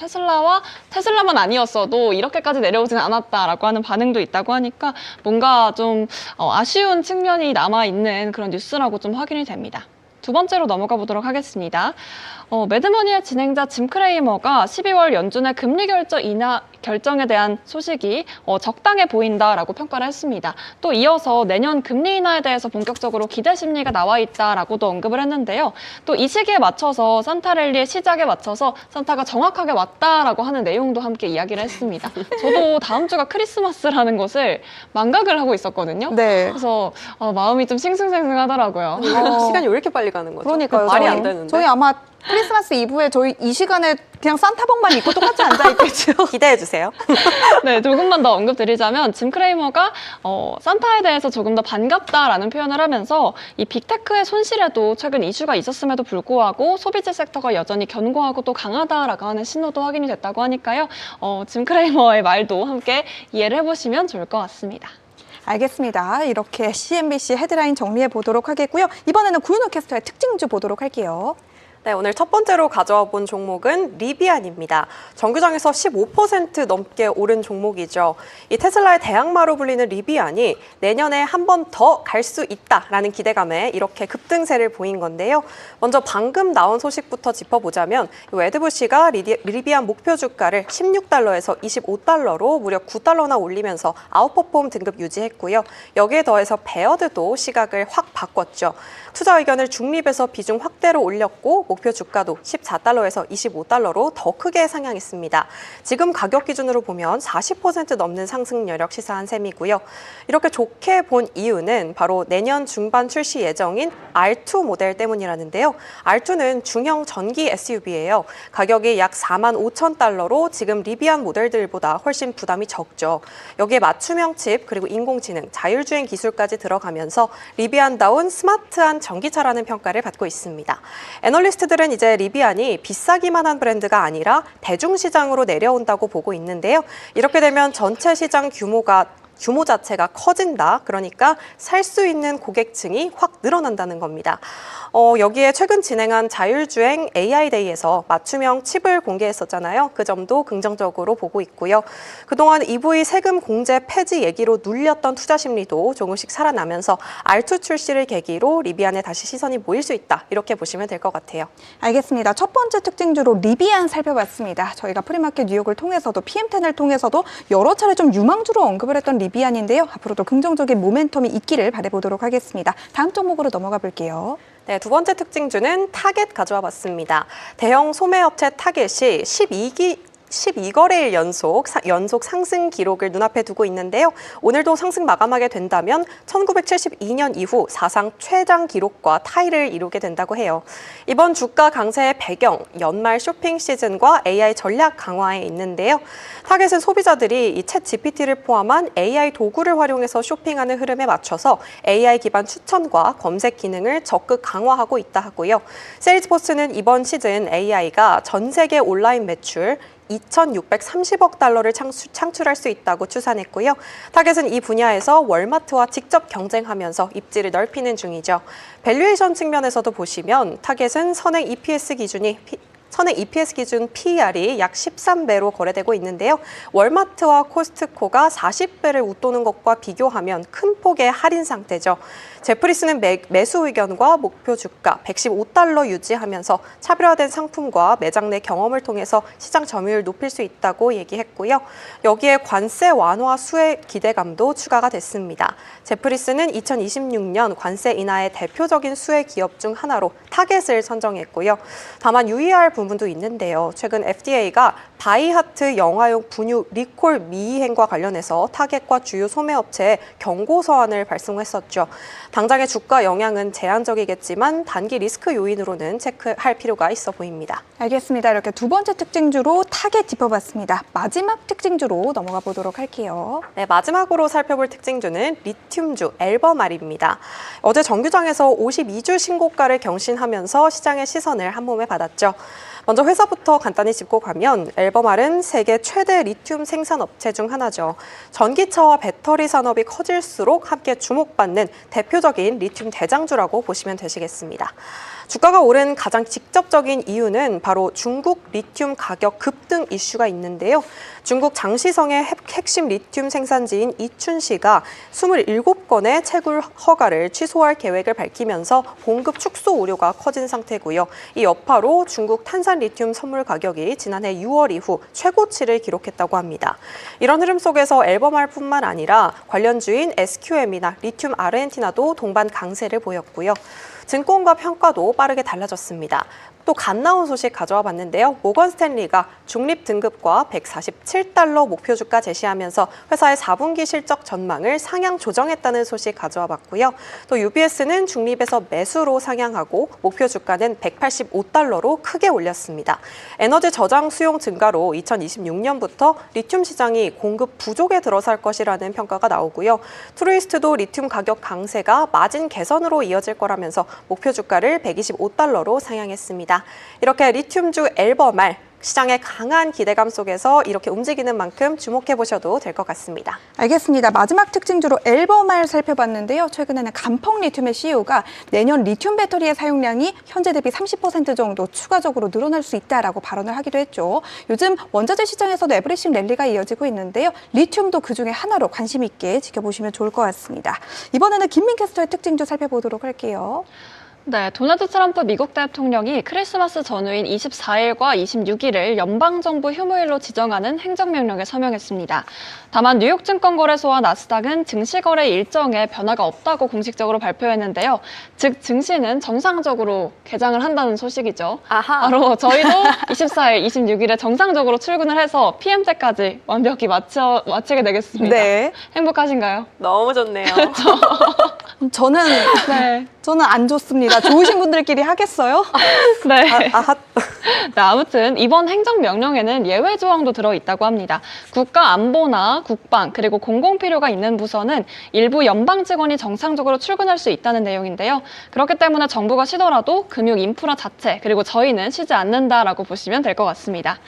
테슬라만 아니었어도 이렇게까지 내려오진 않았다라고 하는 반응도 있다고 하니까 뭔가 좀 아쉬운 측면이 남아있는 그런 뉴스라고 좀 확인이 됩니다. 두 번째로 넘어가 보도록 하겠습니다. 매드머니의 진행자 짐 크레이머가 12월 연준의 금리 결정에 대한 소식이 적당해 보인다라고 평가를 했습니다. 또 이어서 내년 금리 인하에 대해서 본격적으로 기대 심리가 나와 있다라고도 언급을 했는데요. 또 이 시기에 맞춰서 산타랠리의 시작에 맞춰서 산타가 정확하게 왔다라고 하는 내용도 함께 이야기를 했습니다. 저도 다음 주가 크리스마스라는 것을 망각을 하고 있었거든요. 네. 그래서 마음이 좀 싱숭생숭하더라고요. 시간이 왜 이렇게 빨리 가는 거죠? 그러니까요. 말이 안 되는데. 저희 아마 크리스마스 이브에 저희 이 시간에 그냥 산타복만 입고 똑같이 앉아있겠죠. 기대해 주세요. 네, 조금만 더 언급드리자면 짐 크레이머가 산타에 대해서 조금 더 반갑다라는 표현을 하면서 이 빅테크의 손실에도 최근 이슈가 있었음에도 불구하고 소비재 섹터가 여전히 견고하고 또 강하다라고 하는 신호도 확인이 됐다고 하니까요. 짐 크레이머의 말도 함께 이해를 해보시면 좋을 것 같습니다. 알겠습니다. 이렇게 CNBC 헤드라인 정리해 보도록 하겠고요. 이번에는 구윤호 캐스터의 특징주 보도록 할게요. 네, 오늘 첫 번째로 가져와 본 종목은 리비안입니다. 정규장에서 15% 넘게 오른 종목이죠. 이 테슬라의 대항마로 불리는 리비안이 내년에 한 번 더 갈 수 있다라는 기대감에 이렇게 급등세를 보인 건데요. 먼저 방금 나온 소식부터 짚어보자면 웨드부시가 리비안 목표 주가를 16달러에서 25달러로 무려 9달러나 올리면서 아웃퍼폼 등급 유지했고요. 여기에 더해서 베어드도 시각을 확 바꿨죠. 투자 의견을 중립에서 비중 확대로 올렸고 목표 주가도 14달러에서 25달러로 더 크게 상향했습니다. 지금 가격 기준으로 보면 40% 넘는 상승 여력 시사한 셈이고요. 이렇게 좋게 본 이유는 바로 내년 중반 출시 예정인 R2 모델 때문이라는데요. R2는 중형 전기 SUV예요. 가격이 약 45,000달러로 지금 리비안 모델들보다 훨씬 부담이 적죠. 여기에 맞춤형 칩 그리고 인공지능, 자율주행 기술까지 들어가면서 리비안다운 스마트한 전기차라는 평가를 받고 있습니다. 애널리스트들은 이제 리비안이 비싸기만 한 브랜드가 아니라 대중시장으로 내려온다고 보고 있는데요. 이렇게 되면 전체 시장 규모 자체가 커진다. 그러니까 살 수 있는 고객층이 확 늘어난다는 겁니다. 여기에 최근 진행한 자율주행 AI데이에서 맞춤형 칩을 공개했었잖아요. 그 점도 긍정적으로 보고 있고요. 그동안 EV 세금 공제 폐지 얘기로 눌렸던 투자 심리도 조금씩 살아나면서 R2 출시를 계기로 리비안에 다시 시선이 모일 수 있다. 이렇게 보시면 될 것 같아요. 알겠습니다. 첫 번째 특징주로 리비안 살펴봤습니다. 저희가 프리마켓 뉴욕을 통해서도 PM10을 통해서도 여러 차례 좀 유망주로 언급을 했던 리비안인데요. 앞으로도 긍정적인 모멘텀이 있기를 바라보도록 하겠습니다. 다음 종목으로 넘어가 볼게요. 네, 두 번째 특징주는 타겟 가져와 봤습니다. 대형 소매업체 타겟이 12거래일 연속 상승 기록을 눈앞에 두고 있는데요. 오늘도 상승 마감하게 된다면 1972년 이후 사상 최장 기록과 타이를 이루게 된다고 해요. 이번 주가 강세의 배경, 연말 쇼핑 시즌과 AI 전략 강화에 있는데요. 타겟은 소비자들이 이 챗 GPT를 포함한 AI 도구를 활용해서 쇼핑하는 흐름에 맞춰서 AI 기반 추천과 검색 기능을 적극 강화하고 있다 하고요. 세일즈포스는 이번 시즌 AI가 전 세계 온라인 매출 2,630억 달러를 창출할 수 있다고 추산했고요. 타겟은 이 분야에서 월마트와 직접 경쟁하면서 입지를 넓히는 중이죠. 밸류에이션 측면에서도 보시면 타겟은 선행 EPS 기준 PER이 약 13배로 거래되고 있는데요. 월마트와 코스트코가 40배를 웃도는 것과 비교하면 큰 폭의 할인 상태죠. 제프리스는 매수 의견과 목표 주가 115달러 유지하면서 차별화된 상품과 매장 내 경험을 통해서 시장 점유율 높일 수 있다고 얘기했고요. 여기에 관세 완화 수혜 기대감도 추가가 됐습니다. 제프리스는 2026년 관세 인하의 대표적인 수혜 기업 중 하나로 타겟을 선정했고요. 다만 유의할 부분도 있는데요. 최근 FDA가 바이하트 영화용 분유 리콜 미이행과 관련해서 타겟과 주요 소매업체에 경고 서한을 발송했었죠. 당장의 주가 영향은 제한적이겠지만 단기 리스크 요인으로는 체크할 필요가 있어 보입니다. 알겠습니다. 이렇게 두 번째 특징주로 타겟 짚어봤습니다. 마지막 특징주로 넘어가 보도록 할게요. 네, 마지막으로 살펴볼 특징주는 리튬주 앨범알입니다. 어제 정규장에서 52주 신고가를 경신하면서 시장의 시선을 한 몸에 받았죠. 먼저 회사부터 간단히 짚고 가면 앨범알은 세계 최대 리튬 생산 업체 중 하나죠. 전기차와 배터리 산업이 커질수록 함께 주목받는 대표적인 리튬 대장주라고 보시면 되시겠습니다. 주가가 오른 가장 직접적인 이유는 바로 중국 리튬 가격 급등 이슈가 있는데요. 중국 장시성의 핵심 리튬 생산지인 이춘시가 27건의 채굴 허가를 취소할 계획을 밝히면서 공급 축소 우려가 커진 상태고요. 이 여파로 중국 탄산 리튬 선물 가격이 지난해 6월 이후 최고치를 기록했다고 합니다. 이런 흐름 속에서 앨범알뿐만 아니라 관련주인 SQM이나 리튬 아르헨티나도 동반 강세를 보였고요. 증권가 평가도 빠르게 달라졌습니다. 또 갓 나온 소식 가져와 봤는데요. 모건 스탠리가 중립 등급과 147달러 목표 주가 제시하면서 회사의 4분기 실적 전망을 상향 조정했다는 소식 가져와 봤고요. 또 UBS는 중립에서 매수로 상향하고 목표 주가는 185달러로 크게 올렸습니다. 에너지 저장 수용 증가로 2026년부터 리튬 시장이 공급 부족에 들어설 것이라는 평가가 나오고요. 트루이스트도 리튬 가격 강세가 마진 개선으로 이어질 거라면서 목표 주가를 125달러로 상향했습니다. 이렇게 리튬주 앨범알 시장의 강한 기대감 속에서 이렇게 움직이는 만큼 주목해 보셔도 될 것 같습니다. 알겠습니다. 마지막 특징주로 앨범알 살펴봤는데요. 최근에는 감펑 리튬의 CEO가 내년 리튬 배터리의 사용량이 현재 대비 30% 정도 추가적으로 늘어날 수 있다라고 발언을 하기도 했죠. 요즘 원자재 시장에서도 에브리싱 랠리가 이어지고 있는데요. 리튬도 그중에 하나로 관심 있게 지켜보시면 좋을 것 같습니다. 이번에는 김민 캐스터의 특징주 살펴보도록 할게요. 네, 도널드 트럼프 미국 대통령이 크리스마스 전후인 24일과 26일을 연방정부 휴무일로 지정하는 행정명령에 서명했습니다. 다만 뉴욕증권거래소와 나스닥은 증시거래 일정에 변화가 없다고 공식적으로 발표했는데요. 즉 증시는 정상적으로 개장을 한다는 소식이죠. 아하. 바로 저희도 24일, 26일에 정상적으로 출근을 해서 PM 때까지 완벽히 마치게 되겠습니다. 네. 행복하신가요? 너무 좋네요. 저는 안 좋습니다. 좋으신 분들끼리 하겠어요? 네. 아하. 네, 아무튼 이번 행정명령에는 예외 조항도 들어있다고 합니다. 국가 안보나 국방 그리고 공공필요가 있는 부서는 일부 연방 직원이 정상적으로 출근할 수 있다는 내용인데요. 그렇기 때문에 정부가 쉬더라도 금융 인프라 자체 그리고 저희는 쉬지 않는다라고 보시면 될 것 같습니다.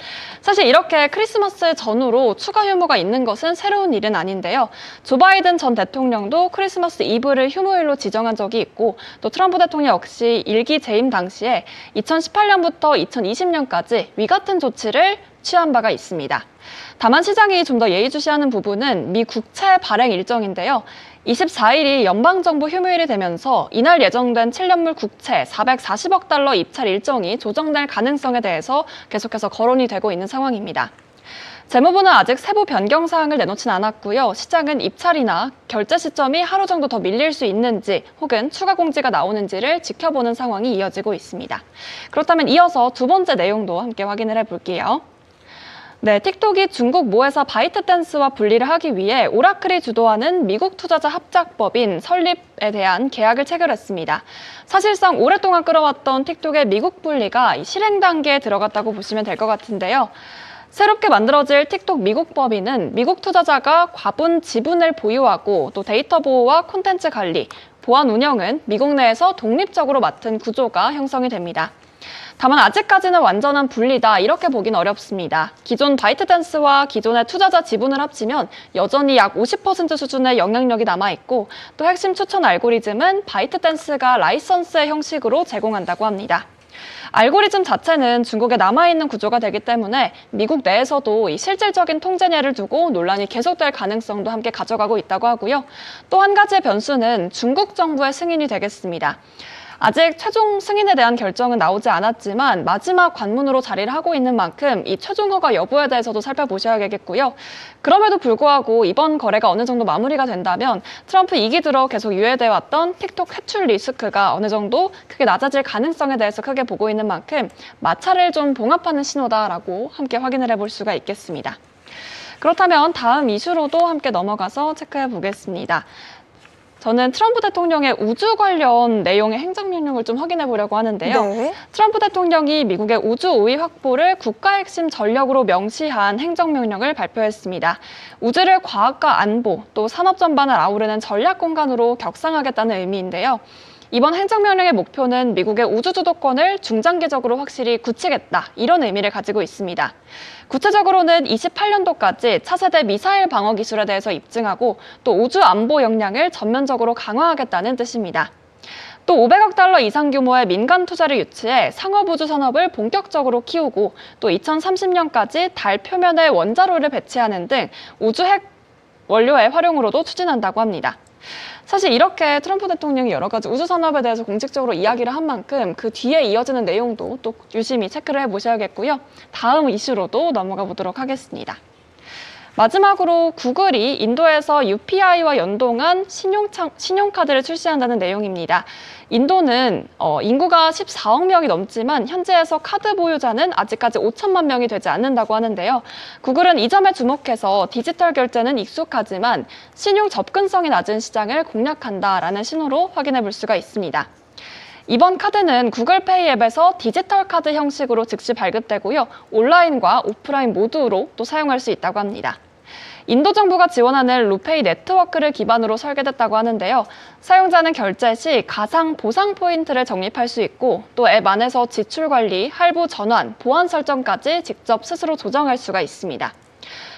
사실 이렇게 크리스마스 전후로 추가 휴무가 있는 것은 새로운 일은 아닌데요. 조 바이든 전 대통령도 크리스마스 이브를 휴무일로 지정한 적이 있고 또 트럼프 대통령 역시 일기 재임 당시에 2018년부터 2020년까지 위 같은 조치를 취한 바가 있습니다. 다만 시장이 좀 더 예의주시하는 부분은 미 국채 발행 일정인데요. 24일이 연방정부 휴무일이 되면서 이날 예정된 7년물 국채 440억 달러 입찰 일정이 조정될 가능성에 대해서 계속해서 거론이 되고 있는 상황입니다. 재무부는 아직 세부 변경 사항을 내놓진 않았고요. 시장은 입찰이나 결제 시점이 하루 정도 더 밀릴 수 있는지 혹은 추가 공지가 나오는지를 지켜보는 상황이 이어지고 있습니다. 그렇다면 이어서 두 번째 내용도 함께 확인을 해볼게요. 네, 틱톡이 중국 모회사 바이트댄스와 분리를 하기 위해 오라클이 주도하는 미국 투자자 합작법인 설립에 대한 계약을 체결했습니다. 사실상 오랫동안 끌어왔던 틱톡의 미국 분리가 실행 단계에 들어갔다고 보시면 될 것 같은데요. 새롭게 만들어질 틱톡 미국 법인은 미국 투자자가 과분 지분을 보유하고 또 데이터 보호와 콘텐츠 관리, 보안 운영은 미국 내에서 독립적으로 맡은 구조가 형성이 됩니다. 다만 아직까지는 완전한 분리다 이렇게 보긴 어렵습니다. 기존 바이트댄스와 기존의 투자자 지분을 합치면 여전히 약 50% 수준의 영향력이 남아있고 또 핵심 추천 알고리즘은 바이트댄스가 라이선스의 형식으로 제공한다고 합니다. 알고리즘 자체는 중국에 남아있는 구조가 되기 때문에 미국 내에서도 이 실질적인 통제냐를 두고 논란이 계속될 가능성도 함께 가져가고 있다고 하고요. 또 한 가지의 변수는 중국 정부의 승인이 되겠습니다. 아직 최종 승인에 대한 결정은 나오지 않았지만 마지막 관문으로 자리를 하고 있는 만큼 이 최종 허가 여부에 대해서도 살펴보셔야겠고요. 그럼에도 불구하고 이번 거래가 어느 정도 마무리가 된다면 트럼프 2기 들어 계속 유예돼 왔던 틱톡 해출 리스크가 어느 정도 크게 낮아질 가능성에 대해서 크게 보고 있는 만큼 마찰을 좀 봉합하는 신호다라고 함께 확인을 해볼 수가 있겠습니다. 그렇다면 다음 이슈로도 함께 넘어가서 체크해 보겠습니다. 저는 트럼프 대통령의 우주 관련 내용의 행정명령을 좀 확인해 보려고 하는데요. 네. 트럼프 대통령이 미국의 우주 우위 확보를 국가 핵심 전력으로 명시한 행정명령을 발표했습니다. 우주를 과학과 안보, 또 산업 전반을 아우르는 전략 공간으로 격상하겠다는 의미인데요. 이번 행정명령의 목표는 미국의 우주 주도권을 중장기적으로 확실히 굳히겠다, 이런 의미를 가지고 있습니다. 구체적으로는 28년도까지 차세대 미사일 방어 기술에 대해서 입증하고 또 우주 안보 역량을 전면적으로 강화하겠다는 뜻입니다. 또 500억 달러 이상 규모의 민간 투자를 유치해 상업 우주 산업을 본격적으로 키우고 또 2030년까지 달 표면에 원자로를 배치하는 등 우주 핵 원료의 활용으로도 추진한다고 합니다. 사실 이렇게 트럼프 대통령이 여러 가지 우주 산업에 대해서 공식적으로 이야기를 한 만큼 그 뒤에 이어지는 내용도 또 유심히 체크를 해보셔야겠고요. 다음 이슈로도 넘어가 보도록 하겠습니다. 마지막으로 구글이 인도에서 UPI와 연동한 신용카드를 출시한다는 내용입니다. 인도는 인구가 14억 명이 넘지만 현재에서 카드 보유자는 아직까지 5천만 명이 되지 않는다고 하는데요. 구글은 이 점에 주목해서 디지털 결제는 익숙하지만 신용 접근성이 낮은 시장을 공략한다라는 신호로 확인해 볼 수가 있습니다. 이번 카드는 구글페이 앱에서 디지털 카드 형식으로 즉시 발급되고요. 온라인과 오프라인 모두로 또 사용할 수 있다고 합니다. 인도 정부가 지원하는 루페이 네트워크를 기반으로 설계됐다고 하는데요. 사용자는 결제 시 가상 보상 포인트를 적립할 수 있고 또 앱 안에서 지출 관리, 할부 전환, 보안 설정까지 직접 스스로 조정할 수가 있습니다.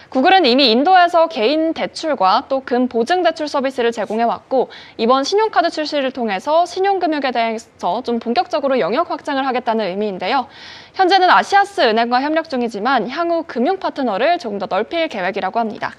구글은 이미 인도에서 개인 대출과 또 금 보증 대출 서비스를 제공해왔고 이번 신용카드 출시를 통해서 신용금융에 대해서 좀 본격적으로 영역 확장을 하겠다는 의미인데요. 현재는 아시아스 은행과 협력 중이지만 향후 금융 파트너를 조금 더 넓힐 계획이라고 합니다.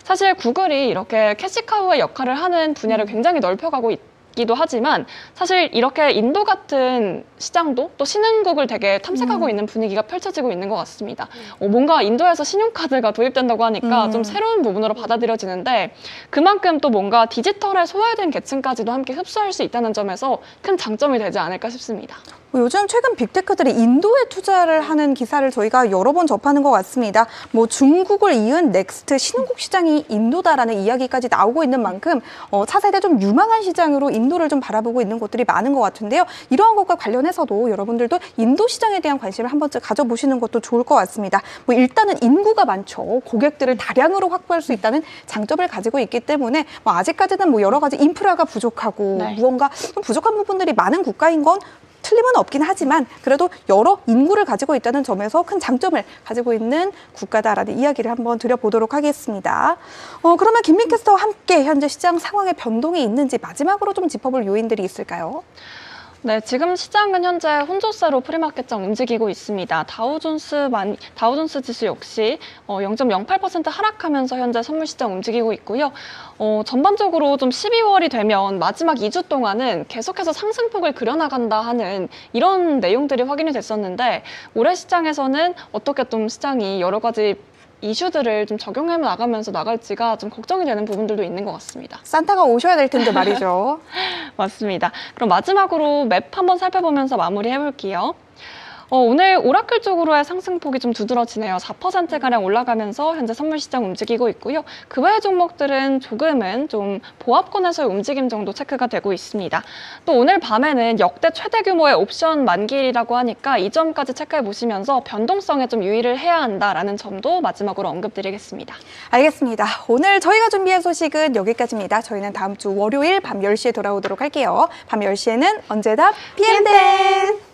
사실 구글이 이렇게 캐시카우의 역할을 하는 분야를 굉장히 넓혀가고 있기도 하지만 사실 이렇게 인도 같은 시장도 또 신흥국을 되게 탐색하고 있는 분위기가 펼쳐지고 있는 것 같습니다. 뭔가 인도에서 신용카드가 도입된다고 하니까 좀 새로운 부분으로 받아들여지는데 그만큼 또 뭔가 디지털에 소외된 계층까지도 함께 흡수할 수 있다는 점에서 큰 장점이 되지 않을까 싶습니다. 요즘 최근 빅테크들이 인도에 투자를 하는 기사를 저희가 여러 번 접하는 것 같습니다. 뭐 중국을 이은 넥스트 신흥국 시장이 인도다라는 이야기까지 나오고 있는 만큼 차세대 좀 유망한 시장으로 인도를 좀 바라보고 있는 곳들이 많은 것 같은데요. 이러한 것과 관련해서도 여러분들도 인도 시장에 대한 관심을 한 번쯤 가져보시는 것도 좋을 것 같습니다. 뭐 일단은 인구가 많죠. 고객들을 다량으로 확보할 수 있다는 장점을 가지고 있기 때문에 뭐 아직까지는 뭐 여러 가지 인프라가 부족하고 네. 무언가 좀 부족한 부분들이 많은 국가인 건 틀림은 없긴 하지만 그래도 여러 인구를 가지고 있다는 점에서 큰 장점을 가지고 있는 국가다라는 이야기를 한번 드려보도록 하겠습니다. 그러면 김민 캐스터와 함께 현재 시장 상황의 변동이 있는지 마지막으로 좀 짚어볼 요인들이 있을까요? 네, 지금 시장은 현재 혼조세로 프리마켓장 움직이고 있습니다. 다우존스 지수 역시 0.08% 하락하면서 현재 선물 시장 움직이고 있고요. 전반적으로 좀 12월이 되면 마지막 2주 동안은 계속해서 상승폭을 그려나간다 하는 이런 내용들이 확인이 됐었는데 올해 시장에서는 어떻게 좀 시장이 여러 가지 이슈들을 좀 적용해 나가면서 나갈지가 좀 걱정이 되는 부분들도 있는 것 같습니다. 산타가 오셔야 될 텐데 말이죠. 맞습니다. 그럼 마지막으로 맵 한번 살펴보면서 마무리해 볼게요. 오늘 오라클 쪽으로의 상승폭이 좀 두드러지네요. 4%가량 올라가면서 현재 선물 시장 움직이고 있고요. 그 외의 종목들은 조금은 좀 보합권에서의 움직임 정도 체크가 되고 있습니다. 또 오늘 밤에는 역대 최대 규모의 옵션 만기일이라고 하니까 이 점까지 체크해 보시면서 변동성에 좀 유의를 해야 한다라는 점도 마지막으로 언급드리겠습니다. 알겠습니다. 오늘 저희가 준비한 소식은 여기까지입니다. 저희는 다음 주 월요일 밤 10시에 돌아오도록 할게요. 밤 10시에는 언제다 PM10!